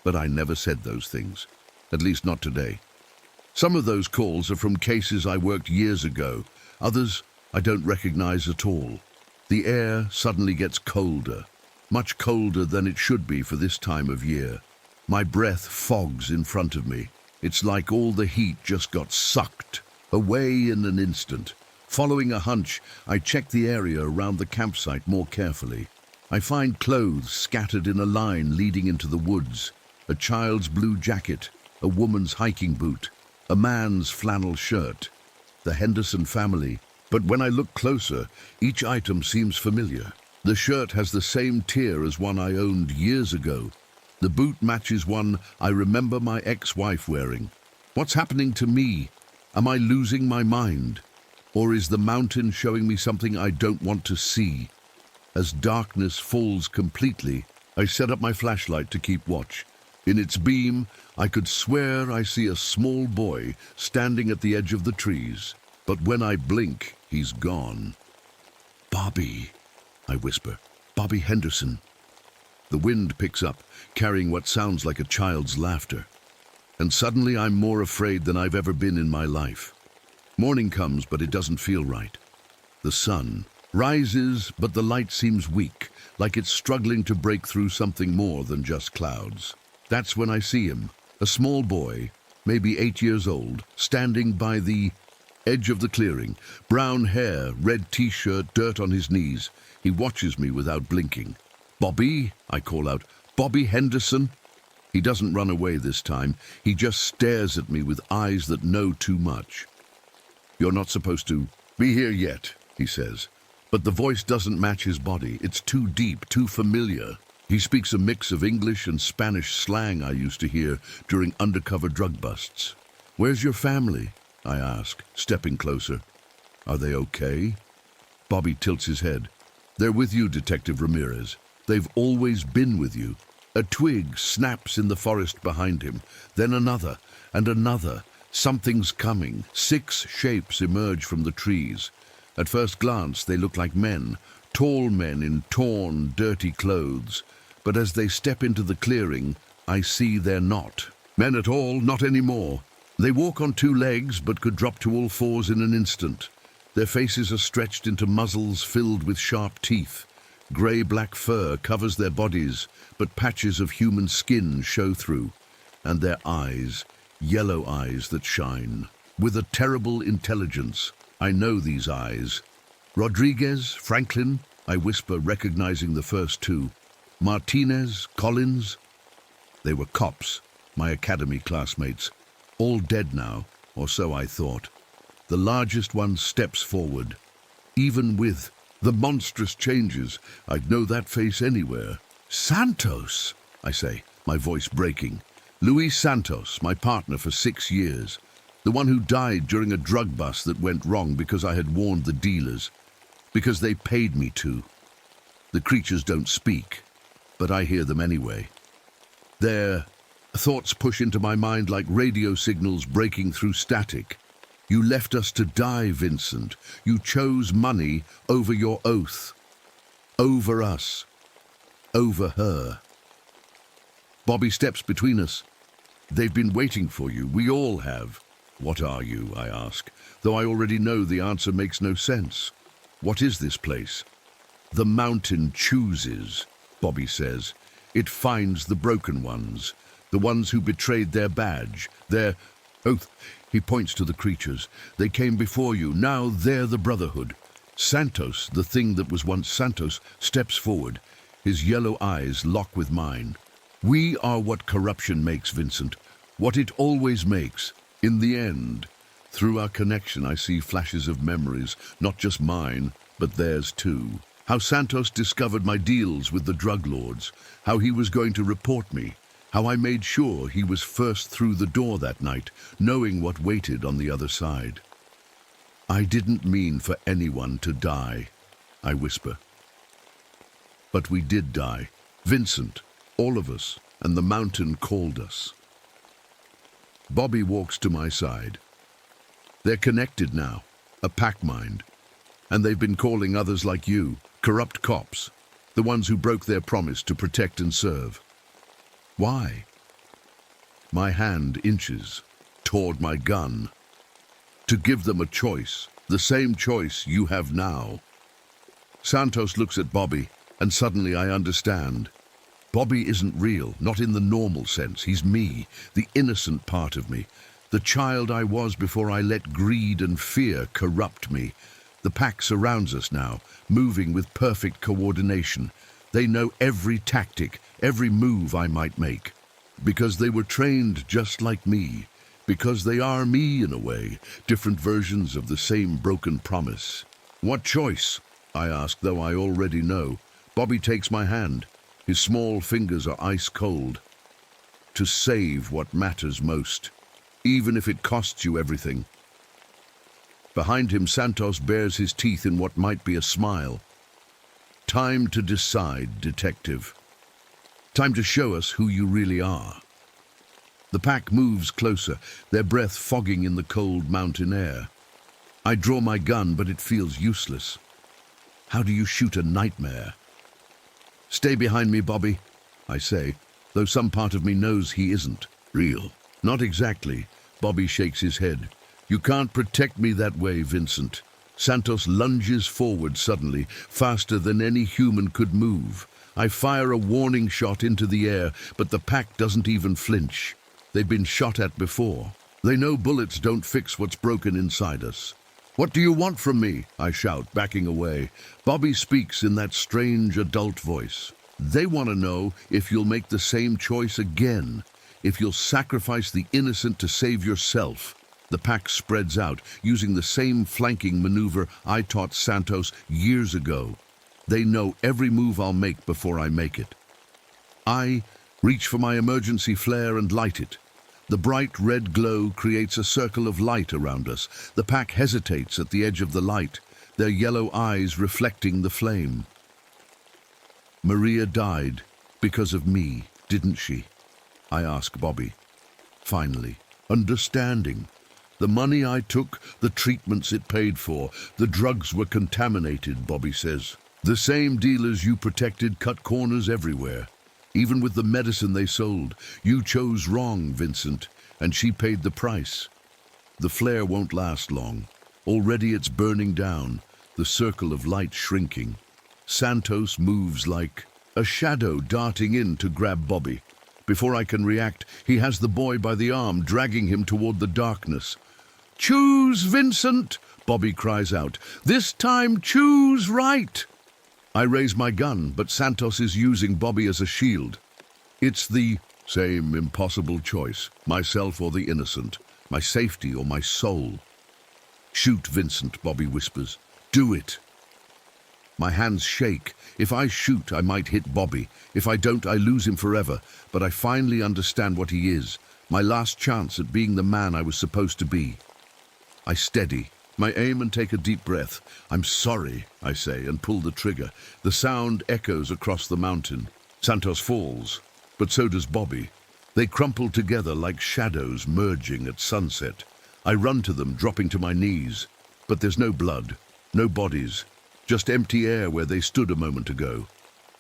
But I never said those things. At least not today. Some of those calls are from cases I worked years ago. Others I don't recognize at all. The air suddenly gets colder. Much colder than it should be for this time of year. My breath fogs in front of me. It's like all the heat just got sucked away in an instant. Following a hunch, I check the area around the campsite more carefully. I find clothes scattered in a line leading into the woods. A child's blue jacket, a woman's hiking boot, a man's flannel shirt. The Henderson family. But when I look closer, each item seems familiar. The shirt has the same tear as one I owned years ago. The boot matches one I remember my ex-wife wearing. What's happening to me? Am I losing my mind? Or is the mountain showing me something I don't want to see? As darkness falls completely, I set up my flashlight to keep watch. In its beam, I could swear I see a small boy standing at the edge of the trees. But when I blink, he's gone. Bobby, I whisper. Bobby Henderson. The wind picks up, carrying what sounds like a child's laughter. And suddenly I'm more afraid than I've ever been in my life. Morning comes, but it doesn't feel right. The sun rises, but the light seems weak, like it's struggling to break through something more than just clouds. That's when I see him, a small boy, maybe 8 years old, standing by the edge of the clearing, brown hair, red t-shirt, dirt on his knees. He watches me without blinking. Bobby, I call out. Bobby Henderson? He doesn't run away this time. He just stares at me with eyes that know too much. You're not supposed to be here yet, he says. But the voice doesn't match his body. It's too deep, too familiar. He speaks a mix of English and Spanish slang I used to hear during undercover drug busts. Where's your family? I ask, stepping closer. Are they okay? Bobby tilts his head. They're with you, Detective Ramirez. They've always been with you. A twig snaps in the forest behind him, then another and another. Something's coming. 6 shapes emerge from the trees. At first glance, they look like men, tall men in torn, dirty clothes. But as they step into the clearing, I see they're not men at all, not anymore. They walk on 2 legs, but could drop to all 4s in an instant. Their faces are stretched into muzzles filled with sharp teeth. Grey-black fur covers their bodies, but patches of human skin show through. And their eyes, yellow eyes that shine. With a terrible intelligence, I know these eyes. Rodriguez, Franklin, I whisper, recognizing the first 2. Martinez, Collins. They were cops, my academy classmates. All dead now, or so I thought. The largest one steps forward. Even with The monstrous changes. I'd know that face anywhere. Santos, I say, my voice breaking. Luis Santos, my partner for 6 years. The one who died during a drug bust that went wrong because I had warned the dealers. Because they paid me to. The creatures don't speak, but I hear them anyway. Their thoughts push into my mind like radio signals breaking through static. You left us to die, Vincent. You chose money over your oath. Over us. Over her. Bobby steps between us. They've been waiting for you. We all have. What are you, I ask, though I already know the answer makes no sense. What is this place? The mountain chooses, Bobby says. It finds the broken ones, the ones who betrayed their badge, their oath. He points to the creatures. They came before you. Now they're the Brotherhood. Santos, the thing that was once Santos, steps forward. His yellow eyes lock with mine. We are what corruption makes, Vincent. What it always makes. In the end, through our connection, I see flashes of memories, not just mine, but theirs too. How Santos discovered my deals with the drug lords, how he was going to report me, how I made sure he was first through the door that night, knowing what waited on the other side. I didn't mean for anyone to die, I whisper. But we did die. Vincent, all of us, and the mountain called us. Bobby walks to my side. They're connected now, a pack mind. And they've been calling others like you, corrupt cops, the ones who broke their promise to protect and serve. Why? My hand inches toward my gun. To give them a choice, the same choice you have now. Santos looks at Bobby, and suddenly I understand. Bobby isn't real, not in the normal sense. He's me, the innocent part of me, the child I was before I let greed and fear corrupt me. The pack surrounds us now, moving with perfect coordination. They know every tactic, every move I might make. Because they were trained just like me. Because they are me in a way, different versions of the same broken promise. What choice? I ask, though I already know. Bobby takes my hand. His small fingers are ice cold. To save what matters most, even if it costs you everything. Behind him, Santos bares his teeth in what might be a smile. Time to decide, detective. Time to show us who you really are. The pack moves closer, their breath fogging in the cold mountain air. I draw my gun, but it feels useless. How do you shoot a nightmare? Stay behind me, Bobby, I say, though some part of me knows he isn't real. Not exactly, Bobby shakes his head. You can't protect me that way, Vincent. Santos lunges forward suddenly, faster than any human could move. I fire a warning shot into the air, but the pack doesn't even flinch. They've been shot at before. They know bullets don't fix what's broken inside us. What do you want from me? I shout, backing away. Bobby speaks in that strange adult voice. They want to know if you'll make the same choice again, if you'll sacrifice the innocent to save yourself. The pack spreads out, using the same flanking maneuver I taught Santos years ago. They know every move I'll make before I make it. I reach for my emergency flare and light it. The bright red glow creates a circle of light around us. The pack hesitates at the edge of the light, their yellow eyes reflecting the flame. Maria died because of me, didn't she? I ask Bobby. Finally, understanding. The money I took, the treatments it paid for, the drugs were contaminated, Bobby says. The same dealers you protected cut corners everywhere. Even with the medicine they sold, you chose wrong, Vincent, and she paid the price. The flare won't last long. Already it's burning down, the circle of light shrinking. Santos moves like a shadow darting in to grab Bobby. Before I can react, he has the boy by the arm, dragging him toward the darkness. Choose, Vincent, Bobby cries out. This time choose right. I raise my gun, but Santos is using Bobby as a shield. It's the same impossible choice, myself or the innocent, my safety or my soul. Shoot, Vincent, Bobby whispers. Do it. My hands shake. If I shoot, I might hit Bobby. If I don't, I lose him forever. But I finally understand what he is. My last chance at being the man I was supposed to be. I steady my aim and take a deep breath. "I'm sorry," I say, and pull the trigger. The sound echoes across the mountain. Santos falls, but so does Bobby. They crumple together like shadows merging at sunset. I run to them, dropping to my knees. But there's no blood, no bodies, just empty air where they stood a moment ago.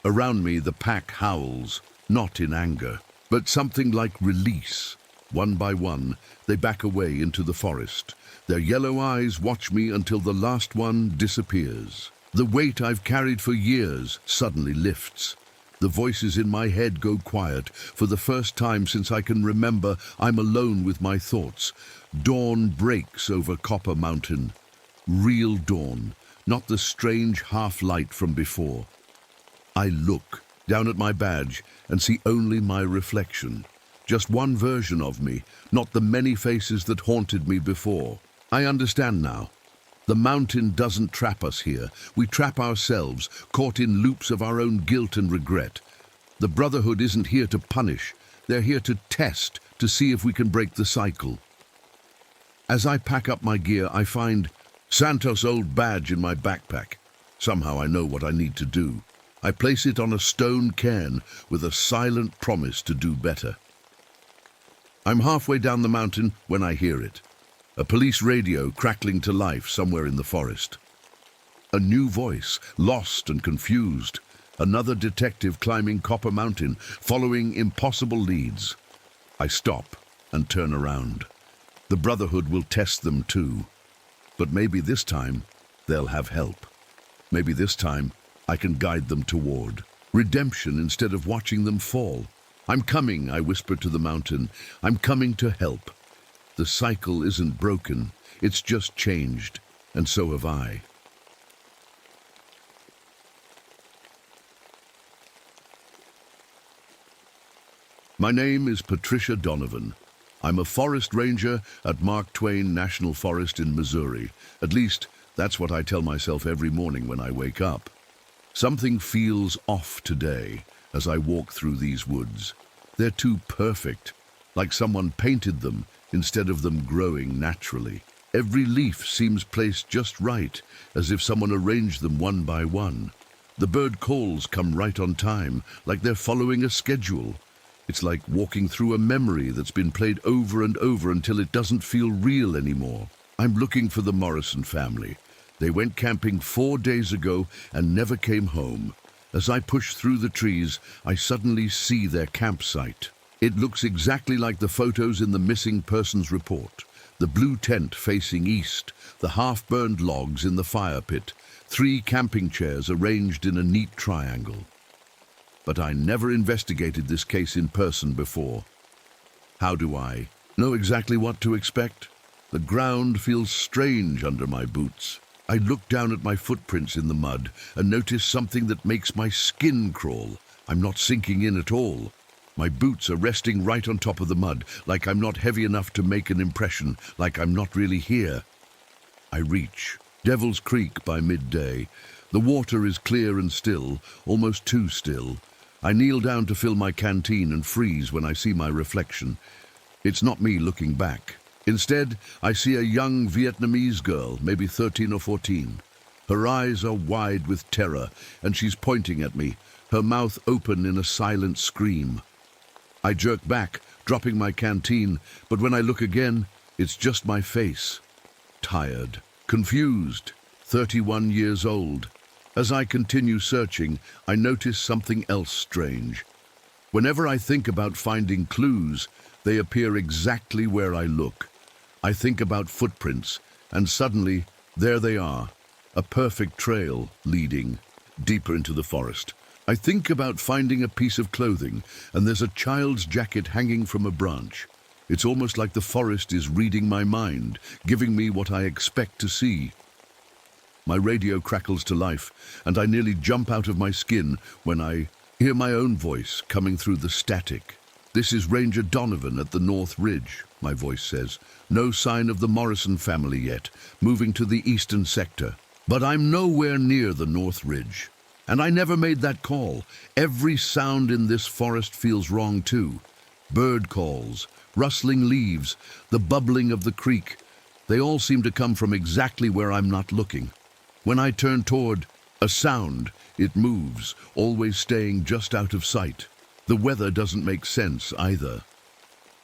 Around me, the pack howls, not in anger, but something like release. One by one, they back away into the forest. Their yellow eyes watch me until the last one disappears. The weight I've carried for years suddenly lifts. The voices in my head go quiet. For the first time since I can remember, I'm alone with my thoughts. Dawn breaks over Copper Mountain. Real dawn, not the strange half-light from before. I look down at my badge and see only my reflection. Just one version of me, not the many faces that haunted me before. I understand now. The mountain doesn't trap us here. We trap ourselves, caught in loops of our own guilt and regret. The Brotherhood isn't here to punish. They're here to test, to see if we can break the cycle. As I pack up my gear, I find Santos' old badge in my backpack. Somehow I know what I need to do. I place it on a stone cairn with a silent promise to do better. I'm halfway down the mountain when I hear it. A police radio crackling to life somewhere in the forest. A new voice, lost and confused. Another detective climbing Copper Mountain, following impossible leads. I stop and turn around. The Brotherhood will test them too. But maybe this time they'll have help. Maybe this time I can guide them toward redemption instead of watching them fall. "I'm coming," I whisper to the mountain. "I'm coming to help." The cycle isn't broken, it's just changed, and so have I. My name is Patricia Donovan. I'm a forest ranger at Mark Twain National Forest in Missouri. At least, that's what I tell myself every morning when I wake up. Something feels off today as I walk through these woods. They're too perfect, like someone painted them instead of them growing naturally. Every leaf seems placed just right, as if someone arranged them one by one. The bird calls come right on time, like they're following a schedule. It's like walking through a memory that's been played over and over until it doesn't feel real anymore. I'm looking for the Morrison family. They went camping 4 days ago and never came home. As I push through the trees, I suddenly see their campsite. It looks exactly like the photos in the missing persons report. The blue tent facing east, the half-burned logs in the fire pit, 3 camping chairs arranged in a neat triangle. But I never investigated this case in person before. How do I know exactly what to expect? The ground feels strange under my boots. I look down at my footprints in the mud and notice something that makes my skin crawl. I'm not sinking in at all. My boots are resting right on top of the mud, like I'm not heavy enough to make an impression, like I'm not really here. I reach Devil's Creek by midday. The water is clear and still, almost too still. I kneel down to fill my canteen and freeze when I see my reflection. It's not me looking back. Instead, I see a young Vietnamese girl, maybe 13 or 14. Her eyes are wide with terror, and she's pointing at me, her mouth open in a silent scream. I jerk back, dropping my canteen, but when I look again, it's just my face. Tired, confused, 31 years old. As I continue searching, I notice something else strange. Whenever I think about finding clues, they appear exactly where I look. I think about footprints, and suddenly, there they are, a perfect trail leading deeper into the forest. I think about finding a piece of clothing, and there's a child's jacket hanging from a branch. It's almost like the forest is reading my mind, giving me what I expect to see. My radio crackles to life, and I nearly jump out of my skin when I hear my own voice coming through the static. "This is Ranger Donovan at the North Ridge," my voice says. "No sign of the Morrison family yet, moving to the eastern sector." But I'm nowhere near the North Ridge. And I never made that call. Every sound in this forest feels wrong too. Bird calls, rustling leaves, the bubbling of the creek. They all seem to come from exactly where I'm not looking. When I turn toward a sound, it moves, always staying just out of sight. The weather doesn't make sense either.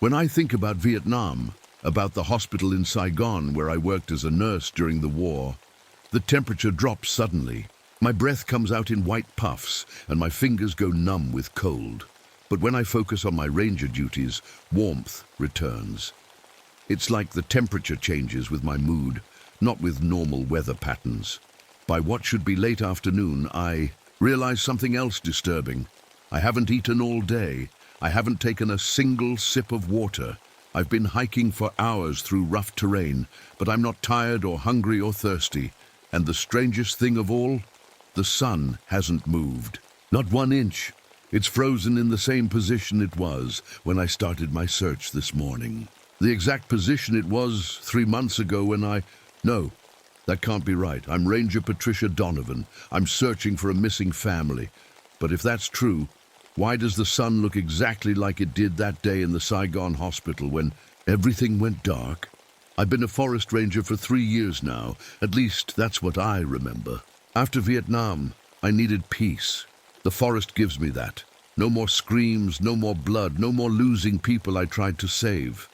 When I think about Vietnam, about the hospital in Saigon where I worked as a nurse during the war, the temperature drops suddenly. My breath comes out in white puffs and my fingers go numb with cold. But when I focus on my ranger duties, warmth returns. It's like the temperature changes with my mood, not with normal weather patterns. By what should be late afternoon, I realize something else disturbing. I haven't eaten all day. I haven't taken a single sip of water. I've been hiking for hours through rough terrain, but I'm not tired or hungry or thirsty. And the strangest thing of all, the sun hasn't moved. Not 1 inch. It's frozen in the same position it was when I started my search this morning. The exact position it was 3 months ago when No, that can't be right. I'm Ranger Patricia Donovan. I'm searching for a missing family. But if that's true, why does the sun look exactly like it did that day in the Saigon hospital when everything went dark? I've been a forest ranger for 3 years now. At least that's what I remember. After Vietnam, I needed peace. The forest gives me that. No more screams, no more blood, no more losing people I tried to save.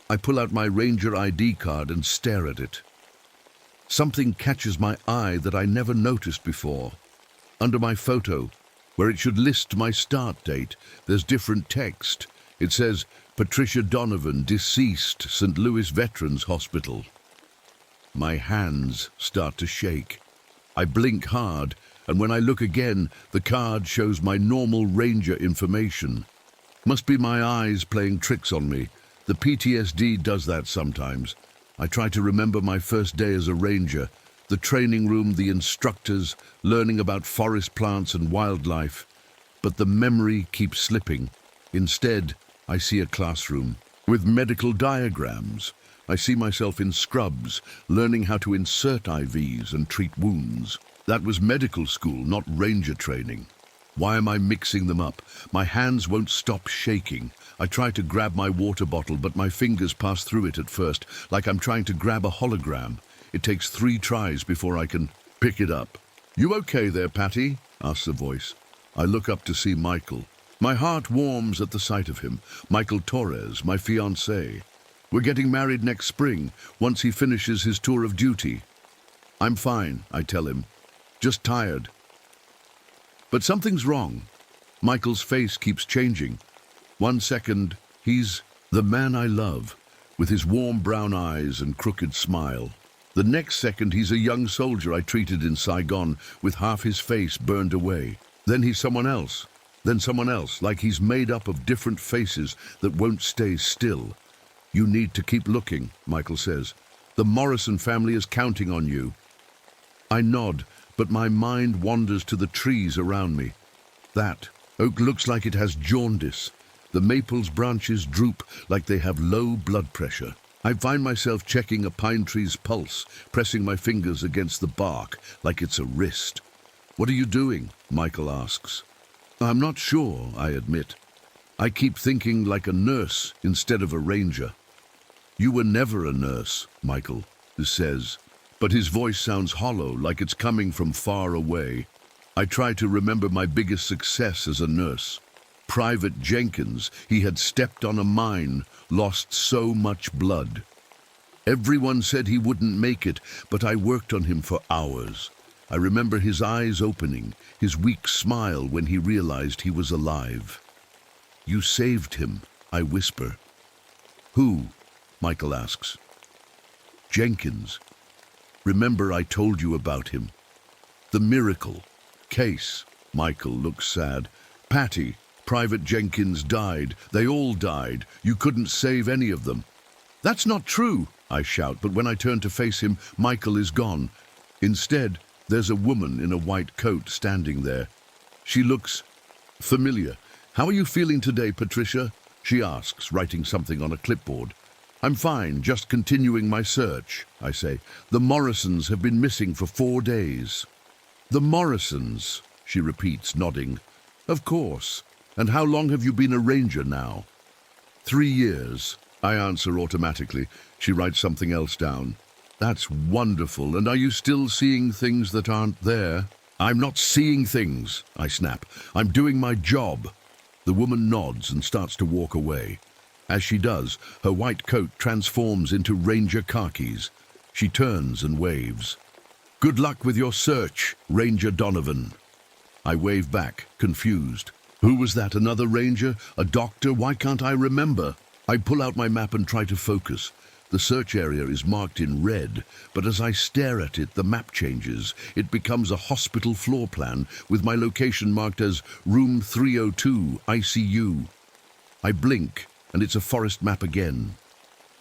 I pull out my Ranger ID card and stare at it. Something catches my eye that I never noticed before. Under my photo, where it should list my start date, there's different text. It says, Patricia Donovan, deceased, St. Louis Veterans Hospital. My hands start to shake. I blink hard, and when I look again, the card shows my normal ranger information. Must be my eyes playing tricks on me. The PTSD does that sometimes. I try to remember my first day as a ranger, the training room, the instructors, learning about forest plants and wildlife. But the memory keeps slipping. Instead, I see a classroom with medical diagrams. I see myself in scrubs, learning how to insert IVs and treat wounds. That was medical school, not ranger training. Why am I mixing them up? My hands won't stop shaking. I try to grab my water bottle, but my fingers pass through it at first, like I'm trying to grab a hologram. It takes 3 tries before I can pick it up. You okay there, Patty? Asks a voice. I look up to see Michael. My heart warms at the sight of him. Michael Torres, my fiancé. We're getting married next spring, once he finishes his tour of duty. I'm fine, I tell him. Just tired. But something's wrong. Michael's face keeps changing. 1 second, he's the man I love, with his warm brown eyes and crooked smile. The next second, he's a young soldier I treated in Saigon with half his face burned away. Then he's someone else. Then someone else, like he's made up of different faces that won't stay still. You need to keep looking, Michael says. The Morrison family is counting on you. I nod, but my mind wanders to the trees around me. That oak looks like it has jaundice. The maple's branches droop like they have low blood pressure. I find myself checking a pine tree's pulse, pressing my fingers against the bark like it's a wrist. What are you doing? Michael asks. I'm not sure, I admit. I keep thinking like a nurse instead of a ranger. You were never a nurse, Michael says, but his voice sounds hollow, like it's coming from far away. I try to remember my biggest success as a nurse. Private Jenkins, he had stepped on a mine, lost so much blood. Everyone said he wouldn't make it, but I worked on him for hours. I remember his eyes opening, his weak smile when he realized he was alive. You saved him, I whisper. Who? Michael asks. Jenkins. Remember I told you about him. The miracle. Case. Michael looks sad. Patty. Private Jenkins died. They all died. You couldn't save any of them. That's not true, I shout, but when I turn to face him, Michael is gone. Instead, there's a woman in a white coat standing there. She looks familiar. How are you feeling today, Patricia? She asks, writing something on a clipboard. I'm fine, just continuing my search, I say. The Morrisons have been missing for 4 days. The Morrisons, she repeats, nodding. Of course. And how long have you been a ranger now? 3 years, I answer automatically. She writes something else down. That's wonderful. And are you still seeing things that aren't there? I'm not seeing things, I snap. I'm doing my job. The woman nods and starts to walk away. As she does, her white coat transforms into ranger khakis. She turns and waves. Good luck with your search, Ranger Donovan. I wave back, confused. Who was that, another ranger? A doctor? Why can't I remember? I pull out my map and try to focus. The search area is marked in red, but as I stare at it, the map changes. It becomes a hospital floor plan with my location marked as Room 302, ICU. I blink, and it's a forest map again.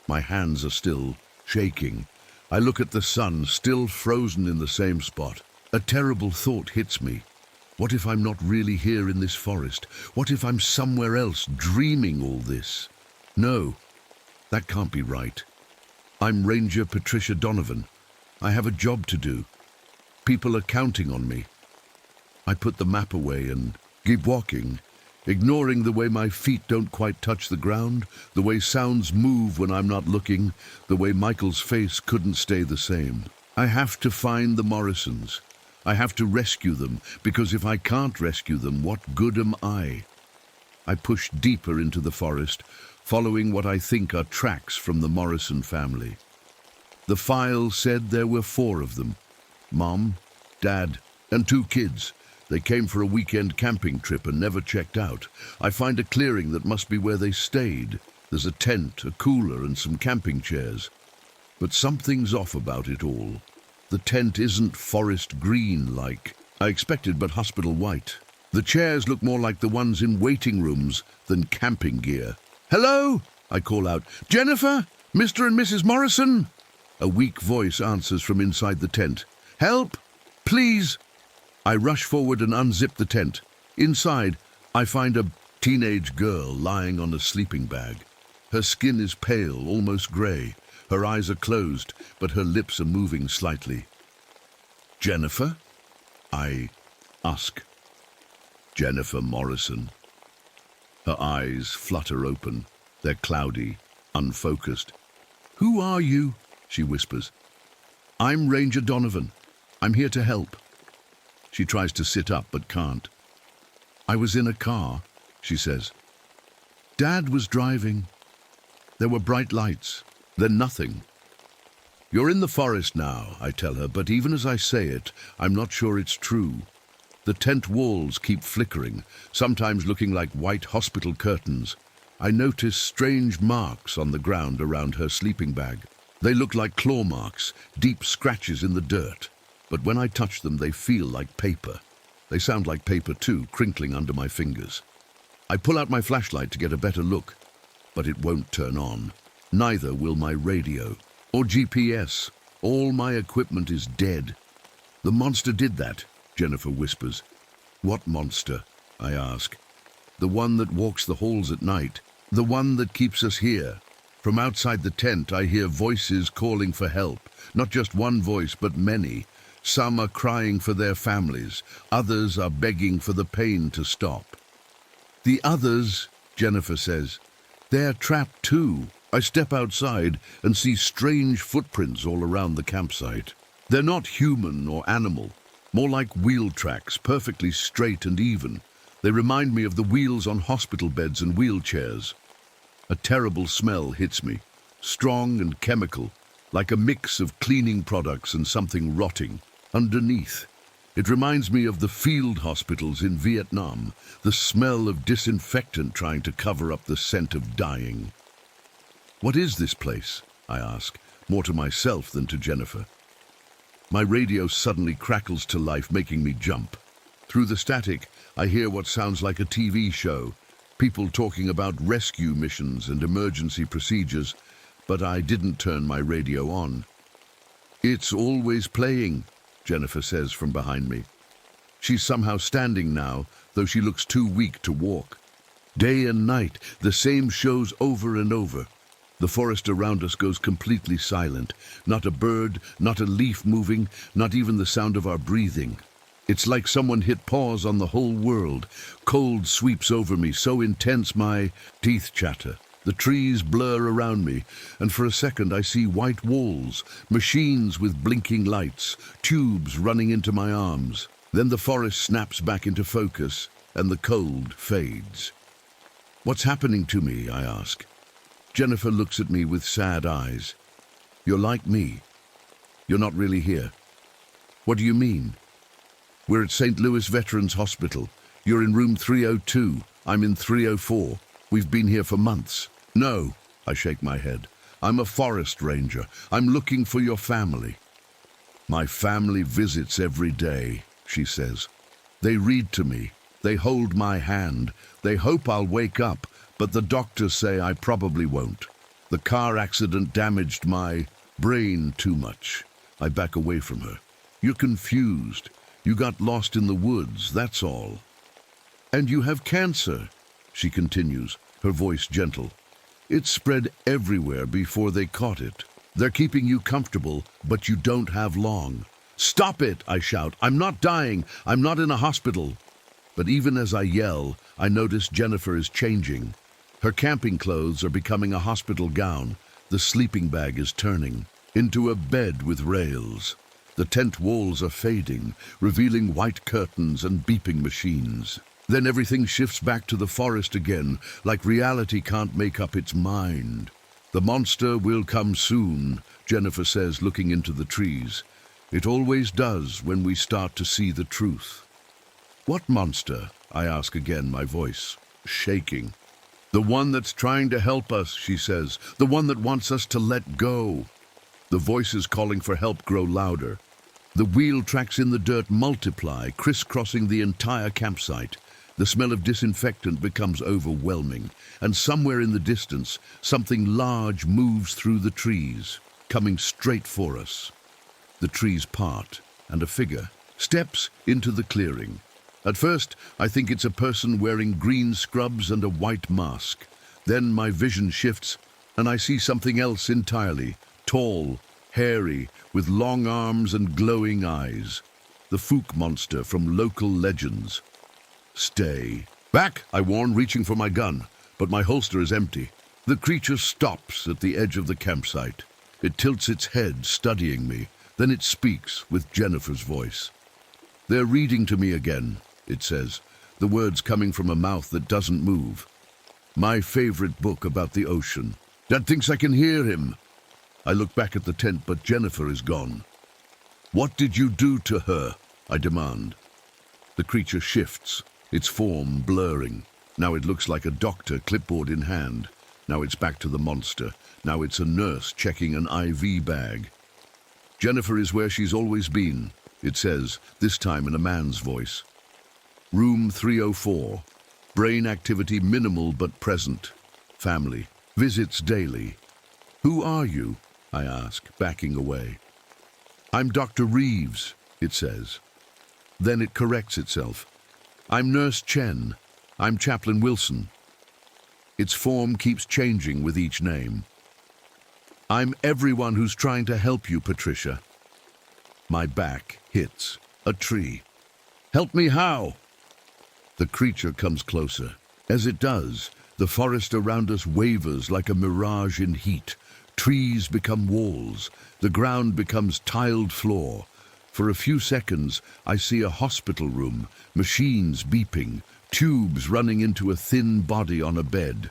My hands are still shaking. I look at the sun, still frozen in the same spot. A terrible thought hits me. What if I'm not really here in this forest? What if I'm somewhere else, dreaming all this? No, that can't be right. I'm Ranger Patricia Donovan. I have a job to do. People are counting on me. I put the map away and keep walking, ignoring the way my feet don't quite touch the ground, the way sounds move when I'm not looking, the way Michael's face couldn't stay the same. I have to find the Morrisons. I have to rescue them, because if I can't rescue them, what good am I? I push deeper into the forest, following what I think are tracks from the Morrison family. The file said there were 4 of them. Mom, Dad, and 2 kids. They came for a weekend camping trip and never checked out. I find a clearing that must be where they stayed. There's a tent, a cooler, and some camping chairs. But something's off about it all. The tent isn't forest green like I expected, but hospital white. The chairs look more like the ones in waiting rooms than camping gear. Hello, I call out. Jennifer? Mr. and Mrs. Morrison? A weak voice answers from inside the tent. Help! Please! I rush forward and unzip the tent. Inside, I find a teenage girl lying on a sleeping bag. Her skin is pale, almost grey. Her eyes are closed, but her lips are moving slightly. Jennifer? I ask. Jennifer Morrison. Her eyes flutter open. They're cloudy, unfocused. Who are you? She whispers. I'm Ranger Donovan. I'm here to help. She tries to sit up but can't. I was in a car, she says. Dad was driving. There were bright lights. Then nothing. You're in the forest now, I tell her, but even as I say it, I'm not sure it's true. The tent walls keep flickering, sometimes looking like white hospital curtains. I notice strange marks on the ground around her sleeping bag. They look like claw marks, deep scratches in the dirt. But when I touch them, they feel like paper. They sound like paper too, crinkling under my fingers. I pull out my flashlight to get a better look, but it won't turn on. Neither will my radio or GPS. All my equipment is dead. The monster did that, Jennifer whispers. What monster? I ask. The one that walks the halls at night. The one that keeps us here. From outside the tent, I hear voices calling for help. Not just one voice, but many. Some are crying for their families. Others are begging for the pain to stop. The others, Jennifer says, they're trapped too. I step outside and see strange footprints all around the campsite. They're not human or animal, more like wheel tracks, perfectly straight and even. They remind me of the wheels on hospital beds and wheelchairs. A terrible smell hits me, strong and chemical, like a mix of cleaning products and something rotting. Underneath, it reminds me of the field hospitals in Vietnam, the smell of disinfectant trying to cover up the scent of dying. What is this place? I ask, more to myself than to Jennifer. My radio suddenly crackles to life, making me jump. Through the static, I hear what sounds like a TV show, people talking about rescue missions and emergency procedures, but I didn't turn my radio on. It's always playing, Jennifer says from behind me. She's somehow standing now, though she looks too weak to walk. Day and night, the same shows over and over. The forest around us goes completely silent. Not a bird, not a leaf moving, not even the sound of our breathing. It's like someone hit pause on the whole world. Cold sweeps over me, so intense my teeth chatter. The trees blur around me, and for a second I see white walls, machines with blinking lights, tubes running into my arms. Then the forest snaps back into focus, and the cold fades. "What's happening to me?" I ask. Jennifer looks at me with sad eyes. "You're like me. You're not really here." "What do you mean?" "We're at St. Louis Veterans Hospital. You're in room 302. I'm in 304. We've been here for months." "No," I shake my head. "I'm a forest ranger. I'm looking for your family." "My family visits every day," she says. "They read to me. They hold my hand. They hope I'll wake up, but the doctors say I probably won't. The car accident damaged my brain too much." I back away from her. "You're confused. You got lost in the woods, that's all." "And you have cancer," she continues, her voice gentle. "It spread everywhere before they caught it. They're keeping you comfortable, but you don't have long." "Stop it!" I shout. "I'm not dying. I'm not in a hospital." But even as I yell, I notice Jennifer is changing. Her camping clothes are becoming a hospital gown. The sleeping bag is turning into a bed with rails. The tent walls are fading, revealing white curtains and beeping machines. Then everything shifts back to the forest again, like reality can't make up its mind. "The monster will come soon," Jennifer says, looking into the trees. "It always does when we start to see the truth." "What monster?" I ask again, my voice shaking. "The one that's trying to help us," she says. "The one that wants us to let go." The voices calling for help grow louder. The wheel tracks in the dirt multiply, crisscrossing the entire campsite. The smell of disinfectant becomes overwhelming, and somewhere in the distance, something large moves through the trees, coming straight for us. The trees part, and a figure steps into the clearing. At first, I think it's a person wearing green scrubs and a white mask. Then my vision shifts, and I see something else entirely. Tall, hairy, with long arms and glowing eyes. The Fook monster from local legends. "Stay back," I warn, reaching for my gun, but my holster is empty. The creature stops at the edge of the campsite. It tilts its head, studying me. Then it speaks with Jennifer's voice. "They're reading to me again," it says, the words coming from a mouth that doesn't move. "My favorite book about the ocean. Dad thinks I can hear him." I look back at the tent, but Jennifer is gone. "What did you do to her?" I demand. The creature shifts, its form blurring. Now it looks like a doctor, clipboard in hand. Now it's back to the monster. Now it's a nurse checking an IV bag. "Jennifer is where she's always been," it says, this time in a man's voice. "Room 304. Brain activity minimal but present. Family. Visits daily." "Who are you?" I ask, backing away. "I'm Dr. Reeves," it says. Then it corrects itself. "I'm Nurse Chen. I'm Chaplain Wilson." Its form keeps changing with each name. "I'm everyone who's trying to help you, Patricia." My back hits a tree. "Help me how?" The creature comes closer. As it does, the forest around us wavers like a mirage in heat. Trees become walls. The ground becomes tiled floor. For a few seconds, I see a hospital room, machines beeping, tubes running into a thin body on a bed.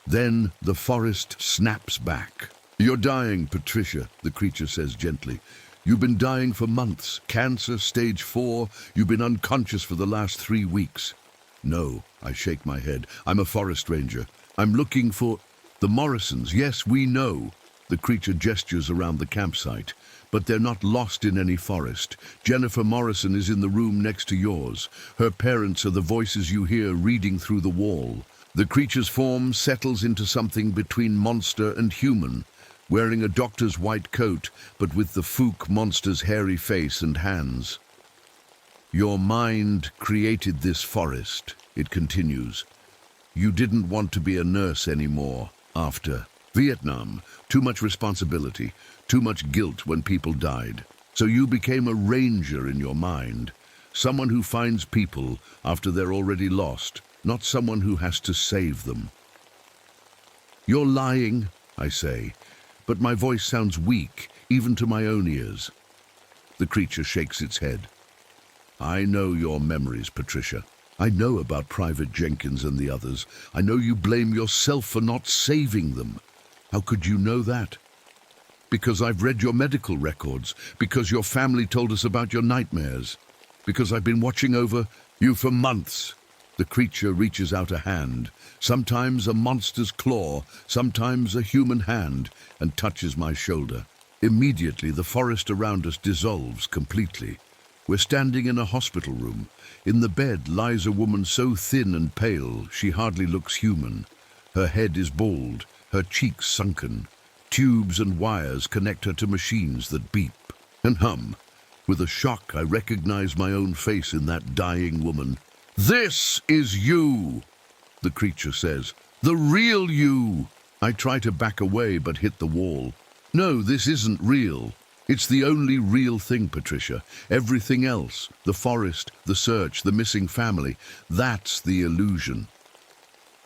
Then the forest snaps back. "You're dying, Patricia," the creature says gently. "You've been dying for months. Cancer, stage 4. You've been unconscious for the last 3 weeks." "No," I shake my head. "I'm a forest ranger. I'm looking for the Morrisons. Yes, we know." The creature gestures around the campsite. "But they're not lost in any forest. Jennifer Morrison is in the room next to yours. Her parents are the voices you hear reading through the wall." The creature's form settles into something between monster and human, wearing a doctor's white coat, but with the Fook monster's hairy face and hands. "Your mind created this forest," it continues. "You didn't want to be a nurse anymore after Vietnam, too much responsibility, too much guilt when people died. So you became a ranger in your mind, someone who finds people after they're already lost, not someone who has to save them. You're lying, I say, but my voice sounds weak, even to my own ears. The creature shakes its head. I know your memories, Patricia. I know about Private Jenkins and the others. I know you blame yourself for not saving them. How could you know that? Because I've read your medical records, because your family told us about your nightmares, because I've been watching over you for months. The creature reaches out a hand, sometimes a monster's claw, sometimes a human hand, and touches my shoulder. Immediately, the forest around us dissolves completely. We're standing in a hospital room. In the bed lies a woman so thin and pale, she hardly looks human. Her head is bald, her cheeks sunken. Tubes and wires connect her to machines that beep and hum. With a shock, I recognize my own face in that dying woman. "This is you," the creature says. "The real you." I try to back away but hit the wall. No, this isn't real. It's the only real thing, Patricia. Everything else, the forest, the search, the missing family, that's the illusion.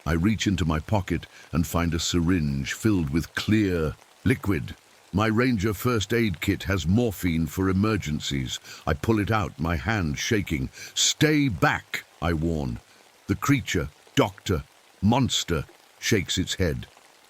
I reach into my pocket and find a syringe filled with clear liquid. My Ranger first aid kit has morphine for emergencies. I pull it out, my hand shaking. "Stay back," I warn. The creature, doctor, monster, shakes its head.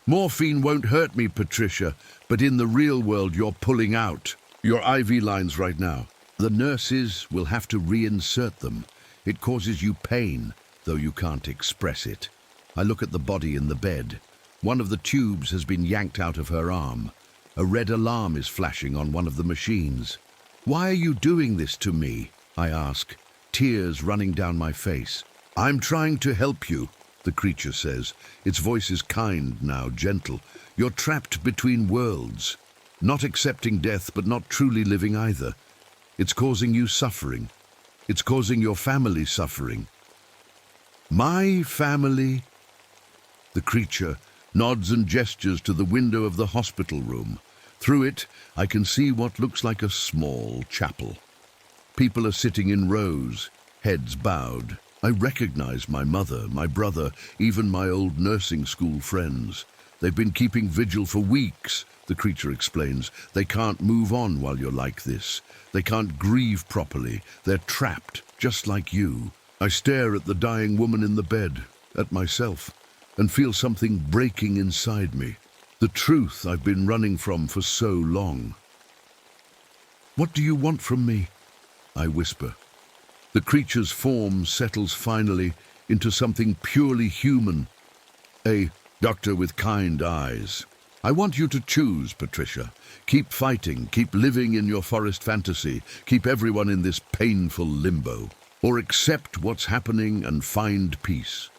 "Morphine won't hurt me, Patricia, but in the real world you're pulling out. Your IV lines right now. The nurses will have to reinsert them. It causes you pain, though you can't express it." I look at the body in the bed. One of the tubes has been yanked out of her arm. A red alarm is flashing on one of the machines. "Why are you doing this to me?" I ask, tears running down my face. "I'm trying to help you," the creature says. Its voice is kind now, gentle. "You're trapped between worlds, not accepting death but not truly living either. It's causing you suffering. It's causing your family suffering." "My family?" The creature nods and gestures to the window of the hospital room. Through it, I can see what looks like a small chapel. People are sitting in rows, heads bowed. I recognize my mother, my brother, even my old nursing school friends. They've been keeping vigil for weeks, the creature explains. They can't move on while you're like this. They can't grieve properly. They're trapped, just like you. I stare at the dying woman in the bed, at myself, and feel something breaking inside me. The truth I've been running from for so long. "What do you want from me?" I whisper. The creature's form settles finally into something purely human. A doctor with kind eyes. "I want you to choose, Patricia. Keep fighting, keep living in your forest fantasy, keep everyone in this painful limbo. Or accept what's happening and find peace."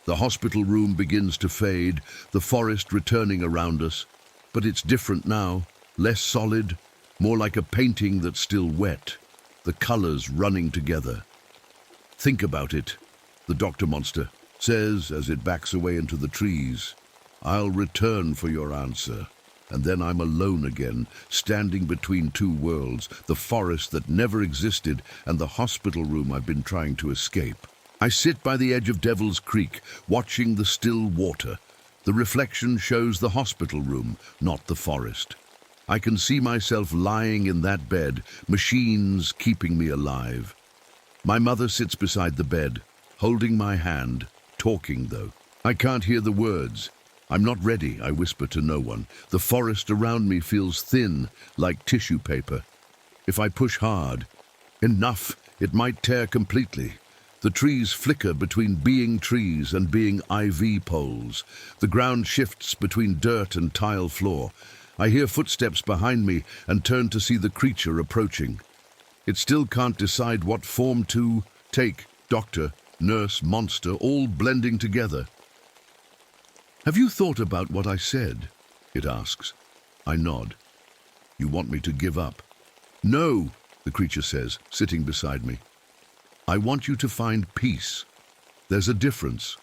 The hospital room begins to fade, the forest returning around us. But it's different now, less solid, more like a painting that's still wet, the colors running together. "Think about it," the doctor monster says as it backs away into the trees. "I'll return for your answer." And then I'm alone again, standing between two worlds, the forest that never existed and the hospital room I've been trying to escape. I sit by the edge of Devil's Creek, watching the still water. The reflection shows the hospital room, not the forest. I can see myself lying in that bed, machines keeping me alive. My mother sits beside the bed, holding my hand, talking though. I can't hear the words. "I'm not ready," I whisper to no one. The forest around me feels thin, like tissue paper. If I push hard, enough, it might tear completely. The trees flicker between being trees and being IV poles. The ground shifts between dirt and tile floor. I hear footsteps behind me and turn to see the creature approaching. It still can't decide what form to take. Doctor, nurse, monster, all blending together. "Have you thought about what I said?" it asks. I nod. "You want me to give up?" "No," the creature says, sitting beside me. "I want you to find peace. There's a difference."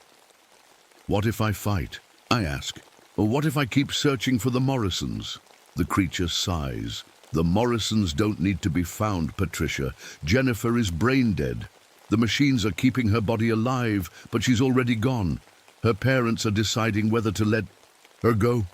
"What if I fight?" I ask. Or what if I keep searching for the Morrisons? The creature sighs. The Morrisons don't need to be found, Patricia. Jennifer is brain dead. The machines are keeping her body alive, but she's already gone. Her parents are deciding whether to let her go.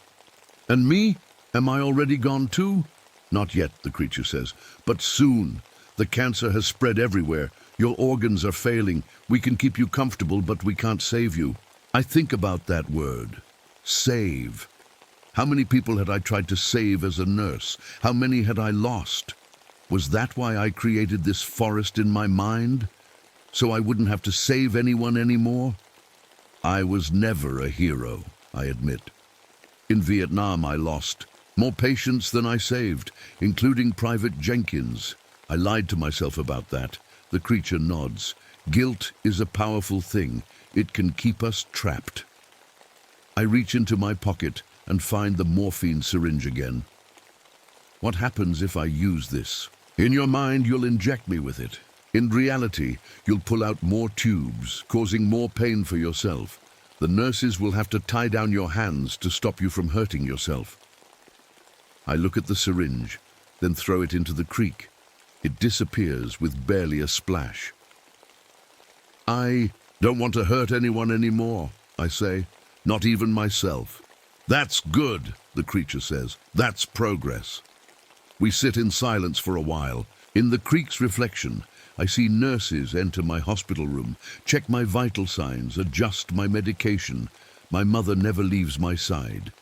And me? Am I already gone too? Not yet, the creature says, but soon. The cancer has spread everywhere. Your organs are failing. We can keep you comfortable, but we can't save you. I think about that word. Save. How many people had I tried to save as a nurse? How many had I lost? Was that why I created this forest in my mind? So I wouldn't have to save anyone anymore? I was never a hero, I admit. In Vietnam, I lost more patients than I saved, including Private Jenkins. I lied to myself about that. The creature nods. Guilt is a powerful thing. It can keep us trapped. I reach into my pocket and find the morphine syringe again. What happens if I use this? In your mind, you'll inject me with it. In reality, you'll pull out more tubes, causing more pain for yourself. The nurses will have to tie down your hands to stop you from hurting yourself. I look at the syringe, then throw it into the creek. It disappears with barely a splash. I don't want to hurt anyone anymore, I say, not even myself. That's good, the creature says. That's progress. We sit in silence for a while. In the creek's reflection, I see nurses enter my hospital room, check my vital signs, adjust my medication. My mother never leaves my side.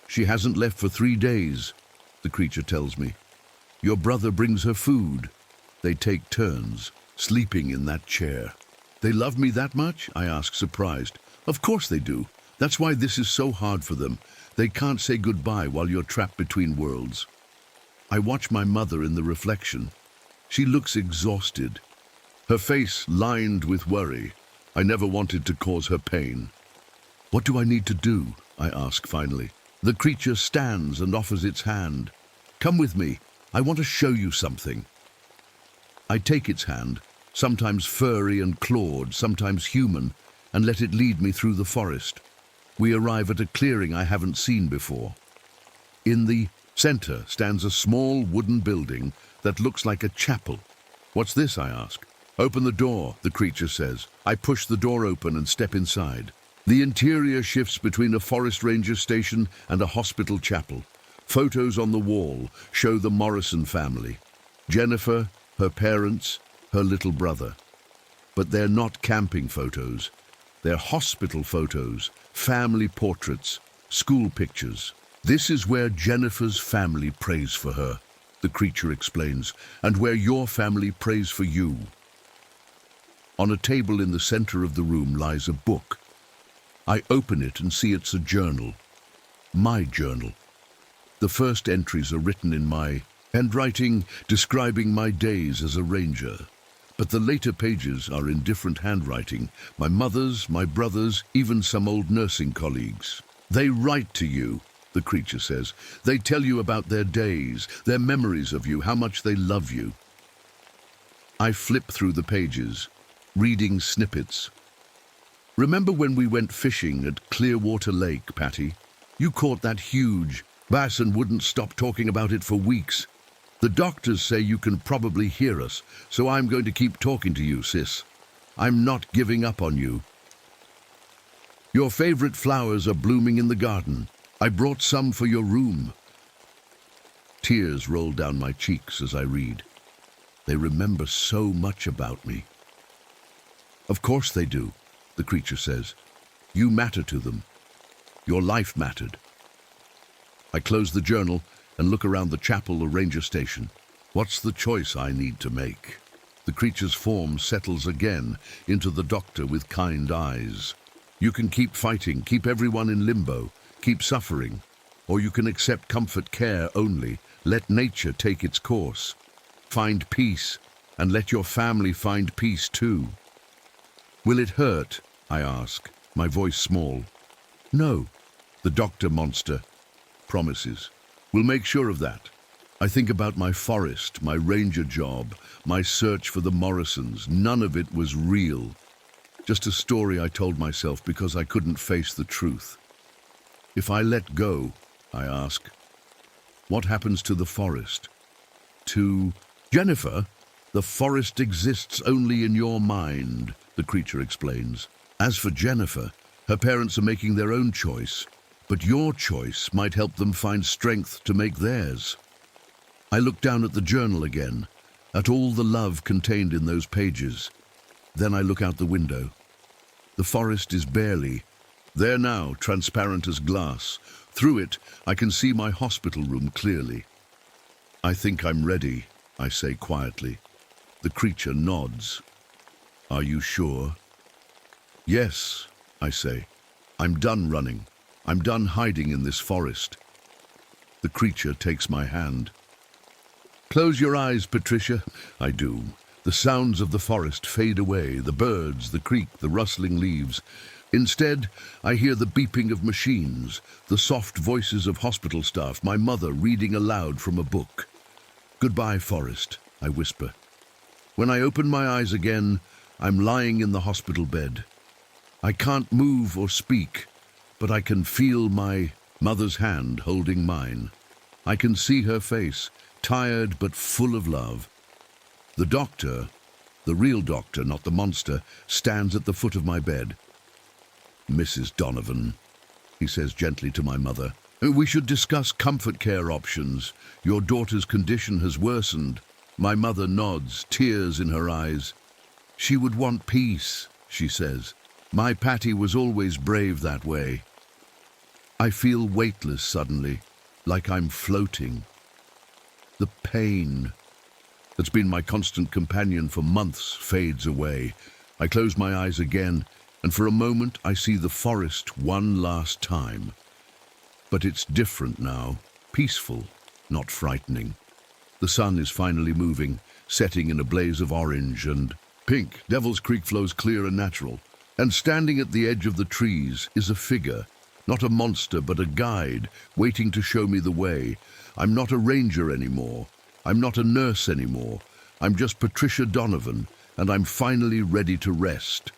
She hasn't left for 3 days, the creature tells me. Your brother brings her food. They take turns, sleeping in that chair. They love me that much? I ask, surprised. Of course they do. That's why this is so hard for them. They can't say goodbye while you're trapped between worlds. I watch my mother in the reflection. She looks exhausted, her face lined with worry. I never wanted to cause her pain. What do I need to do? I ask finally. The creature stands and offers its hand. Come with me. I want to show you something. I take its hand, sometimes furry and clawed, sometimes human, and let it lead me through the forest. We arrive at a clearing I haven't seen before. In the center stands a small wooden building that looks like a chapel. What's this? I ask. Open the door, the creature says. I push the door open and step inside. The interior shifts between a forest ranger station and a hospital chapel. Photos on the wall show the Morrison family. Jennifer, her parents, her little brother. But they're not camping photos. They're hospital photos, family portraits, school pictures. This is where Jennifer's family prays for her, the creature explains, and where your family prays for you. On a table in the center of the room lies a book. I open it and see it's a journal. My journal. The first entries are written in my handwriting, describing my days as a ranger. But the later pages are in different handwriting, my mother's, my brother's, even some old nursing colleagues. They write to you, the creature says. They tell you about their days, their memories of you, how much they love you. I flip through the pages, reading snippets. Remember when we went fishing at Clearwater Lake, Patty? You caught that huge bass and wouldn't stop talking about it for weeks. The doctors say you can probably hear us, so I'm going to keep talking to you, sis. I'm not giving up on you. Your favorite flowers are blooming in the garden. I brought some for your room. Tears roll down my cheeks as I read. They remember so much about me. Of course they do, the creature says. You matter to them. Your life mattered. I close the journal and look around the chapel or ranger station. What's the choice I need to make? The creature's form settles again into the doctor with kind eyes. You can keep fighting, keep everyone in limbo, keep suffering, or you can accept comfort care only, let nature take its course. Find peace, and let your family find peace too. Will it hurt? I ask, my voice small. No, the doctor monster promises. We'll make sure of that. I think about my forest, my ranger job, my search for the Morrisons. None of it was real. Just a story I told myself because I couldn't face the truth. If I let go, I ask, what happens to the forest? To Jennifer, the forest exists only in your mind, the creature explains. As for Jennifer, her parents are making their own choice, but your choice might help them find strength to make theirs. I look down at the journal again, at all the love contained in those pages. Then I look out the window. The forest is barely there now, transparent as glass. Through it, I can see my hospital room clearly. I think I'm ready, I say quietly. The creature nods. Are you sure? Yes, I say. I'm done running. I'm done hiding in this forest. The creature takes my hand. Close your eyes, Patricia. I do. The sounds of the forest fade away, the birds, the creek, the rustling leaves. Instead, I hear the beeping of machines, the soft voices of hospital staff, my mother reading aloud from a book. Goodbye, forest, I whisper. When I open my eyes again, I'm lying in the hospital bed. I can't move or speak, but I can feel my mother's hand holding mine. I can see her face, tired but full of love. The doctor, the real doctor, not the monster, stands at the foot of my bed. Mrs. Donovan, he says gently to my mother, we should discuss comfort care options. Your daughter's condition has worsened. My mother nods, tears in her eyes. She would want peace, she says. My Patty was always brave that way. I feel weightless suddenly, like I'm floating. The pain that's been my constant companion for months fades away. I close my eyes again, and for a moment I see the forest one last time. But it's different now, peaceful, not frightening. The sun is finally moving, setting in a blaze of orange and pink. Devil's Creek flows clear and natural, and standing at the edge of the trees is a figure, not a monster but a guide, waiting to show me the way. I'm not a ranger anymore. I'm not a nurse anymore. I'm just Patricia Donovan, and I'm finally ready to rest.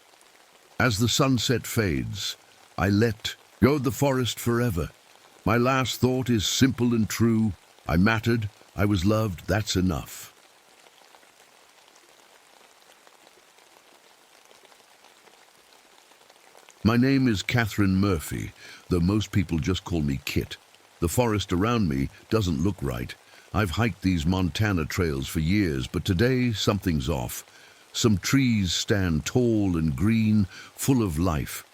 As the sunset fades, I let go of the forest forever. My last thought is simple and true. I mattered, I was loved, that's enough. My name is Catherine Murphy, though most people just call me Kit. The forest around me doesn't look right. I've hiked these Montana trails for years, but today something's off. Some trees stand tall and green, full of life.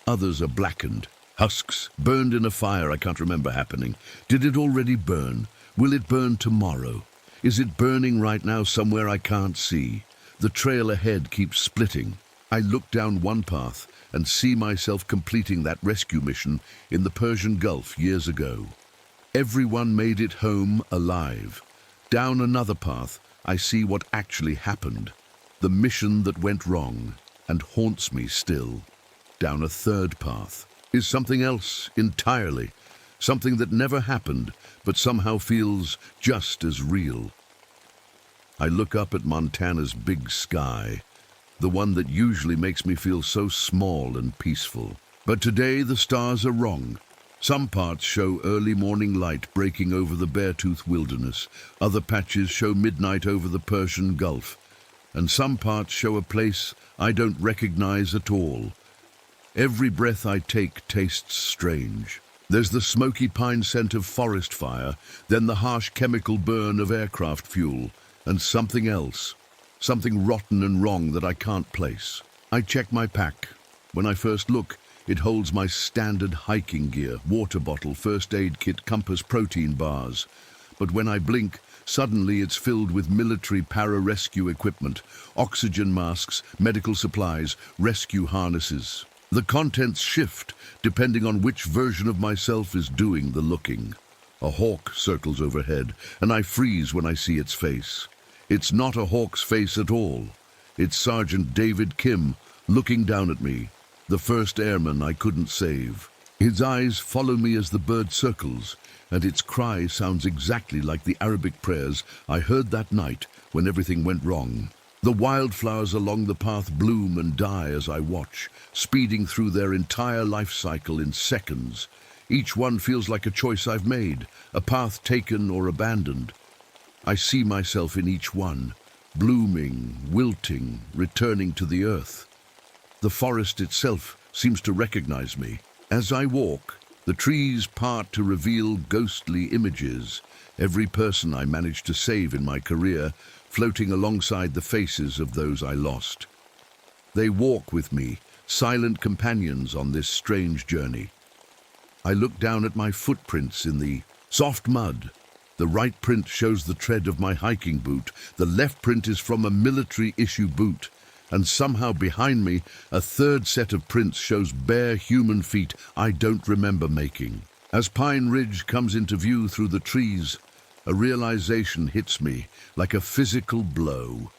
Others are blackened, husks, burned in a fire I can't remember happening. Did it already burn? Will it burn tomorrow? Is it burning right now somewhere I can't see? The trail ahead keeps splitting. I look down one path and see myself completing that rescue mission in the Persian Gulf years ago. Everyone made it home alive. Down another path, I see what actually happened. The mission that went wrong and haunts me still. Down a third path is something else entirely. Something that never happened, but somehow feels just as real. I look up at Montana's big sky, the one that usually makes me feel so small and peaceful. But today the stars are wrong. Some parts show early morning light breaking over the Beartooth Wilderness. Other patches show midnight over the Persian Gulf. And some parts show a place I don't recognize at all. Every breath I take tastes strange. There's the smoky pine scent of forest fire, then the harsh chemical burn of aircraft fuel, and something else. Something rotten and wrong that I can't place. I check my pack. When I first look, it holds my standard hiking gear, water bottle, first aid kit, compass, protein bars. But when I blink, suddenly it's filled with military pararescue equipment, oxygen masks, medical supplies, rescue harnesses. The contents shift depending on which version of myself is doing the looking. A hawk circles overhead, and I freeze when I see its face. It's not a hawk's face at all. It's Sergeant David Kim looking down at me, the first airman I couldn't save. His eyes follow me as the bird circles, and its cry sounds exactly like the Arabic prayers I heard that night when everything went wrong. The wildflowers along the path bloom and die as I watch, speeding through their entire life cycle in seconds. Each one feels like a choice I've made, a path taken or abandoned. I see myself in each one, blooming, wilting, returning to the earth. The forest itself seems to recognize me. As I walk, the trees part to reveal ghostly images, every person I managed to save in my career floating alongside the faces of those I lost. They walk with me, silent companions on this strange journey. I look down at my footprints in the soft mud. The right print shows the tread of my hiking boot. The left print is from a military-issue boot. And somehow behind me, a third set of prints shows bare human feet I don't remember making. As Pine Ridge comes into view through the trees, a realization hits me like a physical blow.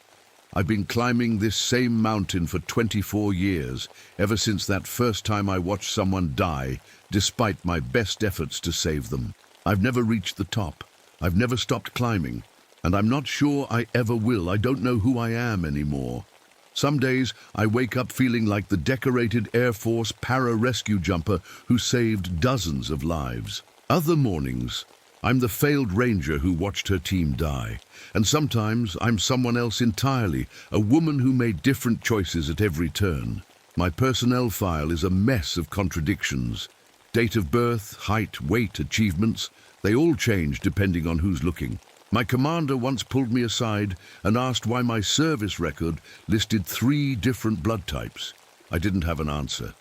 I've been climbing this same mountain for 24 years, ever since that first time I watched someone die, despite my best efforts to save them. I've never reached the top. I've never stopped climbing, and I'm not sure I ever will. I don't know who I am anymore. Some days I wake up feeling like the decorated Air Force para-rescue jumper who saved dozens of lives. Other mornings, I'm the failed ranger who watched her team die. And sometimes I'm someone else entirely, a woman who made different choices at every turn. My personnel file is a mess of contradictions. Date of birth, height, weight, achievements, they all change depending on who's looking. My commander once pulled me aside and asked why my service record listed 3 different blood types. I didn't have an answer.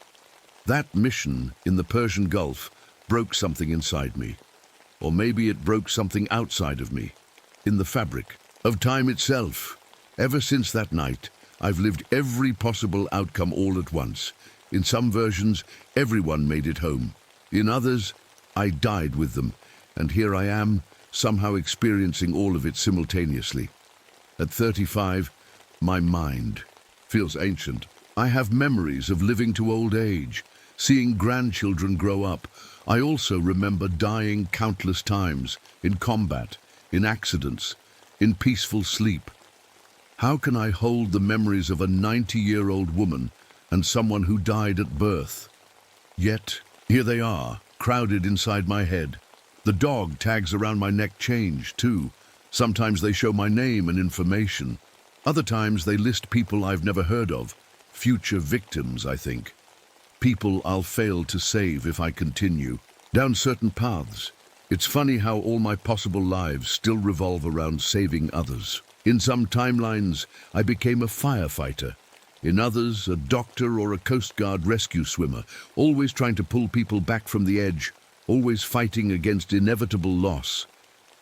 That mission in the Persian Gulf broke something inside me. Or maybe it broke something outside of me, in the fabric of time itself. Ever since that night, I've lived every possible outcome all at once. In some versions, everyone made it home. In others, I died with them, and here I am, somehow experiencing all of it simultaneously. At 35, my mind feels ancient. I have memories of living to old age, seeing grandchildren grow up. I also remember dying countless times, in combat, in accidents, in peaceful sleep. How can I hold the memories of a 90-year-old woman and someone who died at birth? Yet, here they are, crowded inside my head. The dog tags around my neck change, too. Sometimes they show my name and information. Other times they list people I've never heard of. Future victims, I think. People I'll fail to save if I continue down certain paths. It's funny how all my possible lives still revolve around saving others. In some timelines, I became a firefighter. In others, a doctor or a Coast Guard rescue swimmer, always trying to pull people back from the edge, always fighting against inevitable loss.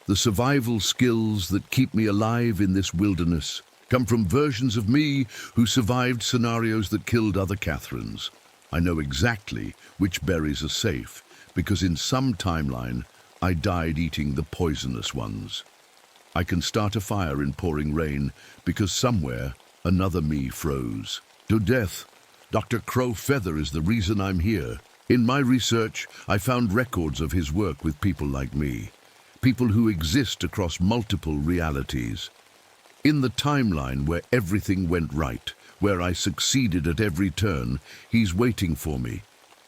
The survival skills that keep me alive in this wilderness come from versions of me who survived scenarios that killed other Catherines. I know exactly which berries are safe, because in some timeline, I died eating the poisonous ones. I can start a fire in pouring rain, because somewhere, another me froze. To death, Dr. Crow Feather is the reason I'm here. In my research, I found records of his work with people like me, people who exist across multiple realities. In the timeline where everything went right, where I succeeded at every turn, he's waiting for me.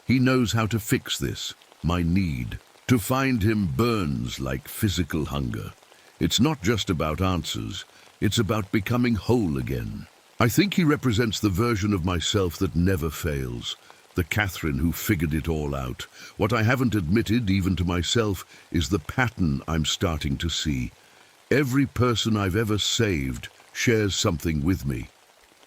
He knows how to fix this, my need. To find him burns like physical hunger. It's not just about answers, it's about becoming whole again. I think he represents the version of myself that never fails. The Catherine who figured it all out. What I haven't admitted, even to myself, is the pattern I'm starting to see. Every person I've ever saved shares something with me.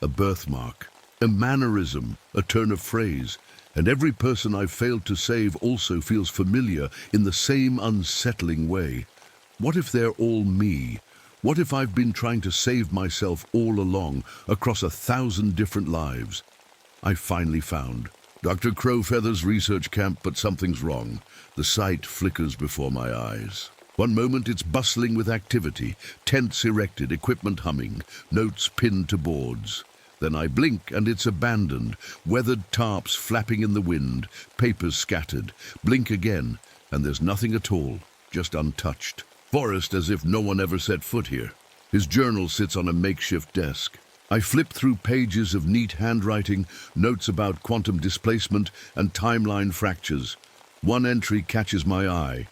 A birthmark, a mannerism, a turn of phrase. And every person I've failed to save also feels familiar in the same unsettling way. What if they're all me? What if I've been trying to save myself all along, across 1,000 different lives? I finally found Dr. Crowfeather's research camp, but something's wrong. The site flickers before my eyes. One moment it's bustling with activity, tents erected, equipment humming, notes pinned to boards. Then I blink and it's abandoned, weathered tarps flapping in the wind, papers scattered. Blink again, and there's nothing at all, just untouched. Forest as if no one ever set foot here. His journal sits on a makeshift desk. I flip through pages of neat handwriting, notes about quantum displacement and timeline fractures. One entry catches my eye.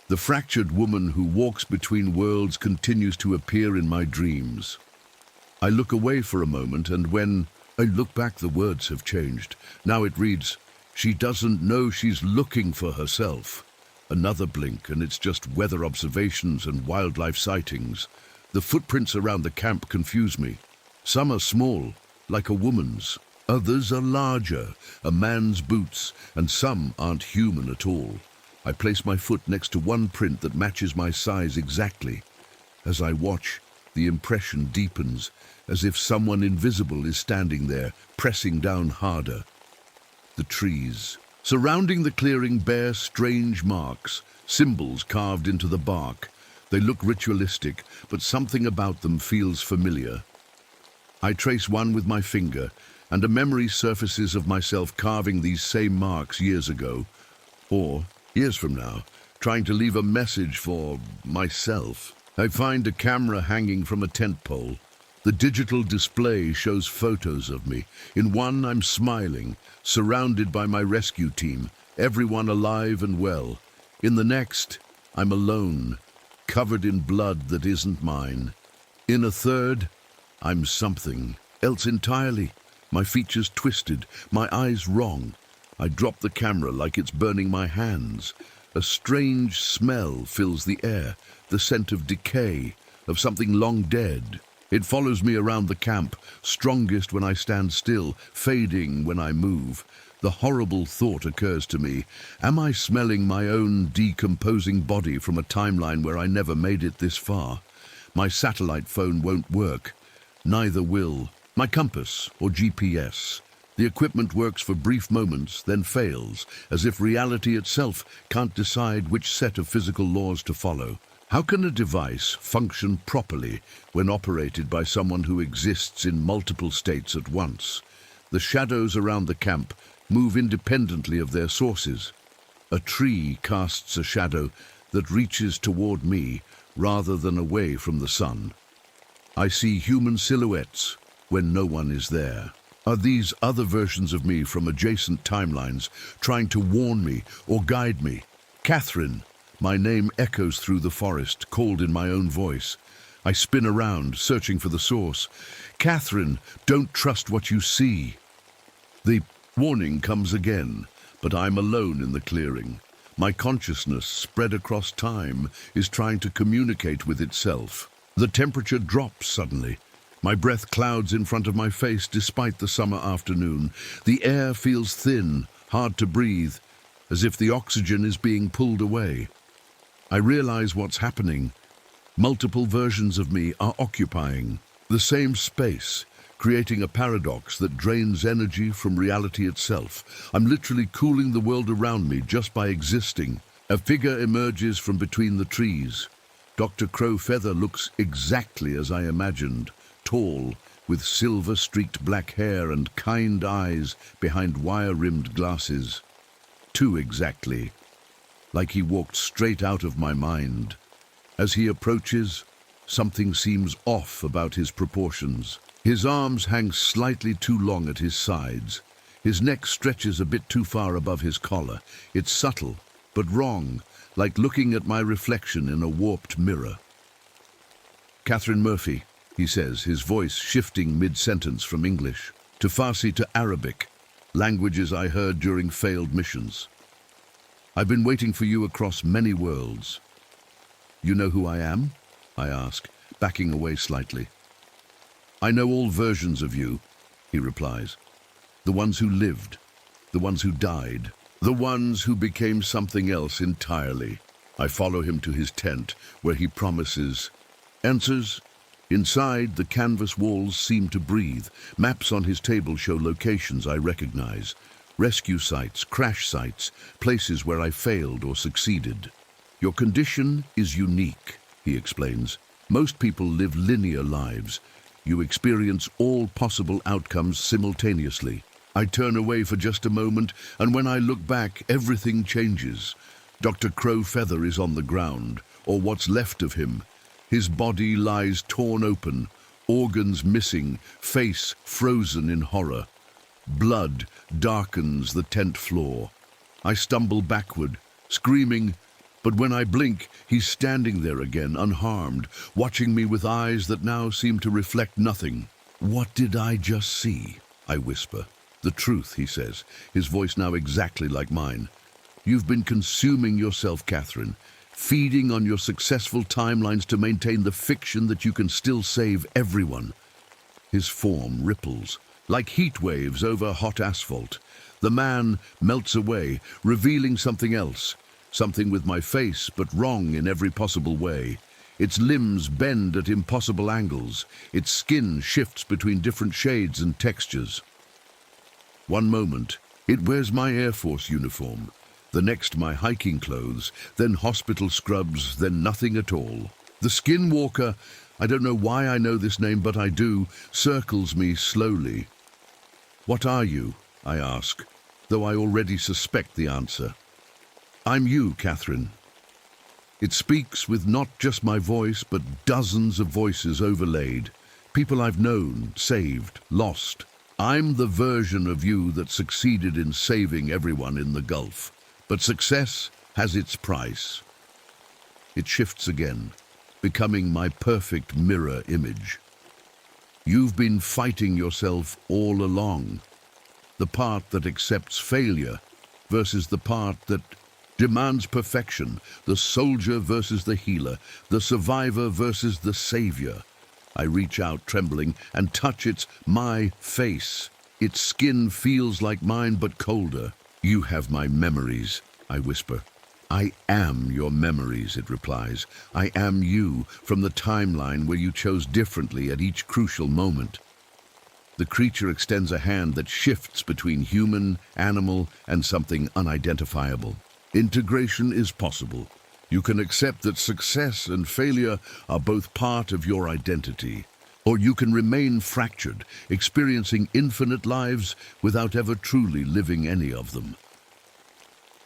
The fractured woman who walks between worlds continues to appear in my dreams. I look away for a moment, and when I look back, the words have changed. Now it reads, "She doesn't know she's looking for herself." Another blink, and it's just weather observations and wildlife sightings. The footprints around the camp confuse me. Some are small, like a woman's. Others are larger, a man's boots, and some aren't human at all. I place my foot next to one print that matches my size exactly. As I watch, the impression deepens, as if someone invisible is standing there, pressing down harder. The trees surrounding the clearing bear strange marks, symbols carved into the bark. They look ritualistic, but something about them feels familiar. I trace one with my finger, and a memory surfaces of myself carving these same marks years ago, or years from now, trying to leave a message for myself. I find a camera hanging from a tent pole. The digital display shows photos of me. In one, I'm smiling, surrounded by my rescue team, everyone alive and well. In the next, I'm alone, covered in blood that isn't mine. In a third, I'm something else entirely. My features twisted, my eyes wrong. I drop the camera like it's burning my hands. A strange smell fills the air, the scent of decay, of something long dead. It follows me around the camp, strongest when I stand still, fading when I move. The horrible thought occurs to me, am I smelling my own decomposing body from a timeline where I never made it this far? My satellite phone won't work. Neither will my compass or GPS. The equipment works for brief moments, then fails, as if reality itself can't decide which set of physical laws to follow. How can a device function properly when operated by someone who exists in multiple states at once? The shadows around the camp move independently of their sources. A tree casts a shadow that reaches toward me rather than away from the sun. I see human silhouettes when no one is there. Are these other versions of me from adjacent timelines trying to warn me or guide me? Catherine, my name echoes through the forest, called in my own voice. I spin around, searching for the source. Catherine, don't trust what you see. The warning comes again, but I'm alone in the clearing. My consciousness, spread across time, is trying to communicate with itself. The temperature drops suddenly. My breath clouds in front of my face despite the summer afternoon. The air feels thin, hard to breathe, as if the oxygen is being pulled away. I realize what's happening. Multiple versions of me are occupying the same space, creating a paradox that drains energy from reality itself. I'm literally cooling the world around me just by existing. A figure emerges from between the trees. Dr. Crowfeather looks exactly as I imagined. Tall, with silver-streaked black hair and kind eyes behind wire-rimmed glasses. Too exactly, like he walked straight out of my mind. As he approaches, something seems off about his proportions. His arms hang slightly too long at his sides. His neck stretches a bit too far above his collar. It's subtle, but wrong, like looking at my reflection in a warped mirror. "Catherine Murphy," he says, his voice shifting mid-sentence from English to Farsi to Arabic, languages I heard during failed missions. "I've been waiting for you across many worlds." "You know who I am?" I ask, backing away slightly. "I know all versions of you," he replies. "The ones who lived, the ones who died, the ones who became something else entirely." I follow him to his tent, where he promises answers. Inside, the canvas walls seem to breathe. Maps on his table show locations I recognize. Rescue sites, crash sites, places where I failed or succeeded. "Your condition is unique," he explains. "Most people live linear lives. You experience all possible outcomes simultaneously." I turn away for just a moment, and when I look back, everything changes. Dr. Crowfeather is on the ground, or what's left of him. His body lies torn open, organs missing, face frozen in horror. Blood darkens the tent floor. I stumble backward, screaming, but when I blink, he's standing there again, unharmed, watching me with eyes that now seem to reflect nothing. "What did I just see?" I whisper. "The truth," he says, his voice now exactly like mine. "You've been consuming yourself, Catherine, feeding on your successful timelines to maintain the fiction that you can still save everyone." His form ripples, like heat waves over hot asphalt. The man melts away, revealing something else. Something with my face, but wrong in every possible way. Its limbs bend at impossible angles. Its skin shifts between different shades and textures. One moment, it wears my Air Force uniform. The next, my hiking clothes, then hospital scrubs, then nothing at all. The Skinwalker, I don't know why I know this name, but I do, circles me slowly. "What are you?" I ask, though I already suspect the answer. "I'm you, Catherine." It speaks with not just my voice, but dozens of voices overlaid. People I've known, saved, lost. I'm the version of you that succeeded in saving everyone in the Gulf. But success has its price. It shifts again, becoming my perfect mirror image. You've been fighting yourself all along. The part that accepts failure versus the part that demands perfection, the soldier versus the healer, the survivor versus the savior. I reach out trembling and touch my face. Its skin feels like mine but colder. "You have my memories," I whisper. "I am your memories," it replies. "I am you from the timeline where you chose differently at each crucial moment." The creature extends a hand that shifts between human, animal, and something unidentifiable. Integration is possible. You can accept that success and failure are both part of your identity. Or you can remain fractured, experiencing infinite lives without ever truly living any of them.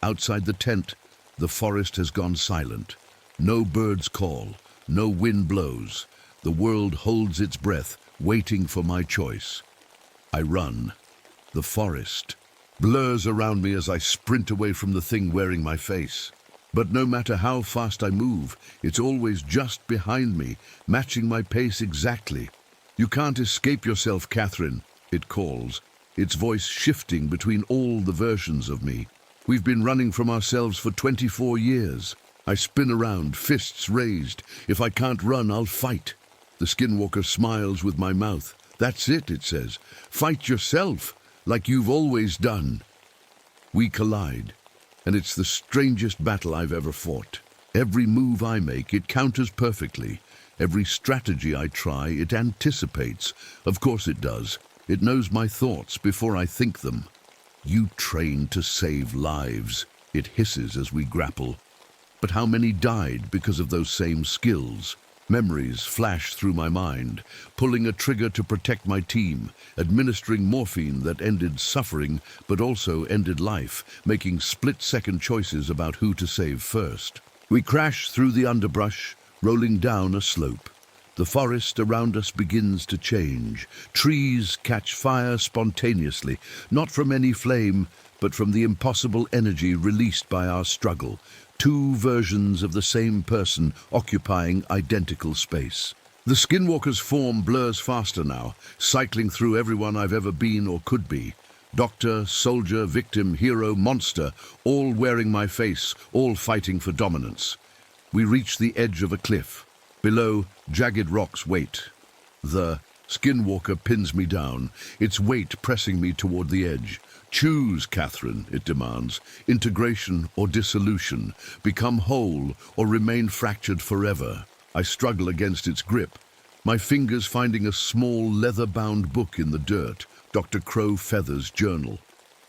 Outside the tent, the forest has gone silent. No birds call, no wind blows. The world holds its breath, waiting for my choice. I run. The forest blurs around me as I sprint away from the thing wearing my face. But no matter how fast I move, it's always just behind me, matching my pace exactly. "You can't escape yourself, Catherine," it calls, its voice shifting between all the versions of me. "We've been running from ourselves for 24 years. I spin around, fists raised. If I can't run, I'll fight." The Skinwalker smiles with my mouth. "That's it," it says. "Fight yourself, like you've always done." We collide, and it's the strangest battle I've ever fought. Every move I make, it counters perfectly. Every strategy I try, it anticipates. Of course it does. It knows my thoughts before I think them. "You trained to save lives," it hisses as we grapple. But how many died because of those same skills? Memories flash through my mind, pulling a trigger to protect my team, administering morphine that ended suffering but also ended life, making split-second choices about who to save first. We crash through the underbrush, rolling down a slope. The forest around us begins to change. Trees catch fire spontaneously, not from any flame, but from the impossible energy released by our struggle. Two versions of the same person occupying identical space. The Skinwalker's form blurs faster now, cycling through everyone I've ever been or could be. Doctor, soldier, victim, hero, monster, all wearing my face, all fighting for dominance. We reach the edge of a cliff. Below, jagged rocks wait. The Skinwalker pins me down, its weight pressing me toward the edge. "Choose, Catherine," it demands. "Integration or dissolution. Become whole or remain fractured forever." I struggle against its grip, my fingers finding a small leather-bound book in the dirt, Dr. Crow Feather's journal.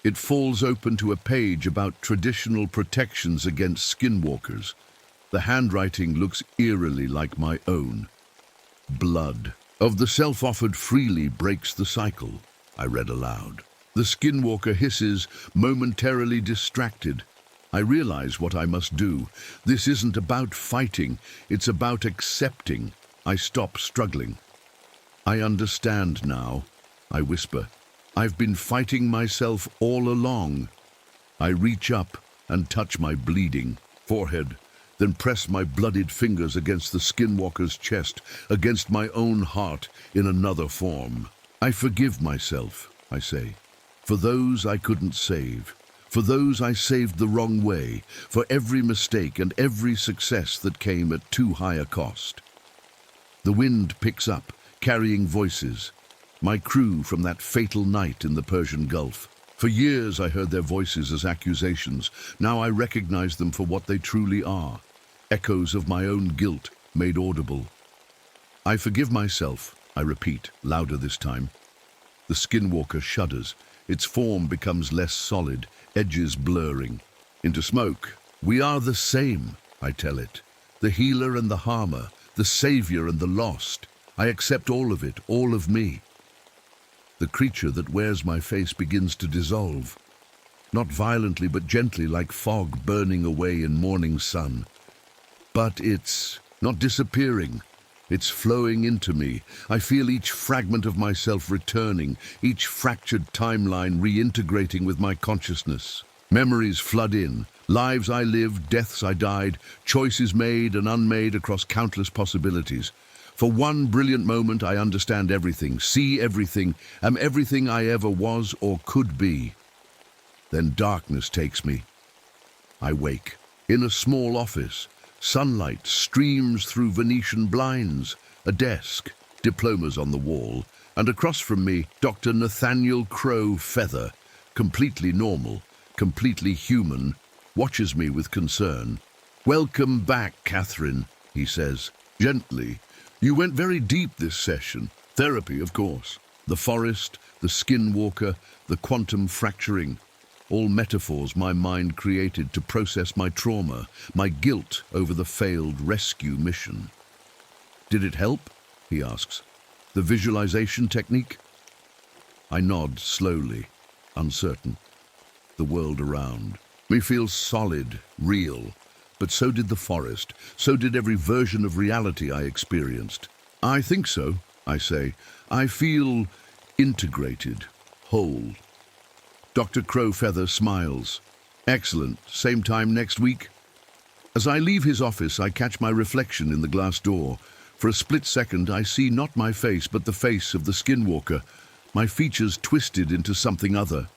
It falls open to a page about traditional protections against skinwalkers. The handwriting looks eerily like my own. "Blood of the self-offered freely breaks the cycle," I read aloud. The Skinwalker hisses, momentarily distracted. I realize what I must do. This isn't about fighting, it's about accepting. I stop struggling. "I understand now," I whisper. "I've been fighting myself all along." I reach up and touch my bleeding forehead, then press my bloodied fingers against the skinwalker's chest, against my own heart in another form. I forgive myself, I say, for those I couldn't save, for those I saved the wrong way, for every mistake and every success that came at too high a cost. The wind picks up, carrying voices. My crew from that fatal night in the Persian Gulf. For years I heard their voices as accusations. Now I recognize them for what they truly are. Echoes of my own guilt made audible. I forgive myself, I repeat, louder this time. The skinwalker shudders. Its form becomes less solid, edges blurring. Into smoke. We are the same, I tell it. The healer and the harmer, the savior and the lost. I accept all of it, all of me. The creature that wears my face begins to dissolve. Not violently, but gently, like fog burning away in morning sun. But it's not disappearing. It's flowing into me. I feel each fragment of myself returning, each fractured timeline reintegrating with my consciousness. Memories flood in, lives I lived, deaths I died, choices made and unmade across countless possibilities. For one brilliant moment I understand everything, see everything, am everything I ever was or could be. Then darkness takes me. I wake. In a small office, sunlight streams through Venetian blinds, a desk, diplomas on the wall, and across from me, Dr. Nathaniel Crow Feather, completely normal, completely human, watches me with concern. "Welcome back, Catherine," he says, gently. "You went very deep this session. Therapy, of course. The forest, the skinwalker, the quantum fracturing. All metaphors my mind created to process my trauma, my guilt over the failed rescue mission." "Did it help?" he asks. "The visualization technique?" I nod slowly, uncertain. The world around me feels solid, real. But so did the forest, so did every version of reality I experienced. "I think so," I say. "I feel integrated, whole." Dr. Crowfeather smiles. "Excellent. Same time next week?" As I leave his office, I catch my reflection in the glass door. For a split second, I see not my face, but the face of the skinwalker, my features twisted into something other.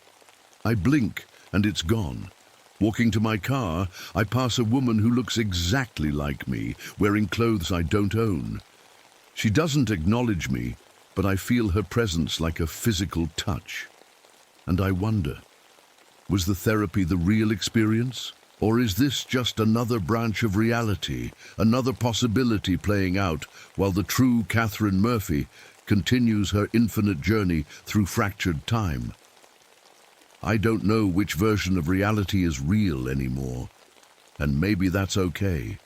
I blink, and it's gone. Walking to my car, I pass a woman who looks exactly like me, wearing clothes I don't own. She doesn't acknowledge me, but I feel her presence like a physical touch. And I wonder, was the therapy the real experience? Or is this just another branch of reality, another possibility playing out while the true Catherine Murphy continues her infinite journey through fractured time? I don't know which version of reality is real anymore, and maybe that's okay.